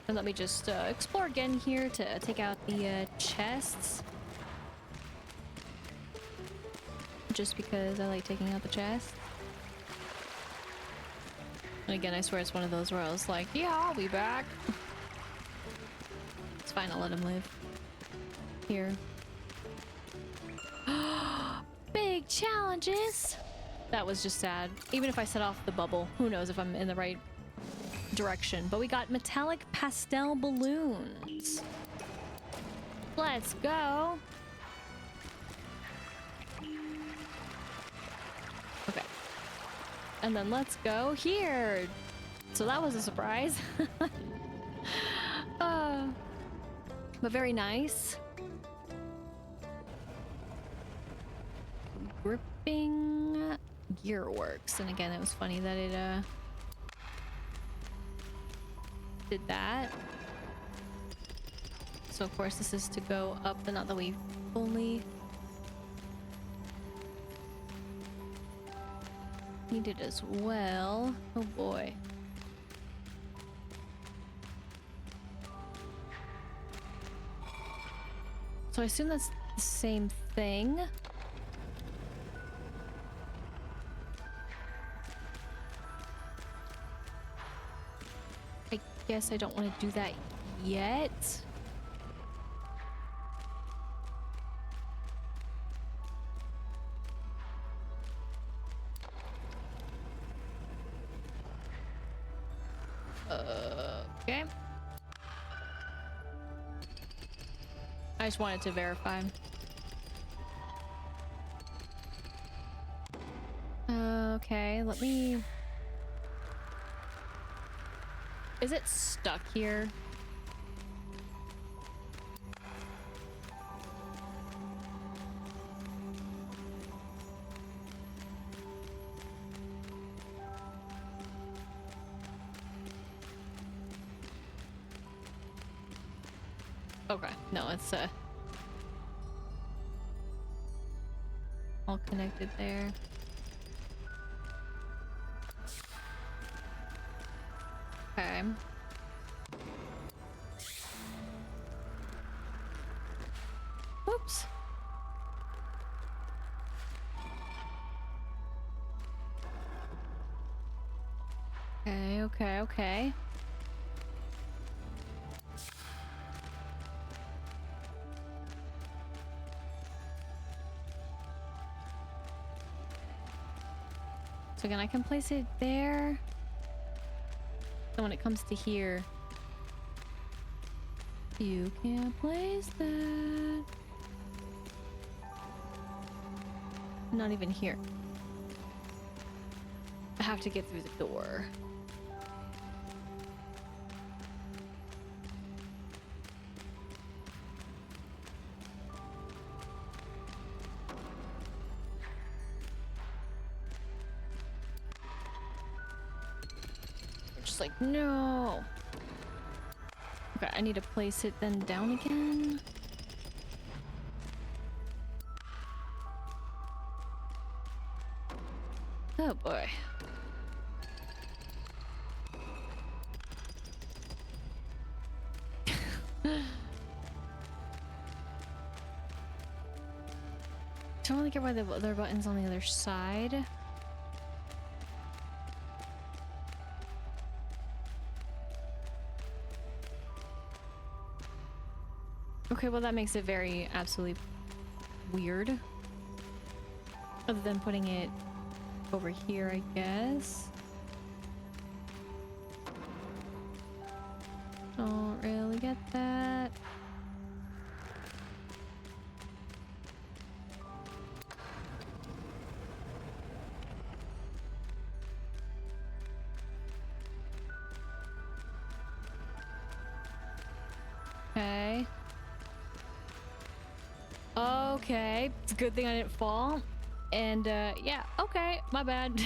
And let me just explore again here to take out the chests. Just because I like taking out the chests. And again, I swear it's one of those where I was like, yeah, I'll be back. It's fine, I'll let him live. Here. Big challenges! That was just sad. Even if I set off the bubble, who knows if I'm in the right direction. But we got metallic pastel balloons. Let's go! Okay. And then let's go here. So that was a surprise. But very nice. Gripping Gearworks. And again, it was funny that it did that. So of course this is to go up, but not that we fully need it as well. Oh boy. So I assume that's the same thing. I guess I don't want to do that yet. Okay. I just wanted to verify. Okay, let me... Is it stuck here? Okay, no, it's all connected there. Okay. Whoops. Okay, okay, okay. So again, I can place it there. So when it comes to here, you can't place that. Not even here. I have to get through the door. Just like, no. Okay, I need to place it then down again. Oh boy. Don't really get why the other button's on the other side. Okay, well that makes it very absolutely weird. Other than putting it over here, I guess. Don't really get that. Okay. Okay. It's a good thing I didn't fall. And, yeah. Okay. My bad.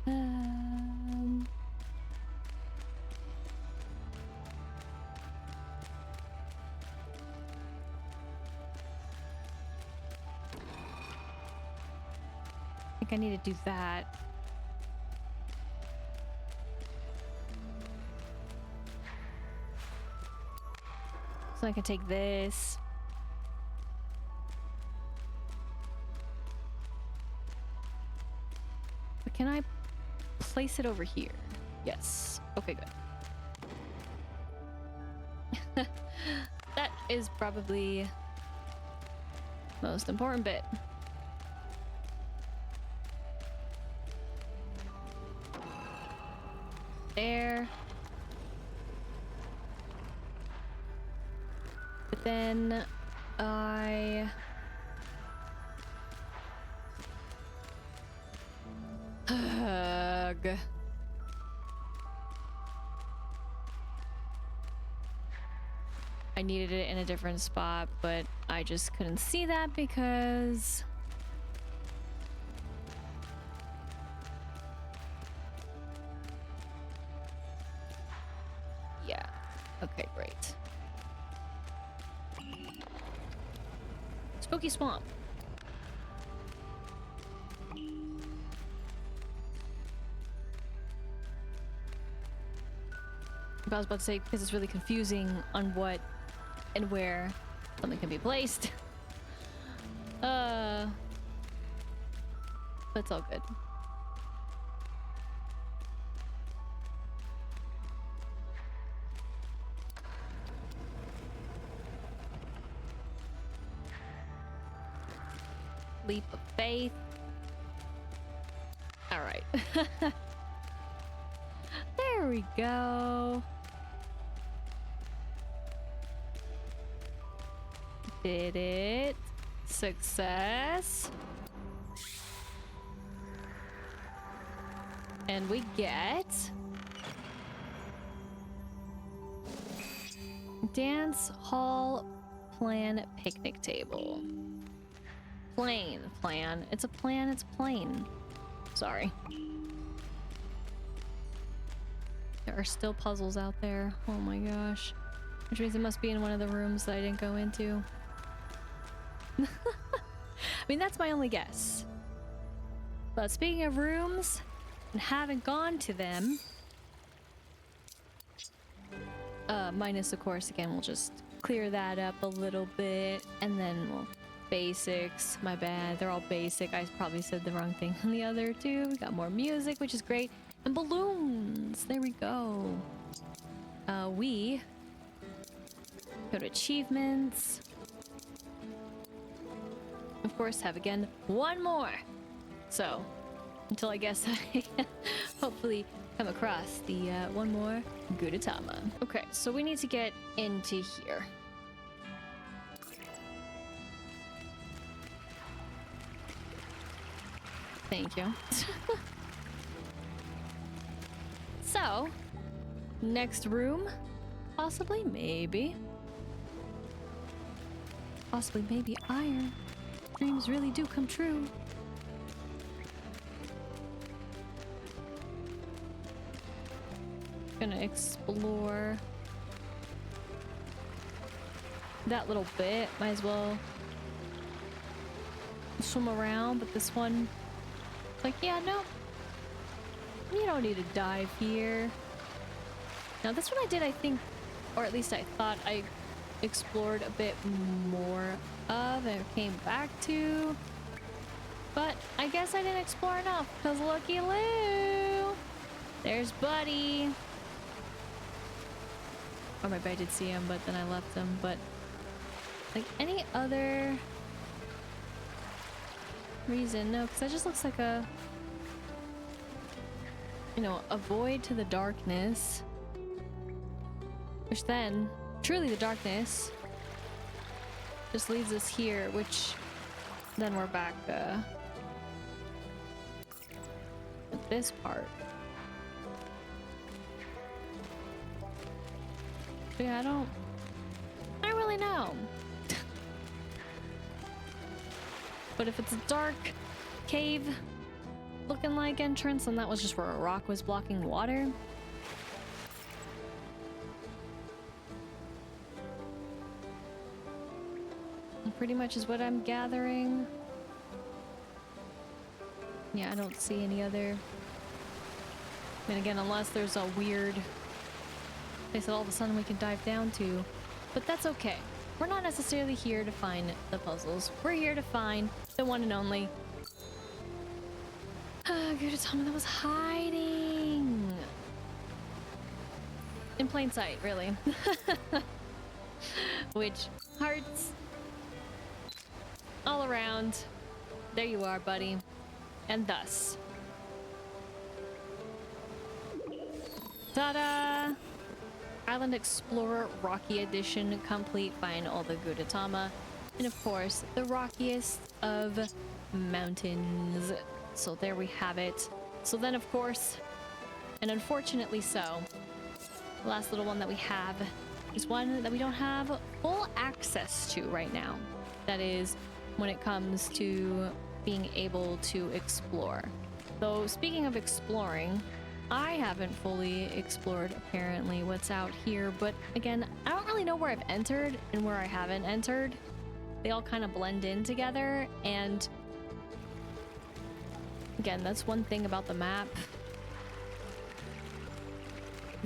I think I need to do that. So I can take this. But can I place it over here? Yes. Okay, good. That is probably the most important bit. There. But then I... Ugh. I needed it in a different spot, but I just couldn't see that because... Yeah. Okay, great. Spooky Swamp. I was about to say, because it's really confusing on what and where something can be placed. But it's all good. Leap of faith. All right. There we go. Did it. Success. And we get dance hall plan picnic table. Plan. It's a plan, it's plain. Sorry. There are still puzzles out there. Oh my gosh. Which means it must be in one of the rooms that I didn't go into. I mean, that's my only guess. But speaking of rooms, and haven't gone to them, minus of course, again, we'll just clear that up a little bit, and then we'll basics. My bad, they're all basic. I probably said the wrong thing on the other two. We got more music, which is great, and balloons. There we go. We go to achievements. of course, have again one more. So, until I guess I hopefully come across the one more Gudetama. Okay, so we need to get into here. Thank you. So, next room, possibly, maybe. Possibly, maybe iron. Dreams really do come true. Gonna explore that little bit. Might as well swim around, but this one, like, yeah, no, you don't need to dive here. Now this one I did, I think, or at least I thought I explored a bit more of and came back to, but I guess I didn't explore enough, because looky Lou, there's Buddy. Or maybe I did see him, but then I left him. But like any other reason, no, because that just looks like a, you know, a void to the darkness, which then truly the darkness just leads us here, which then we're back at this part. Yeah, I don't really know. But if it's a dark cave looking like entrance, and that was just where a rock was blocking water. And pretty much is what I'm gathering. Yeah, I don't see any other. And again, unless there's a weird place that all of a sudden we can dive down to. But that's okay. We're not necessarily here to find the puzzles. We're here to find the one and only Gudetama that was hiding in plain sight, really. Which, hearts all around. There you are, buddy. And thus, ta-da! Island Explorer Rocky Edition complete. Find all the Gudetama, and of course the rockiest of mountains. So there we have it. So then, of course, and unfortunately so, the last little one that we have is one that we don't have full access to right now. That is when it comes to being able to explore. So speaking of exploring, I haven't fully explored apparently what's out here, but again, I don't really know where I've entered and where I haven't entered. They all kind of blend in together, and again, that's one thing about the map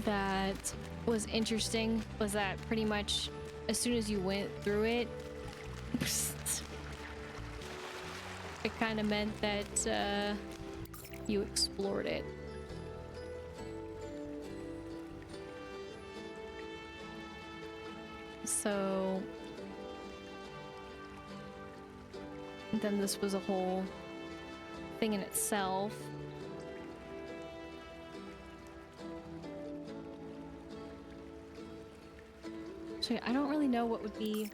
that was interesting, was that pretty much as soon as you went through it, it kind of meant that you explored it. So then this was a whole thing in itself. So I don't really know what would be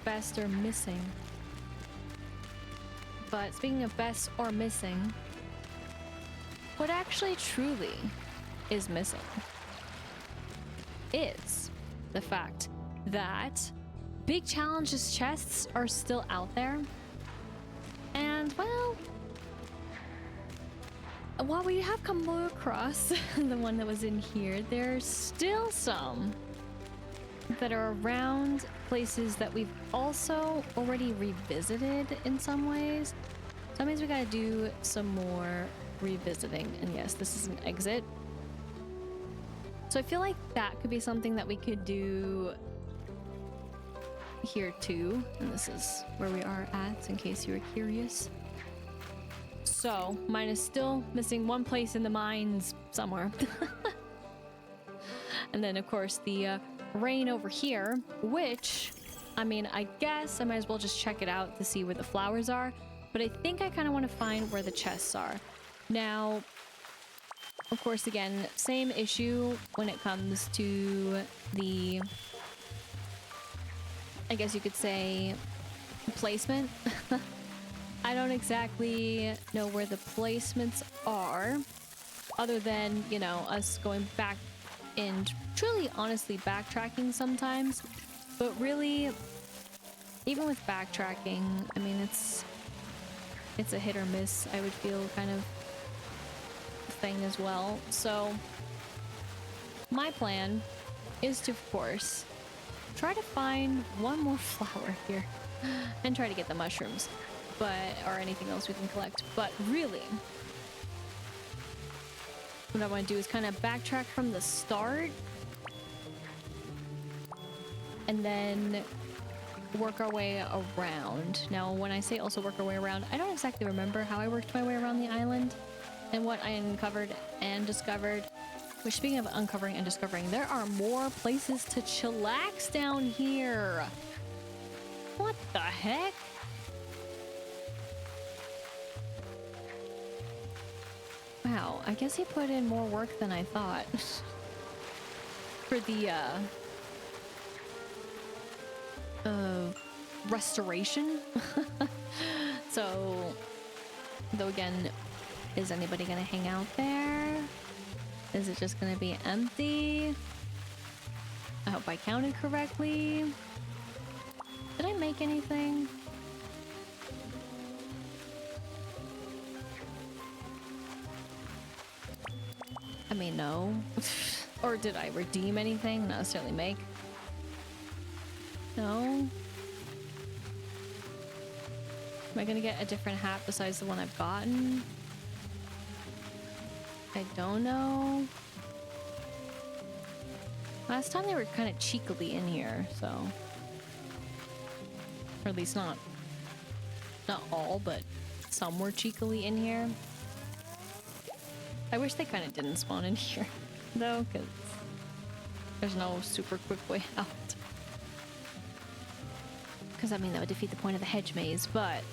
best or missing. But speaking of best or missing, what actually truly is missing is the fact that big challenges chests are still out there. And well, while we have come across the one that was in here, there's still some that are around places that we've also already revisited in some ways. So that means we gotta do some more revisiting. And yes, this is an exit. So I feel like that could be something that we could do here too. And this is where we are at, in case you were curious. So mine is still missing one place in the mines somewhere. And then of course the rain over here, which I mean, I guess I might as well just check it out to see where the flowers are. But I think I kind of want to find where the chests are. Now, of course, again, same issue when it comes to the, I guess you could say, placement. I don't exactly know where the placements are, other than, you know, us going back and truly, honestly, backtracking sometimes. But really, even with backtracking, I mean, it's a hit or miss, I would feel, kind of thing as well. So my plan is to, of course, try to find one more flower here and try to get the mushrooms, but or anything else we can collect. But really, what I want to do is kind of backtrack from the start and then work our way around. Now, when I say also work our way around, I don't exactly remember how I worked my way around the island and what I uncovered and discovered. Which, speaking of uncovering and discovering, there are more places to chillax down here. What the heck? Wow, I guess he put in more work than I thought. For the, restoration. So, though again, is anybody gonna hang out there? Is it just gonna be empty? I hope I counted correctly. Did I make anything? I mean, no. Or did I redeem anything? Not necessarily make. No. Am I gonna get a different hat besides the one I've gotten? I don't know. Last time they were kind of cheekily in here, so. Or at least not all, but some were cheekily in here. I wish they kind of didn't spawn in here, though, because there's no super quick way out. Because, I mean, that would defeat the point of the hedge maze, but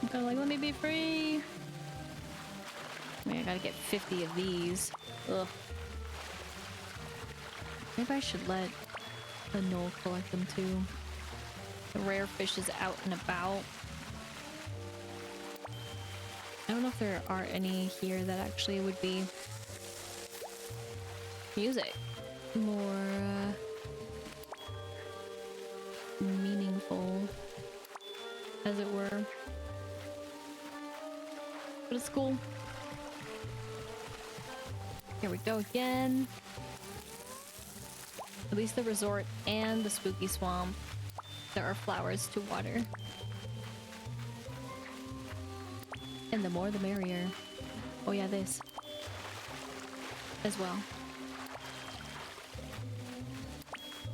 I'm kind of like, let me be free. I mean, I gotta get 50 of these. Ugh. Maybe I should let the Knoll collect them too. The rare fish is out and about. I don't know if there are any here that actually would be music. More meaningful, as it were. But it's cool. Here we go again. At least the resort and the spooky swamp, there are flowers to water. And the more the merrier. Oh yeah, this as well.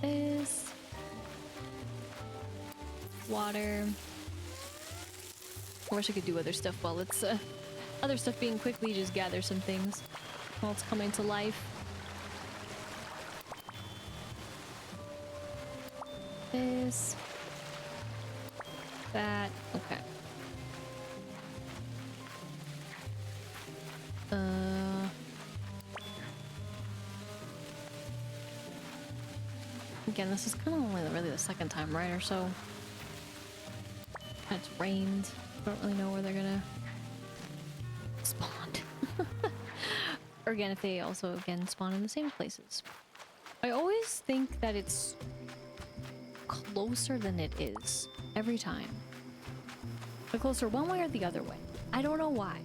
This water. I wish I could do other stuff while it's other stuff being quickly just gather some things while it's coming to life. This, that, okay. Again, this is kind of only really the second time, right, or so. It's rained. Don't really know where they're gonna spawn. Or again, if they also again spawn in the same places. I always think that it's closer than it is every time. But closer one way or the other way. I don't know why.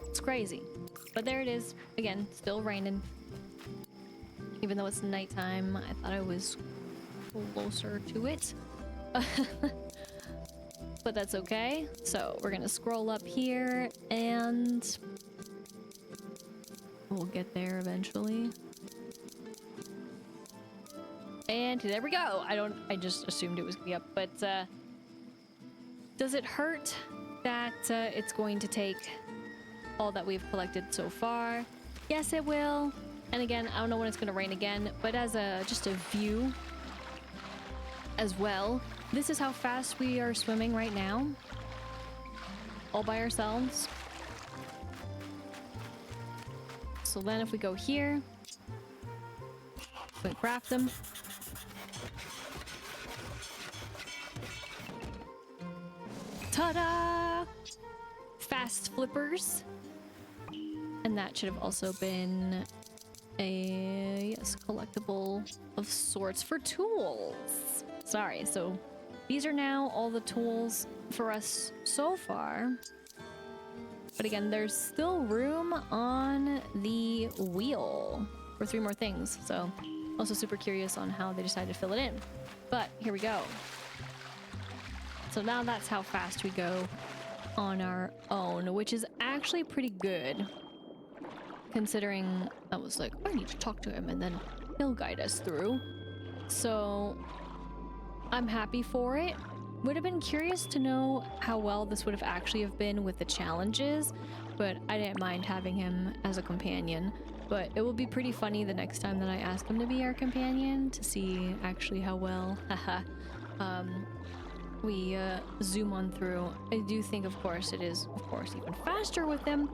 It's crazy. But there it is. Again, still raining. Even though it's nighttime, I thought I was closer to it. But that's okay. So we're gonna scroll up here and we'll get there eventually. And there we go. I just assumed it was gonna be up, but does it hurt that it's going to take all that we've collected so far? Yes, it will. And again, I don't know when it's gonna rain again, but as just a view, as well. This is how fast we are swimming right now. All by ourselves. So then if we go here, we craft them. Ta-da! Fast flippers. And that should have also been a, yes, collectible of sorts for tools. Sorry, so these are now all the tools for us so far. But again, there's still room on the wheel for 3 more things. So also super curious on how they decided to fill it in. But here we go. So now that's how fast we go on our own, which is actually pretty good. Considering I was like, I need to talk to him and then he'll guide us through. So I'm happy for it. Would have been curious to know how well this would have actually have been with the challenges, but I didn't mind having him as a companion. But it will be pretty funny the next time that I ask him to be our companion to see actually how well we zoom on through. I do think, of course, it is, of course, even faster with him,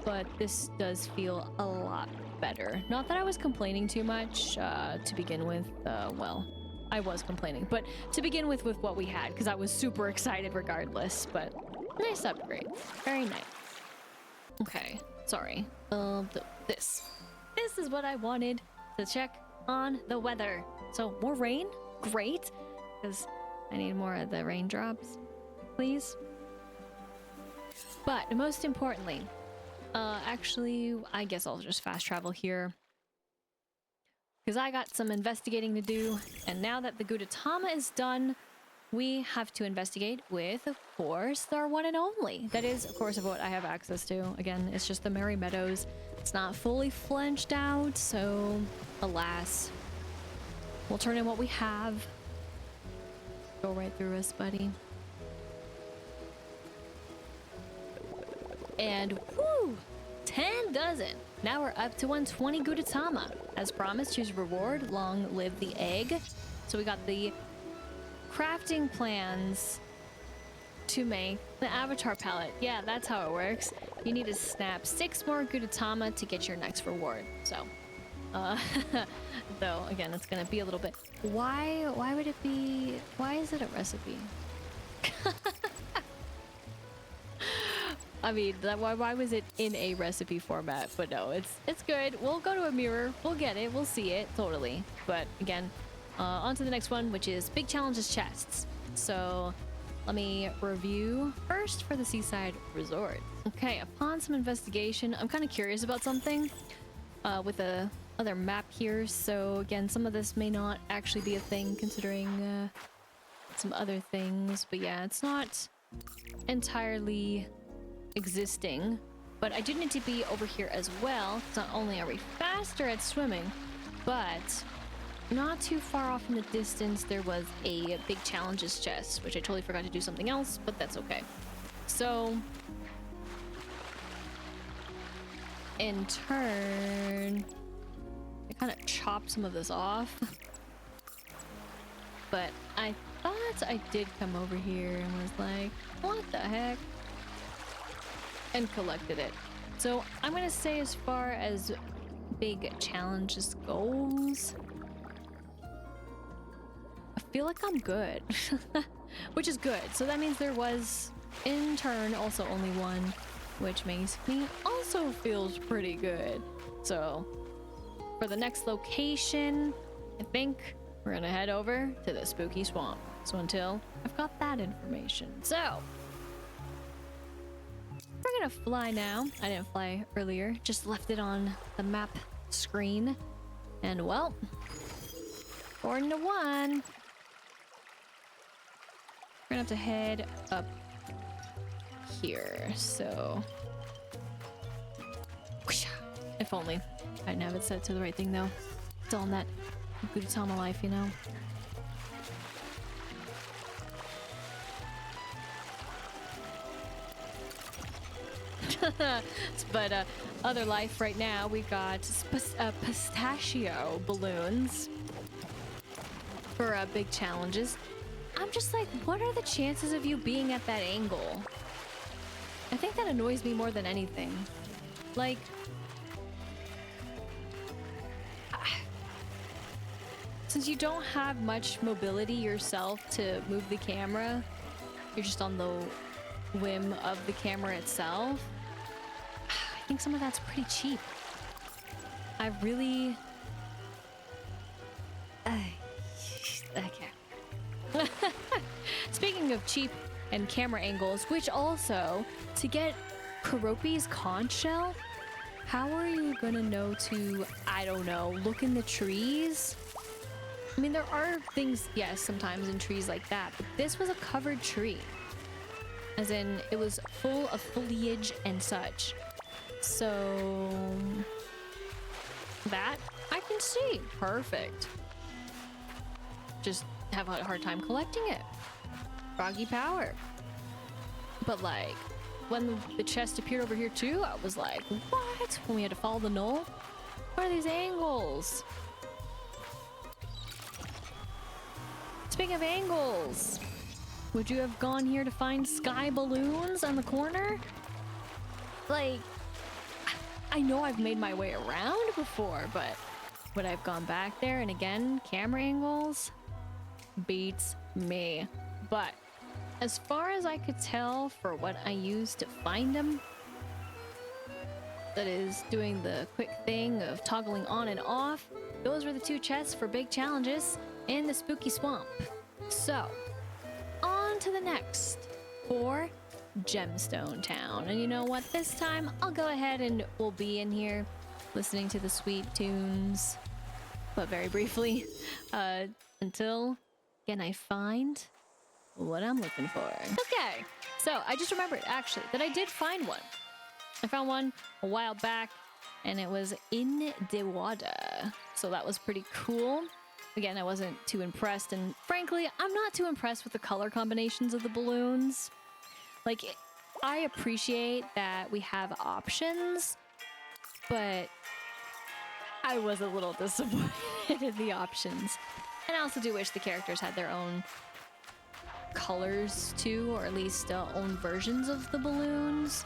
but this does feel a lot better. Not that I was complaining too much to begin with. Well, I was complaining, but to begin with what we had, because I was super excited regardless. But nice upgrade, very nice. Okay, sorry. This is what I wanted to check on the weather. So more rain, great, because I need more of the raindrops, please. But most importantly, actually, I guess I'll just fast travel here, because I got some investigating to do, and now that the Gudetama is done, we have to investigate with, of course, our one and only. That is, of course, of what I have access to. Again, it's just the Merry Meadows. It's not fully fleshed out, so alas. We'll turn in what we have. Go right through us, buddy. And whoo! 10 dozen. Now we're up to 120 Gudetama. As promised, choose reward. Long live the egg. So we got the crafting plans to make the avatar palette. Yeah, that's how it works. You need to snap 6 more Gudetama to get your next reward. So, though again, it's gonna be a little bit. Why would it be? Why is it a recipe? I mean, why was it in a recipe format? But no, it's good. We'll go to a mirror. We'll get it. We'll see it totally. But again, on to the next one, which is big challenges chests. So let me review first for the Seaside Resort. Okay, upon some investigation, I'm kind of curious about something with the other map here. So again, some of this may not actually be a thing considering some other things. But yeah, it's not entirely existing, but I do need to be over here as well. Not only are we faster at swimming, but not too far off in the distance there was a big challenges chest, which I totally forgot to do something else, but that's okay. So in turn, I kind of chopped some of this off, but I thought I did come over here and was like, what the heck? And collected it. So I'm gonna say, as far as big challenges goes, I feel like I'm good. Which is good. So that means there was in turn also only one, which makes me also feels pretty good. So for the next location, I think we're gonna head over to the spooky swamp. So until I've got that information. So we're gonna fly now. I didn't fly earlier, just left it on the map screen. And well, 4-1. We're gonna have to head up here. So if only I didn't have it set to the right thing though. It's all in that Gudetama life, you know. But other life right now, we got pistachio balloons. for big challenges. I'm just like, what are the chances of you being at that angle? I think that annoys me more than anything. Like, since you don't have much mobility yourself to move the camera, you're just on the whim of the camera itself. I think some of that's pretty cheap. I really... Okay. Speaking of cheap and camera angles, which also, to get Keropi's conch shell, how are you gonna know to, I don't know, look in the trees? I mean, there are things, yes, sometimes in trees like that, but this was a covered tree. As in, it was full of foliage and such. So... that I can see. Perfect. Just have a hard time collecting it. Froggy power. But like, when the chest appeared over here too, I was like, what? When we had to follow the knoll? What are these angles? Speaking of angles, would you have gone here to find sky balloons on the corner? Like, I know I've made my way around before, but would I have gone back there? And again, camera angles beats me. But as far as I could tell for what I used to find them, that is doing the quick thing of toggling on and off, those were the two chests for big challenges in the spooky swamp. So, on to the next for Gemstone Town. And you know what? This time I'll go ahead and we'll be in here listening to the sweet tunes, but very briefly, until again I find what I'm looking for. Okay, so I just remembered actually that I did find one. I found one a while back and it was in the water, so that was pretty cool. Again, I wasn't too impressed, and frankly, I'm not too impressed with the color combinations of the balloons. Like, I appreciate that we have options, but I was a little disappointed in the options. And I also do wish the characters had their own colors too, or at least own versions of the balloons,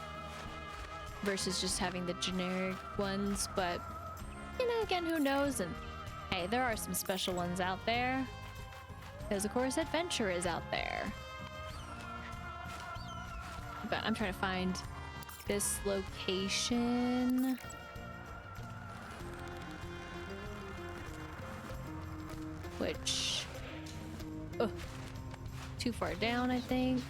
versus just having the generic ones. But, you know, again, who knows? And hey, there are some special ones out there, because of course adventure is out there. But I'm trying to find this location. Which, oh, too far down, I think.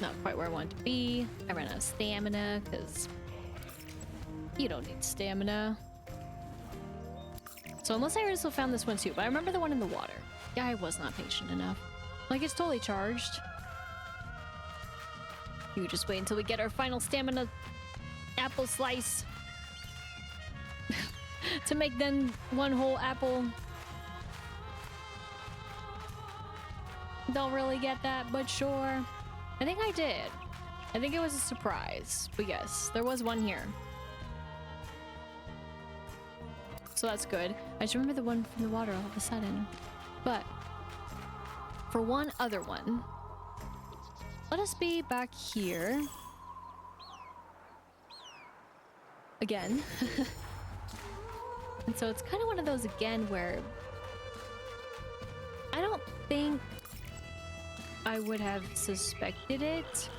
Not quite where I want to be. I ran out of stamina, because you don't need stamina. So unless I also found this one too, but I remember the one in the water. Yeah, I was not patient enough. Like, it's totally charged. You just wait until we get our final stamina apple slice to make then one whole apple. Don't really get that, but sure. I think I did. I think it was a surprise, but yes, there was one here. So that's good. I just remember the one from the water all of a sudden. But for one other one, let us be back here again. And so it's kind of one of those again where I don't think I would have suspected it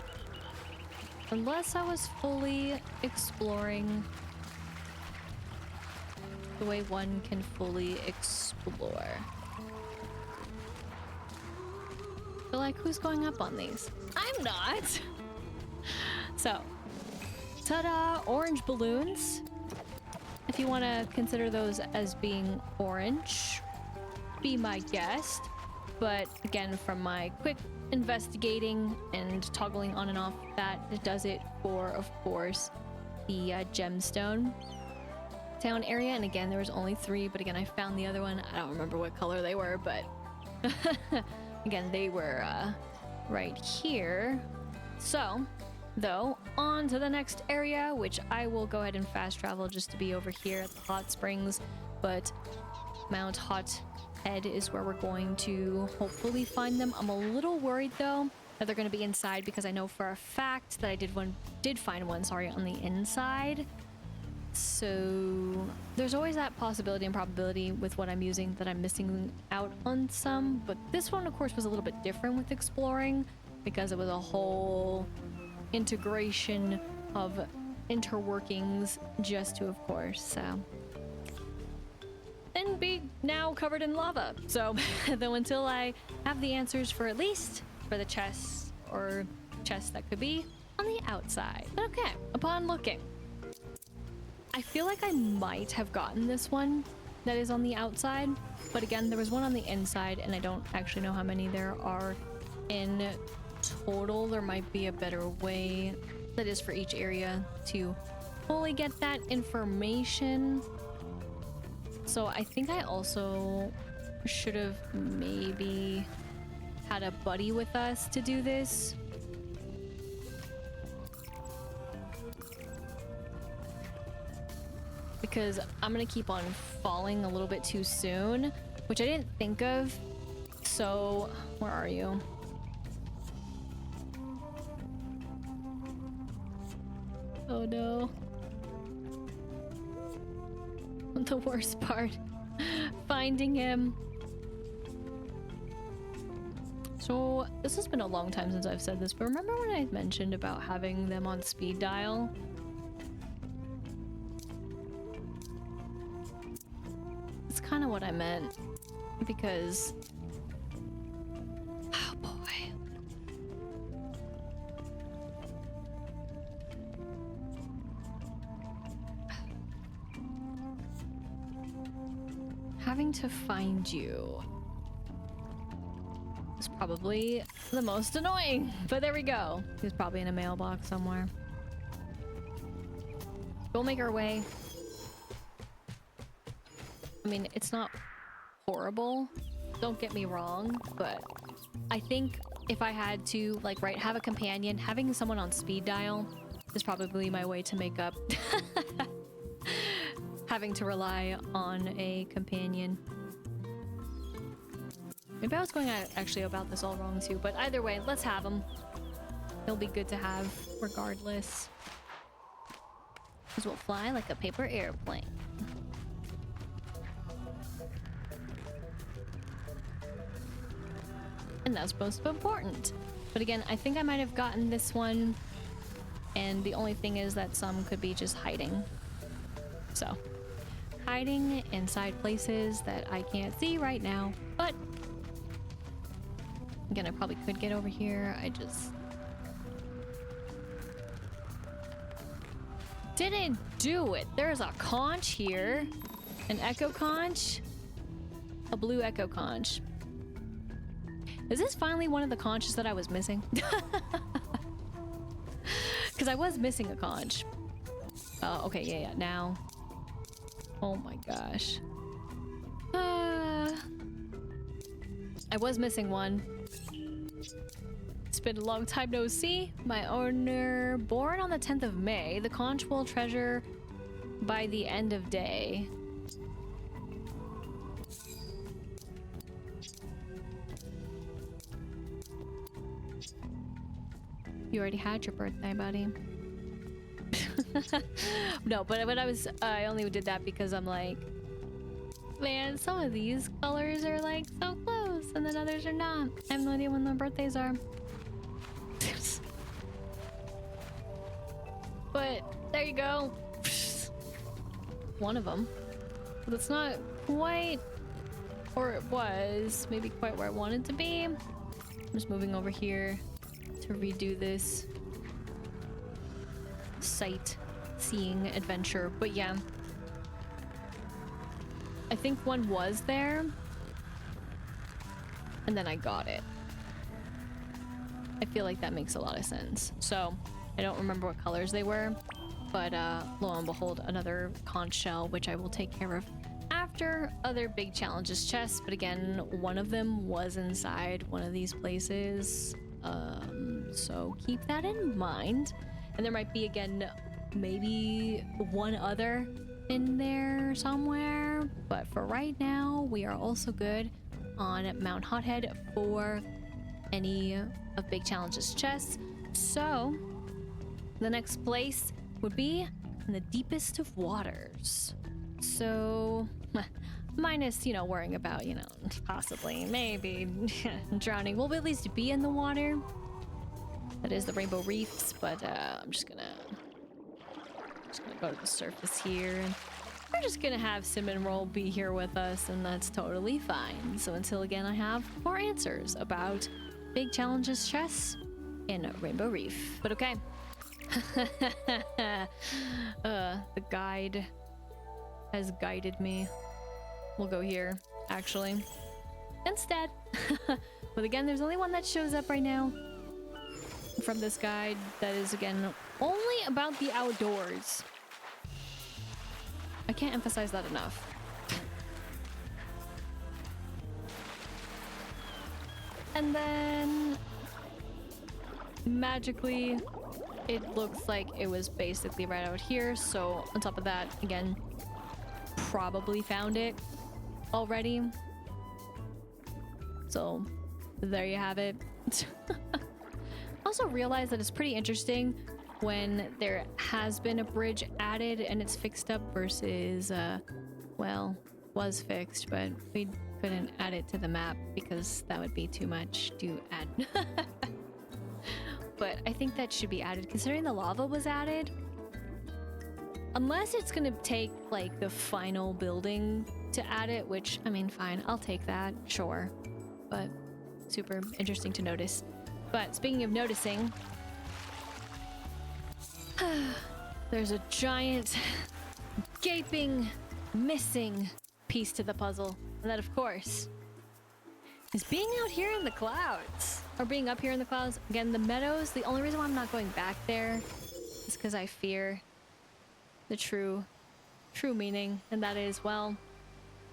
unless I was fully exploring the way one can fully explore. But like, who's going up on these? I'm not! So, ta-da! Orange balloons. If you want to consider those as being orange, be my guest. But again, from my quick investigating and toggling on and off, that it does it for, of course, the Gemstone Town area. And again, there was only 3, but again, I found the other one. I don't remember what color they were, but again, they were right here. So, though, on to the next area, which I will go ahead and fast travel just to be over here at the hot springs. But Mount Hothead is where we're going to hopefully find them. I'm a little worried though that they're going to be inside, because I know for a fact that I did find one, sorry, on the inside. So there's always that possibility and probability with what I'm using that I'm missing out on some. But this one, of course, was a little bit different with exploring, because it was a whole integration of interworkings just to, of course, then be now covered in lava. So though until I have the answers for at least for the chests, or chests that could be on the outside. But okay, upon looking, I feel like I might have gotten this one that is on the outside, but again, there was one on the inside, and I don't actually know how many there are in total. There might be a better way that is for each area to fully get that information. So I think I also should have maybe had a buddy with us to do this. Because I'm gonna keep on falling a little bit too soon, which I didn't think of. So, where are you? Oh no. The worst part, finding him. So this has been a long time since I've said this, but remember when I mentioned about having them on speed dial? It's kind of what I meant, because oh boy. Having to find you is probably the most annoying, but there we go. He's probably in a mailbox somewhere. We'll make our way. I mean, it's not horrible, don't get me wrong, but I think if I had to, like, right, have a companion, having someone on speed dial is probably my way to make up having to rely on a companion. Maybe I was going actually about this all wrong too, but either way, let's have him. He'll be good to have regardless. Because we'll fly like a paper airplane. And that's most important. But again, I think I might have gotten this one, and the only thing is that some could be just hiding. So, hiding inside places that I can't see right now, but again, I probably could get over here. I just didn't do it. There's a conch here, an echo conch, a blue echo conch. Is this finally one of the conches that I was missing? Because I was missing a conch. Oh, okay, yeah, now. Oh my gosh. I was missing one. It's been a long time no see. My owner, born on the 10th of May. The conch will treasure by the end of day. You already had your birthday, buddy. No, but I only did that because I'm like, man, some of these colors are like so close and then others are not. I have no idea when their birthdays are. But there you go. One of them. But it's not quite, or it was maybe quite where I wanted to be. I'm just moving over here to redo this sightseeing adventure. But yeah, I think one was there and then I got it. I feel like that makes a lot of sense. So I don't remember what colors they were, but lo and behold, another conch shell, which I will take care of after other big challenges chests. But again, one of them was inside one of these places. So keep that in mind. And there might be, again, maybe one other in there somewhere. But for right now, we are also good on Mount Hothead for any of Big Challenge's chests. So the next place would be in the deepest of waters. So minus, you know, worrying about, you know, possibly, maybe drowning. We'll at least be in the water. That is the Rainbow Reefs, but I'm just gonna go to the surface here, and we're just gonna have Cinnamon Roll be here with us, and that's totally fine. So until again I have more answers about Big Challenges chests in Rainbow Reef. But okay. The guide has guided me. We'll go here, actually, instead. But again, there's only one that shows up right now from this guide that is, again, only about the outdoors. I can't emphasize that enough. And then magically it looks like it was basically right out here. So on top of that, again, probably found it already. So there you have it. Also realized that it's pretty interesting when there has been a bridge added and it's fixed up versus well, was fixed, but we couldn't add it to the map because that would be too much to add. But I think that should be added considering the lava was added. Unless it's gonna take like the final building to add it, which, I mean, fine, I'll take that, sure. But super interesting to notice. But speaking of noticing, there's a giant, gaping, missing piece to the puzzle. And that, of course, is being out here in the clouds. Or being up here in the clouds. Again, the meadows, the only reason why I'm not going back there is because I fear the true meaning. And that is, well,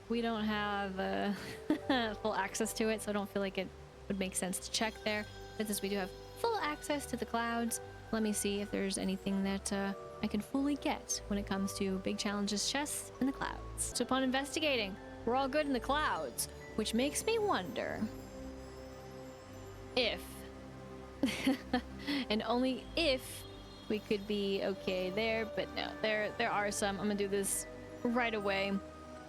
we don't have full access to it, so I don't feel like it would make sense to check there. But since we do have full access to the clouds, let me see if there's anything that I can fully get when it comes to Big Challenges chests in the clouds. So upon investigating, we're all good in the clouds, which makes me wonder if, and only if, we could be okay there. But no, there are some. I'm gonna do this right away,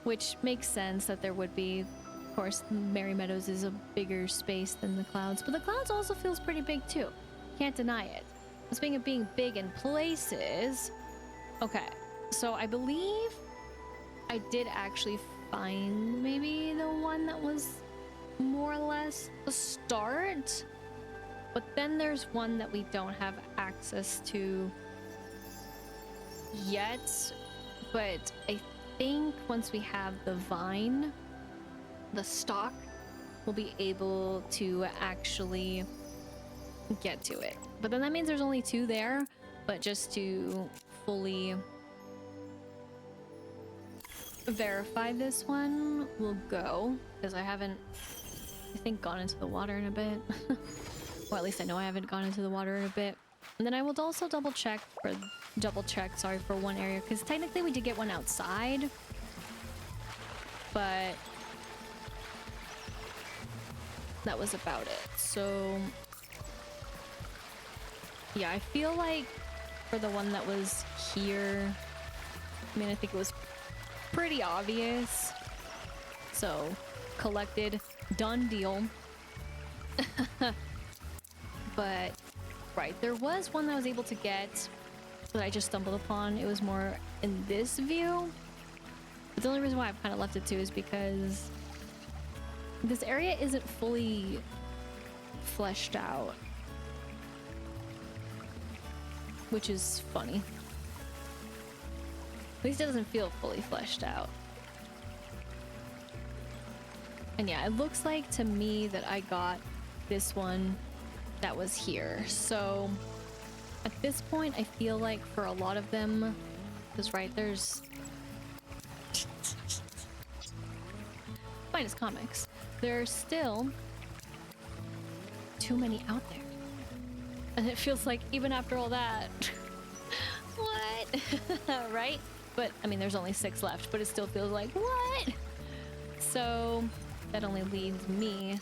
which makes sense that there would be. Of course, Merry Meadows is a bigger space than the clouds, but the clouds also feels pretty big too. Can't deny it. Speaking of being big in places, okay, so I believe I did actually find maybe the one that was more or less the start, but then there's one that we don't have access to yet. But I think once we have the vine, the stock, we'll be able to actually get to it. But then that means there's only two there. But just to fully verify this one, we'll go, because I haven't, I think, gone into the water in a bit. Or at least I know I haven't gone into the water in a bit. And then I will also double check for one area, because technically we did get one outside, but that was about it. So yeah, I feel like for the one that was here, I mean, I think it was pretty obvious. So collected, done deal. But right, there was one that I was able to get that I just stumbled upon. It was more in this view. But the only reason why I've kind of left it too is because this area isn't fully fleshed out, which is funny. At least it doesn't feel fully fleshed out. And yeah, it looks like to me that I got this one that was here. So at this point, I feel like for a lot of them, because right, there's minus comics, there's still too many out there. And it feels like even after all that, what? Right? But, I mean, there's only 6 left, but it still feels like, what? So, that only leads me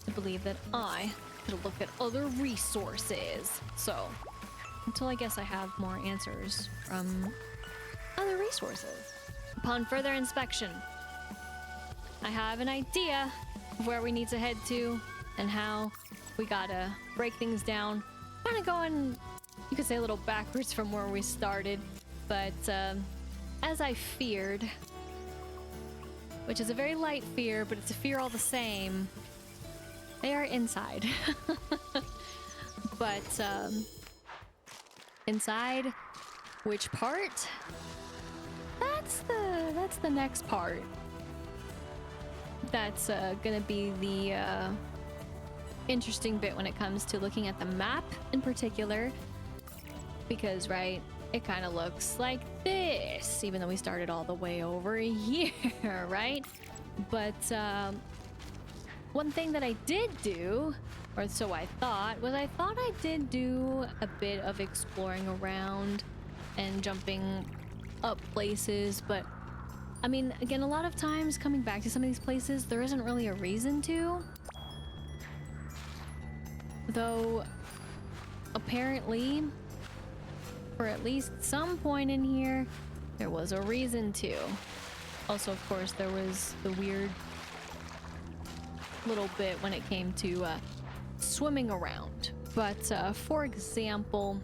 to believe that I could look at other resources. So, until I guess I have more answers from other resources. Upon further inspection, I have an idea of where we need to head to and how we gotta break things down. Kind of going, you could say, a little backwards from where we started, but as I feared, which is a very light fear, but it's a fear all the same, they are inside. But inside which part? That's the next part. That's gonna be the interesting bit when it comes to looking at the map in particular, because right, it kind of looks like this, even though we started all the way over here, right? But one thing that I did do, or so I thought, was I did do a bit of exploring around and jumping up places, but I mean, again, a lot of times coming back to some of these places, there isn't really a reason to. Though, apparently, for at least some point in here, there was a reason to. Also, of course, there was the weird little bit when it came to swimming around. But for example,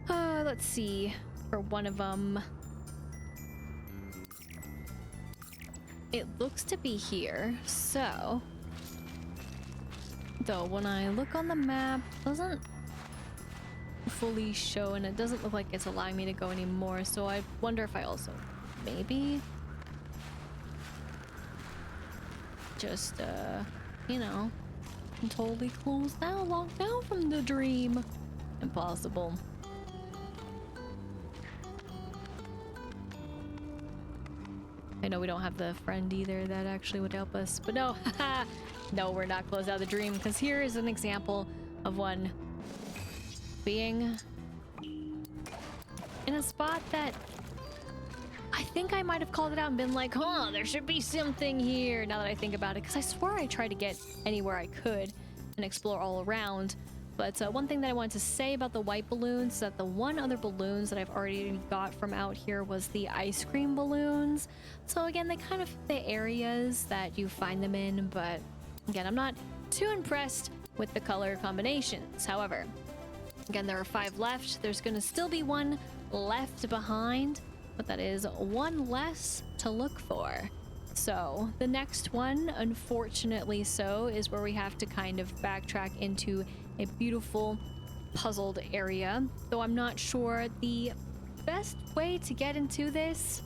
let's see, for one of them, it looks to be here. So, though when I look on the map, it doesn't fully show, and it doesn't look like it's allowing me to go anymore. So I wonder if I also maybe just you know, totally closed down, locked down from the dream. Impossible. I know we don't have the friend either that actually would help us, but no, no, we're not closed out of the dream, because here is an example of one being in a spot that I think I might have called it out and been like, huh, there should be something here, now that I think about it, because I swore I tried to get anywhere I could and explore all around. But one thing that I wanted to say about the white balloons is that the one other balloons that I've already got from out here was the ice cream balloons. So again, they kind of fit the areas that you find them in, but again, I'm not too impressed with the color combinations. However, again, there are 5 left. There's going to still be 1 left behind, but that is 1 less to look for. So the next one, unfortunately so, is where we have to kind of backtrack into a beautiful puzzled area, though I'm not sure the best way to get into this,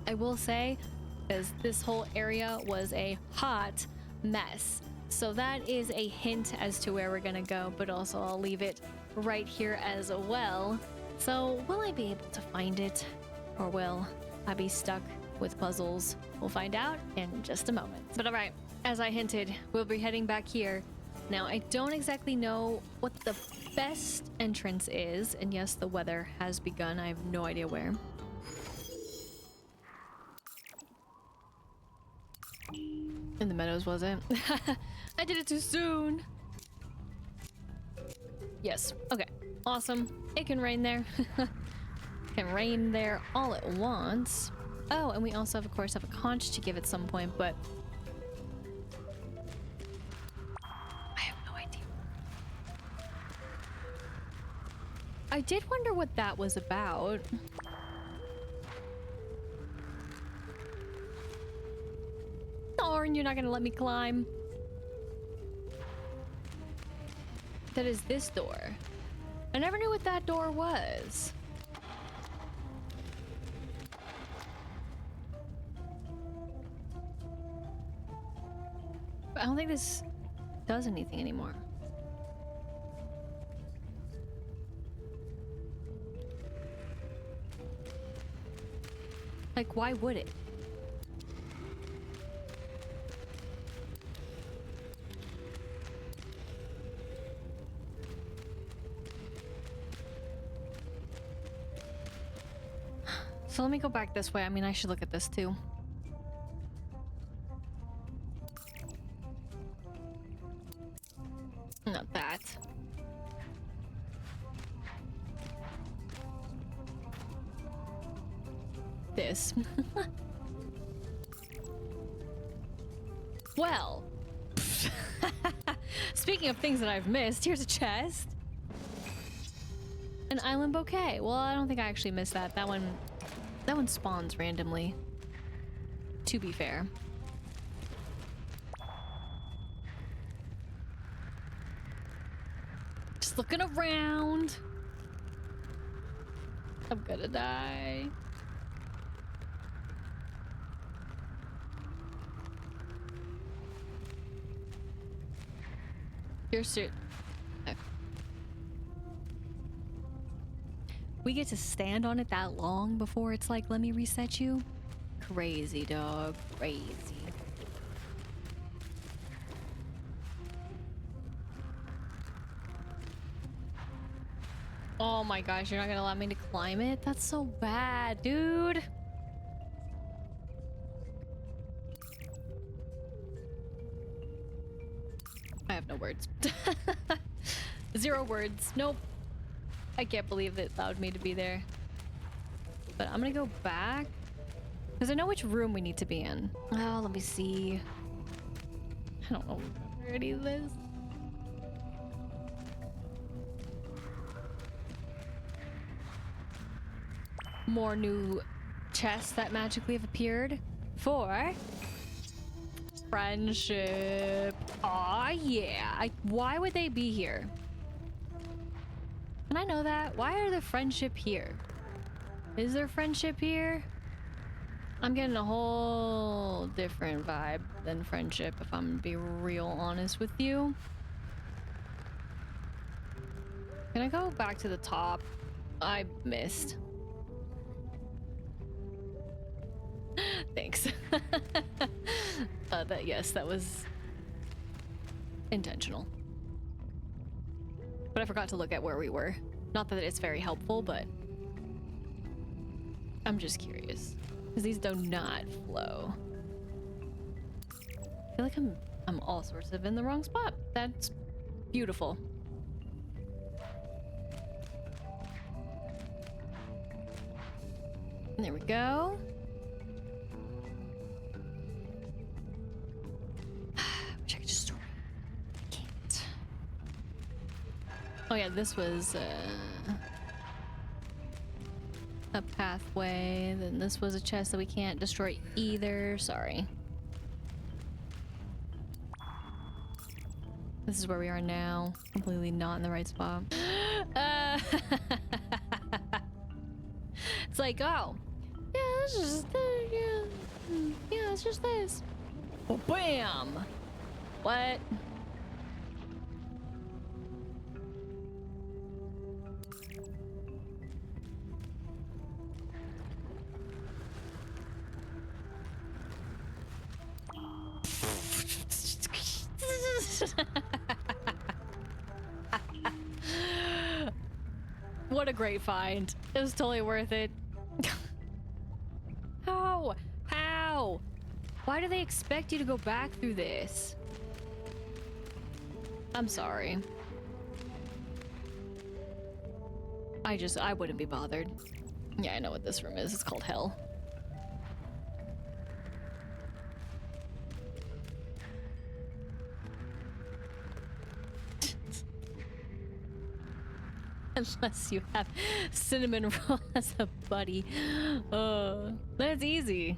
I will say, because this whole area was a hot mess. So that is a hint as to where we're gonna go, but also I'll leave it right here as well. So will I be able to find it, or will I be stuck with puzzles? We'll find out in just a moment. But all right, as I hinted, we'll be heading back here. Now, I don't exactly know what the best entrance is, and yes, the weather has begun. I have no idea where. In the meadows, was it? I did it too soon. Yes, okay, awesome. It can rain there. Can rain there all at once. Oh, and we also, of course, have a conch to give at some point, but I have no idea. I did wonder what that was about. Darn, you're not gonna let me climb. That is this door. I never knew what that door was. I don't think this does anything anymore. Like, why would it? So let me go back this way. I mean, I should look at this too. Not that. This. Well. Speaking of things that I've missed, here's a chest. An island bouquet. Well, I don't think I actually missed that. That one spawns randomly. To be fair. Just looking around. I'm gonna die. You're serious. We get to stand on it that long before it's like, let me reset you? Crazy, dog. Crazy. Oh my gosh, you're not gonna allow me to climb it? That's so bad, dude. I have no words. 0 words. Nope. I can't believe it allowed me to be there. But I'm gonna go back because I know which room we need to be in. Oh, let me see. I don't know where any of this. More new chests that magically have appeared for friendship. Aw, yeah. Why would they be here? And I know that. Why are the friendship here? Is there friendship here? I'm getting a whole different vibe than friendship, if I'm gonna be real honest with you. Can I go back to the top? I missed. Thanks. Yes, that was intentional. But I forgot to look at where we were. Not that it's very helpful, but I'm just curious. Because these do not flow. I feel like I'm all sorts of in the wrong spot. That's beautiful. And there we go. Wish I could just store it. I can't. Oh yeah, this was a pathway. Then this was a chest that we can't destroy either. Sorry. This is where we are now. Completely not in the right spot. It's like, oh, yeah, it's just yeah, it's just this. Oh, bam! What? What a great find. It was totally worth it. How? How? Why do they expect you to go back through this? I'm sorry. I wouldn't be bothered. Yeah, I know what this room is. It's called hell. Unless you have cinnamon roll as a buddy. That's easy.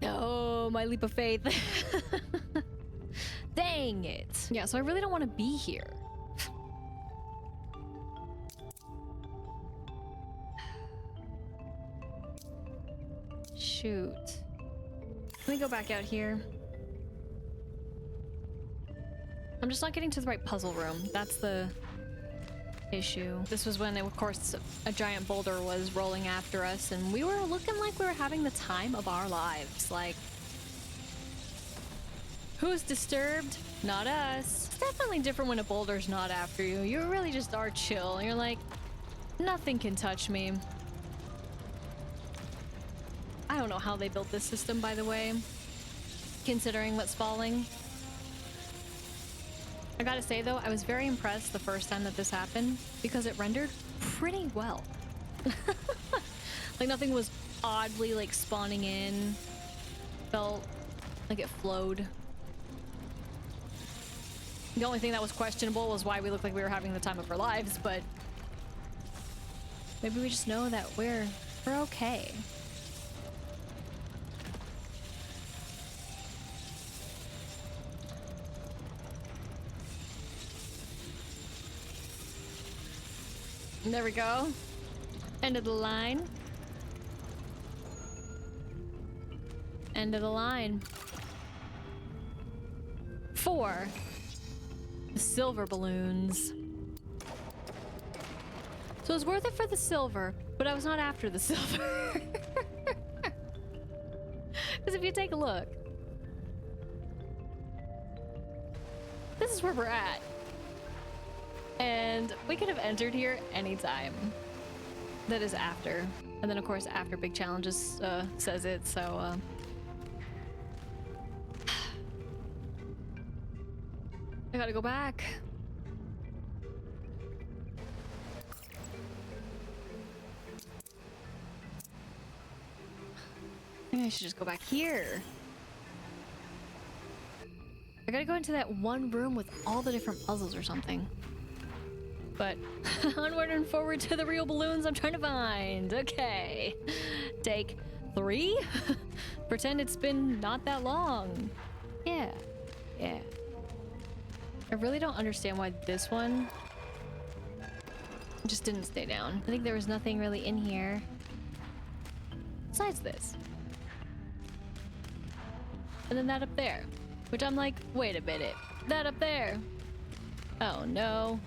Oh, my leap of faith. Dang it. Yeah, so I really don't want to be here. Shoot. Let me go back out here. I'm just not getting to the right puzzle room. That's the issue. This was when, of course, a giant boulder was rolling after us, and we were looking like we were having the time of our lives. Like, Who's disturbed? Not us. It's definitely different when a boulder's not after you. You really just are chill. You're like, nothing can touch me. I don't know how they built this system, by the way, considering what's falling. I gotta say though, I was very impressed the first time that this happened because it rendered pretty well. Like nothing was oddly like spawning in. Felt like it flowed. The only thing that was questionable was why we looked like we were having the time of our lives, but maybe we just know that we're okay. There we go. End of the line. End of the line. 4. The silver balloons. So it was worth it for the silver, but I was not after the silver. Because if you take a look, this is where we're at. And we could have entered here anytime. That is after. And then of course after big challenges says it, so I gotta go back. I think I should just go back here. I gotta go into that one room with all the different puzzles or something. But onward and forward to the real balloons I'm trying to find. Okay. Take 3. Pretend it's been not that long. Yeah. Yeah. I really don't understand why this one just didn't stay down. I think there was nothing really in here besides this. And then that up there, which I'm like, wait a minute. That up there. Oh no.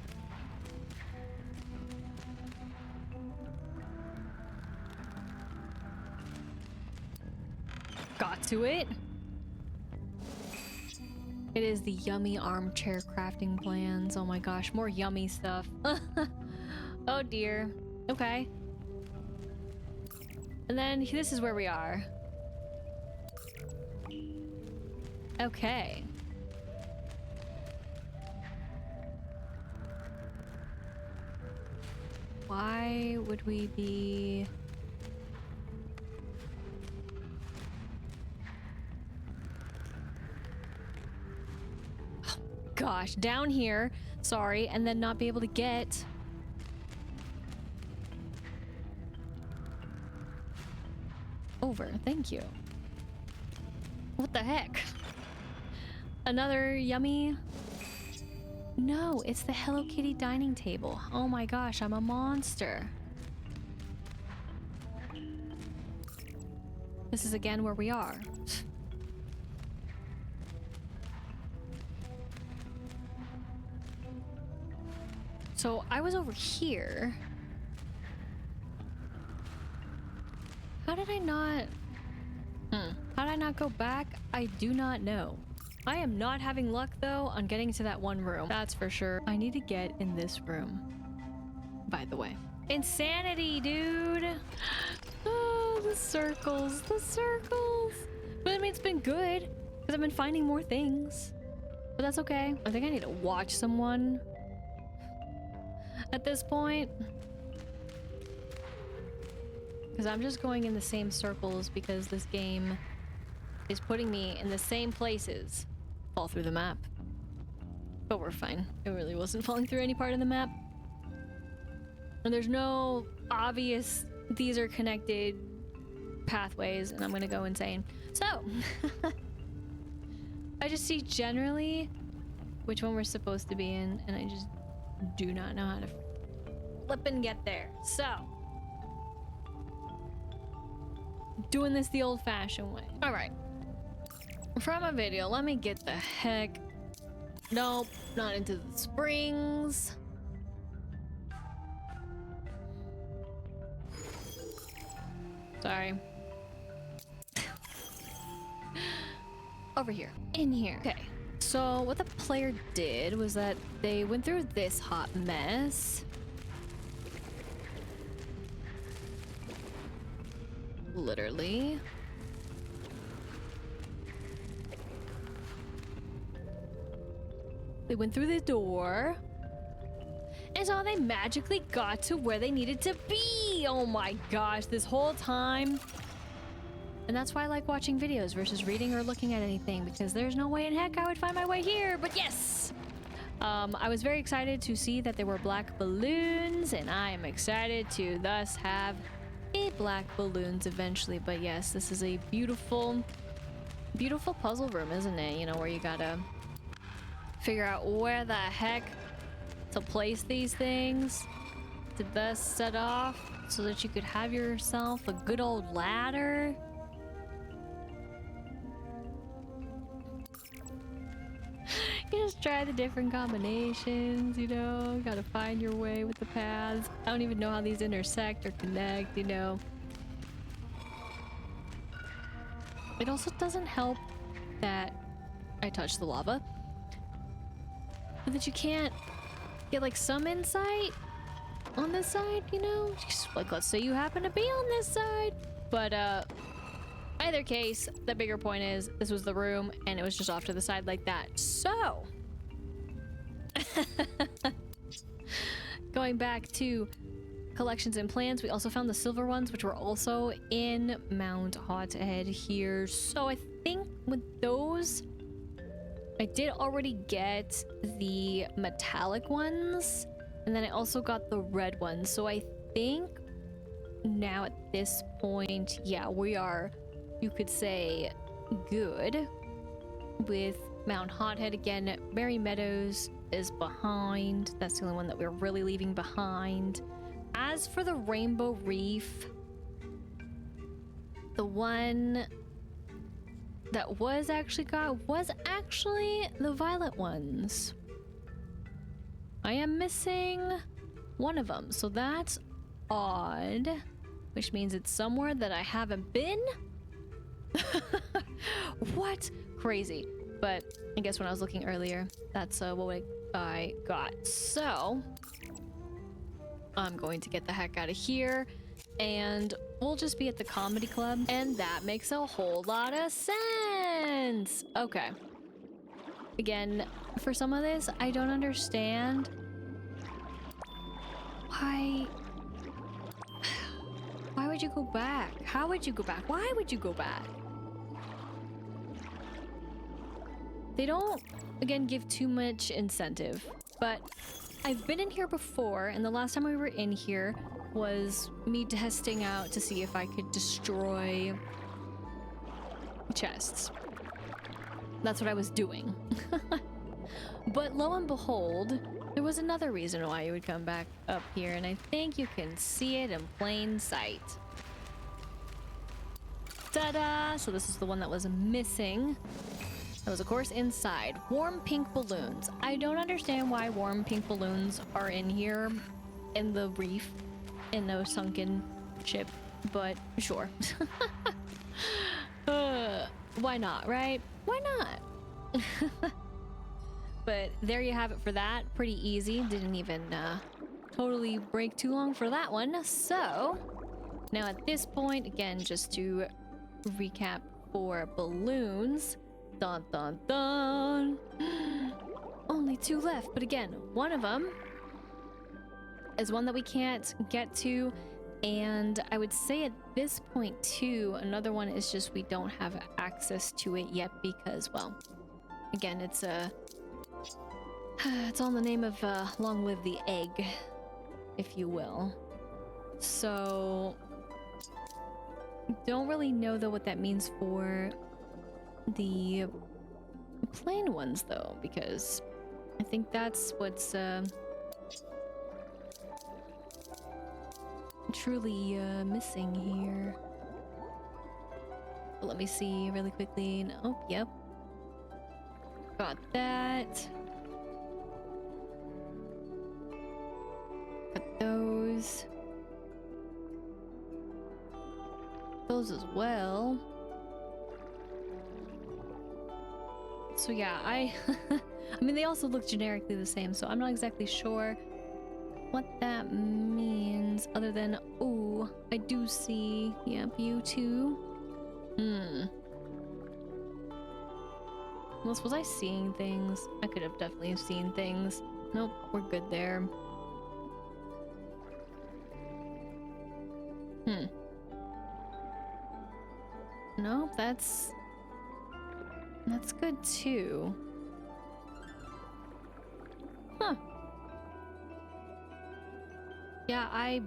Got to it. It is the yummy armchair crafting plans. Oh my gosh, more yummy stuff. Oh dear. Okay. And then this is where we are. Okay. Why would we be... Gosh, down here, sorry, and then not be able to get over. Thank you. What the heck? Another yummy? No, it's the Hello Kitty dining table. Oh my gosh, I'm a monster. This is again where we are. So I was over here. How did I not... How did I not go back? I do not know. I am not having luck though on getting to that one room. That's for sure. I need to get in this room. By the way. Insanity, dude! Oh, the circles. The circles! But I mean, it's been good. Because I've been finding more things. But that's okay. I think I need to watch someone at this point, because I'm just going in the same circles because this game is putting me in the same places all through the map. But we're fine. It really wasn't falling through any part of the map, and there's no obvious these are connected pathways, and I'm gonna go insane. So I just see generally which one we're supposed to be in, and I just do not know how to flip and get there. So, doing this the old-fashioned way. All right. From a video, let me get the heck... Nope, not into the springs. Sorry. over here, in here. Okay, so what the player did was that they went through this hot mess. Literally. They went through the door. And so they magically got to where they needed to be. Oh my gosh, this whole time. And that's why I like watching videos versus reading or looking at anything, because there's no way in heck I would find my way here. But yes! I was very excited to see that there were black balloons, and I am excited to thus have a black balloons eventually. But yes, this is a beautiful, beautiful puzzle room, isn't it? You know, where you gotta figure out where the heck to place these things to thus set off so that you could have yourself a good old ladder. You just try the different combinations, you know, gotta find your way with the paths. I don't even know how these intersect or connect, you know. It also doesn't help that I touched the lava, but that you can't get like some insight on this side, you know? Just, like, let's say you happen to be on this side. But either case, the bigger point is this was the room and it was just off to the side like that. So going back to collections and plans, we also found the silver ones, which were also in Mount Hothead here. So I think with those, I did already get the metallic ones, and then I also got the red ones. So I think now at this point, yeah, we are, you could say, good with Mount Hothead. Again, Merry Meadows is behind. That's the only one that we're really leaving behind. As for the Rainbow Reef, the one that was actually the violet ones. I am missing one of them, so that's odd, which means it's somewhere that I haven't been. What? Crazy. But I guess when I was looking earlier, that's what I got. So I'm going to get the heck out of here, and we'll just be at the comedy club, and that makes a whole lot of sense. Okay. Again, for some of this, I don't understand why would you go back? How would you go back? Why would you go back? They don't, again, give too much incentive, but I've been in here before, and the last time we were in here was me testing out to see if I could destroy chests. That's what I was doing. But lo and behold, there was another reason why you would come back up here, and I think you can see it in plain sight. Ta-da! So this is the one that was missing. That was, of course, inside. Warm pink balloons. I don't understand why warm pink balloons are in here in the reef, in no sunken ship, but sure. Why not, right? Why not? But there you have it for that. Pretty easy. Didn't even totally break too long for that one. So now at this point, again, just to recap for balloons. Dun dun dun. Only 2 left, but again, one of them is one that we can't get to, and I would say at this point too, another one is just we don't have access to it yet because, well, again, it's it's all in the name of long live the egg, if you will. So don't really know though what that means for the plain ones though, because I think that's what's truly missing here. But let me see really quickly. Oh, yep. Got that. Got those. Those as well. So yeah, I mean, they also look generically the same, so I'm not exactly sure what that means other than, oh, I do see, yep, you too. Well, was I seeing things? I could have definitely seen things. Nope, we're good there. Nope, that's good too. Huh. Yeah, I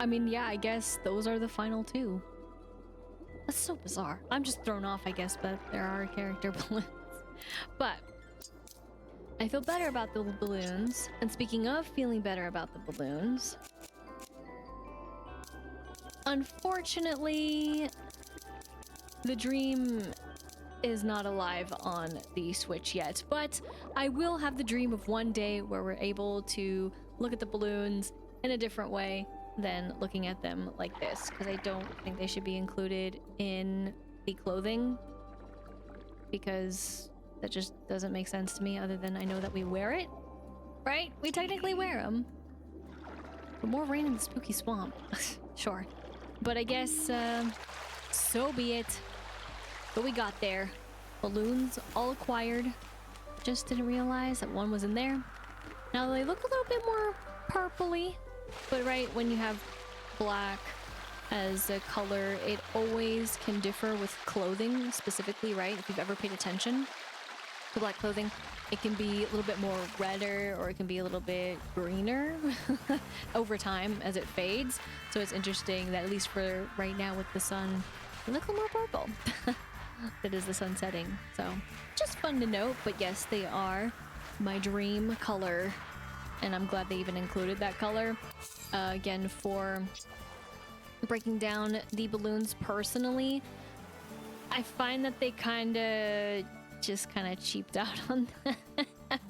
mean, yeah, I guess those are the final two. That's so bizarre. I'm just thrown off, I guess, but there are character balloons. But I feel better about the balloons. And speaking of feeling better about the balloons, unfortunately, the dream is not alive on the Switch yet, but I will have the dream of one day where we're able to look at the balloons in a different way than looking at them like this, because I don't think they should be included in the clothing, because that just doesn't make sense to me, other than I know that we wear it, right? We technically wear them. But more rain in the spooky swamp. Sure. But I guess, so be it. But we got there. Balloons all acquired. Just didn't realize that one was in there. Now they look a little bit more purpley, but right, when you have black as a color, it always can differ with clothing specifically, right? If you've ever paid attention to black clothing, it can be a little bit more redder, or it can be a little bit greener over time as it fades. So it's interesting that, at least for right now with the sun, they look a little more purple. That is the sun setting. So just fun to note, but yes, they are my dream color. And I'm glad they even included that color. Again, for breaking down the balloons personally, I find that they kind of cheaped out on that.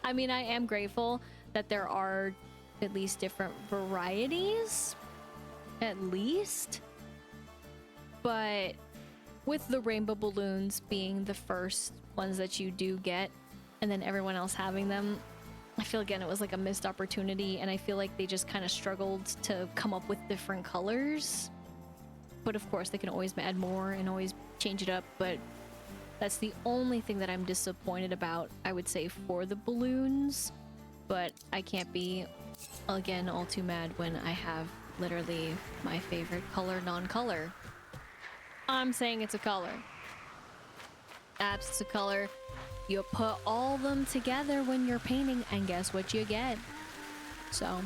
I mean, I am grateful that there are at least different varieties, at least. But with the rainbow balloons being the first ones that you do get, and then everyone else having them, I feel again it was like a missed opportunity, and I feel like they just kind of struggled to come up with different colors. But of course they can always add more and always change it up, but that's the only thing that I'm disappointed about, I would say, for the balloons. But I can't be, again, all too mad when I have literally my favorite color non-color. I'm saying it's a color. It's a color. You put all of them together when you're painting, and guess what you get? So,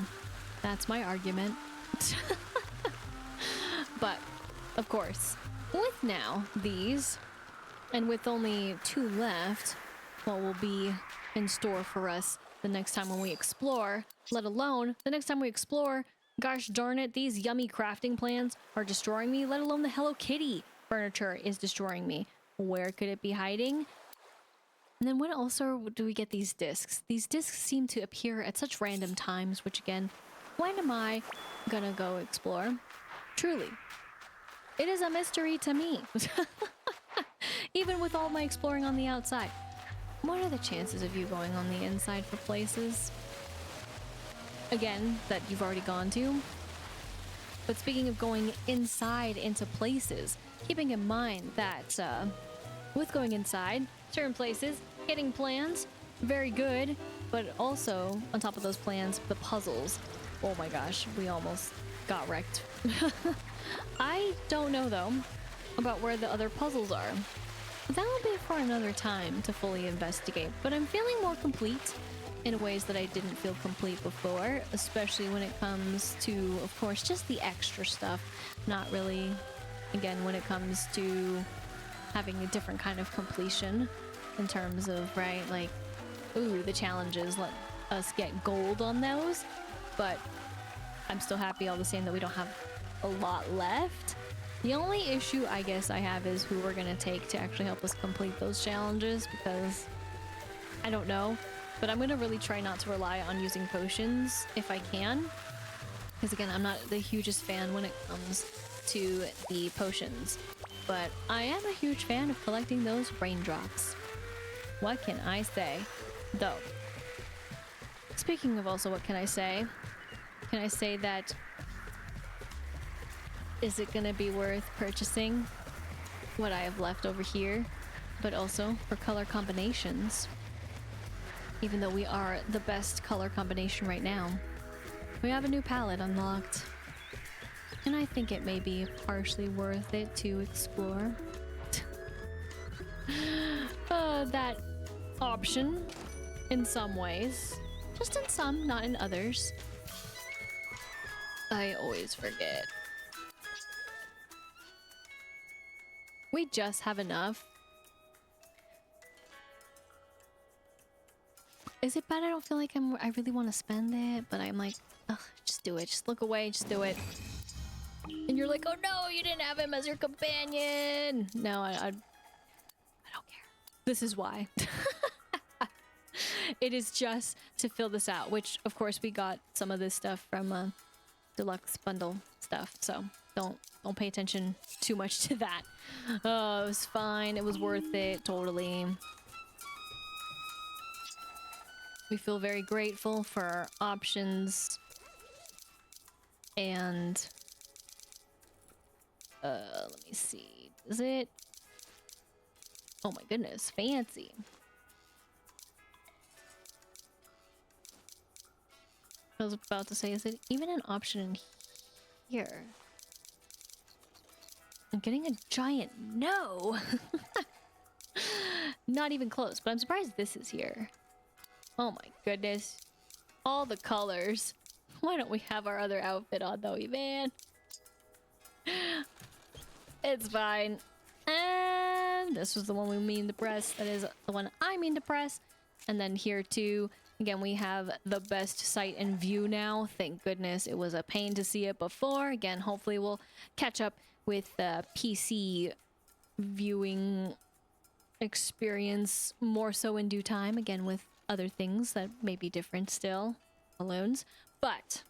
that's my argument. But, of course, with now these, and with only 2 left, what will be in store for us the next time when we explore, let alone the next time we explore, gosh darn it, these yummy crafting plans are destroying me, let alone the Hello Kitty furniture is destroying me. Where could it be hiding? And then when also do we get these discs? These discs seem to appear at such random times, which again, when am I gonna go explore? Truly, it is a mystery to me. Even with all my exploring on the outside. What are the chances of you going on the inside for places? Again, that you've already gone to. But speaking of going inside into places, keeping in mind that with going inside, certain places, getting plans, very good, but also on top of those plans, the puzzles. Oh my gosh, we almost got wrecked. I don't know though about where the other puzzles are. That will be for another time to fully investigate, but I'm feeling more complete in ways that I didn't feel complete before, especially when it comes to, of course, just the extra stuff. Not really, again, when it comes to having a different kind of completion in terms of, right, like, ooh, the challenges let us get gold on those, but I'm still happy all the same that we don't have a lot left. The only issue I guess I have is who we're gonna take to actually help us complete those challenges, because I don't know, but I'm gonna really try not to rely on using potions if I can, because again, I'm not the hugest fan when it comes to the potions, but I am a huge fan of collecting those raindrops. What can I say? Though, speaking of also what can I say that is it gonna be worth purchasing what I have left over here, but also for color combinations, even though we are the best color combination right now. We have a new palette unlocked, and I think it may be partially worth it to explore that option in some ways. Just in some, not in others. I always forget. We just have enough. Is it bad I don't feel like I really want to spend it, but I'm like, ugh, just do it. Just look away, just do it. And you're like, oh no, you didn't have him as your companion. No, I don't care. This is why. It is just to fill this out, which of course we got some of this stuff from deluxe bundle stuff, so don't pay attention too much to that. Oh, it was fine. It was worth it, totally. We feel very grateful for our options. And let me see. Is it? Oh my goodness, fancy. I was about to say, is it even an option in here? I'm getting a giant no. Not even close, but I'm surprised this is here. Oh my goodness. All the colors. Why don't we have our other outfit on though, man? It's fine. And this was the one we mean to press. That is the one I mean to press. And then here too, again, we have the best sight and view now. Thank goodness. It was a pain to see it before. Again, hopefully we'll catch up with the PC viewing experience more so in due time. Again, with other things that may be different still. Balloons. But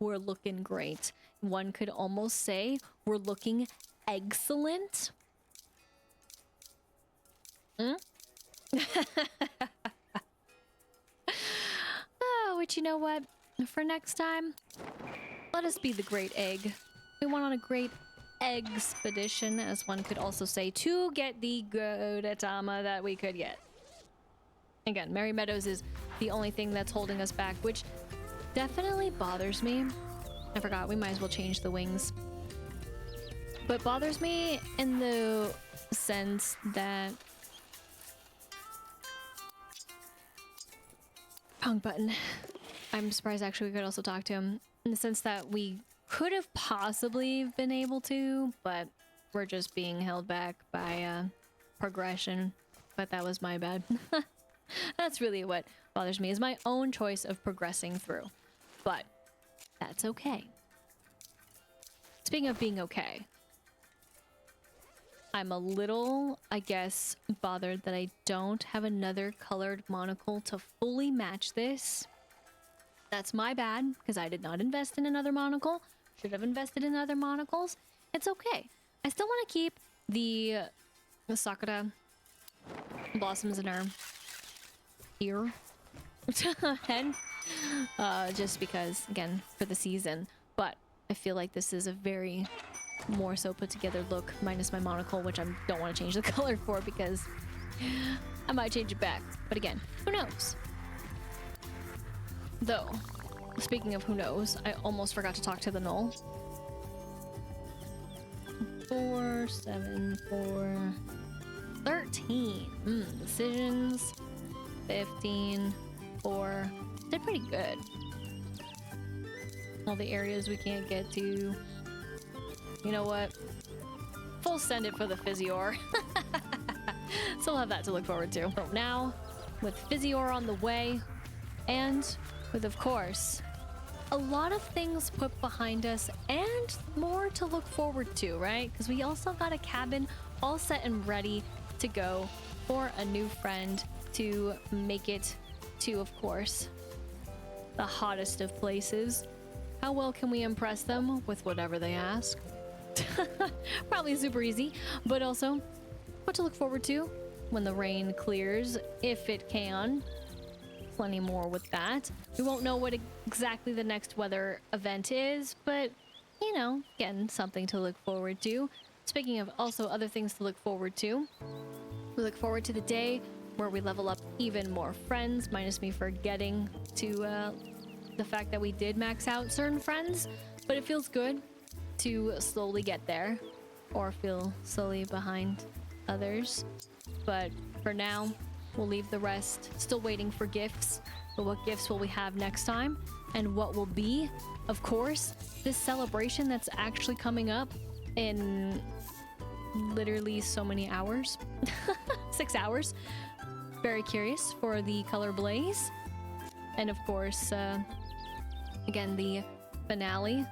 we're looking great. One could almost say we're looking excellent. Oh, which you know what? For next time, let us be the great egg. We went on a great expedition, as one could also say, to get the Gudetama that we could get. Again, Merry Meadows is the only thing that's holding us back, which definitely bothers me. I forgot, we might as well change the wings. But bothers me in the sense that... Wrong button. I'm surprised actually we could also talk to him. In the sense that we could have possibly been able to, but we're just being held back by progression. But that was my bad. That's really what bothers me, is my own choice of progressing through. But that's okay. Speaking of being okay, I'm a little, I guess, bothered that I don't have another colored monocle to fully match this. That's my bad, because I did not invest in another monocle. Should have invested in other monocles. It's okay. I still want to keep the Sakura blossoms in her ear head, just because, again, for the season. But I feel like this is a very more so put together look, minus my monocle, which I don't want to change the color for because I might change it back. But again, who knows? Though, speaking of who knows, I almost forgot to talk to the Knoll. 4, 7, 4, 13. Decisions. 15, 4. Did pretty good. All the areas we can't get to. You know what? Full send it for the Physior. So we'll have that to look forward to. But now, with Physior on the way, and with, of course, a lot of things put behind us and more to look forward to, right? Because we also got a cabin all set and ready to go for a new friend to make it to, of course, the hottest of places. How well can we impress them with whatever they ask? Probably super easy, but also what to look forward to. when the rain clears, if it can. Plenty more with that. We won't know what exactly the next weather event is, but, you know, again, something to look forward to. Speaking of also other things to look forward to, we look forward to the day where we level up even more friends, minus me forgetting to the fact that we did max out certain friends, but it feels good to slowly get there, or feel slowly behind others. But for now, we'll leave the rest still waiting for gifts. But what gifts will we have next time? And what will be, of course, this celebration that's actually coming up in literally so many hours. 6 hours. Very curious for the color blaze. And of course, again, the finale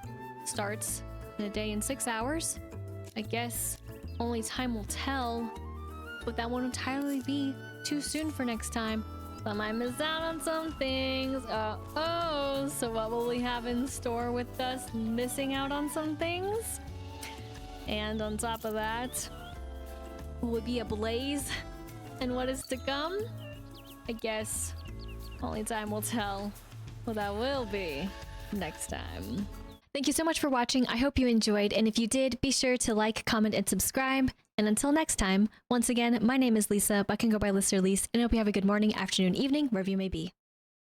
starts in a day in 6 hours. I guess only time will tell, but that won't entirely be too soon for next time. I might miss out on some things. So what will we have in store with us missing out on some things? And on top of that, will it be a blaze? And what is to come? I guess only time will tell what that will be next time. Thank you so much for watching. I hope you enjoyed, and if you did, be sure to like, comment, and subscribe. And until next time, once again, my name is Lisa, but I can go by Lister Lise, and I hope you have a good morning, afternoon, evening, wherever you may be.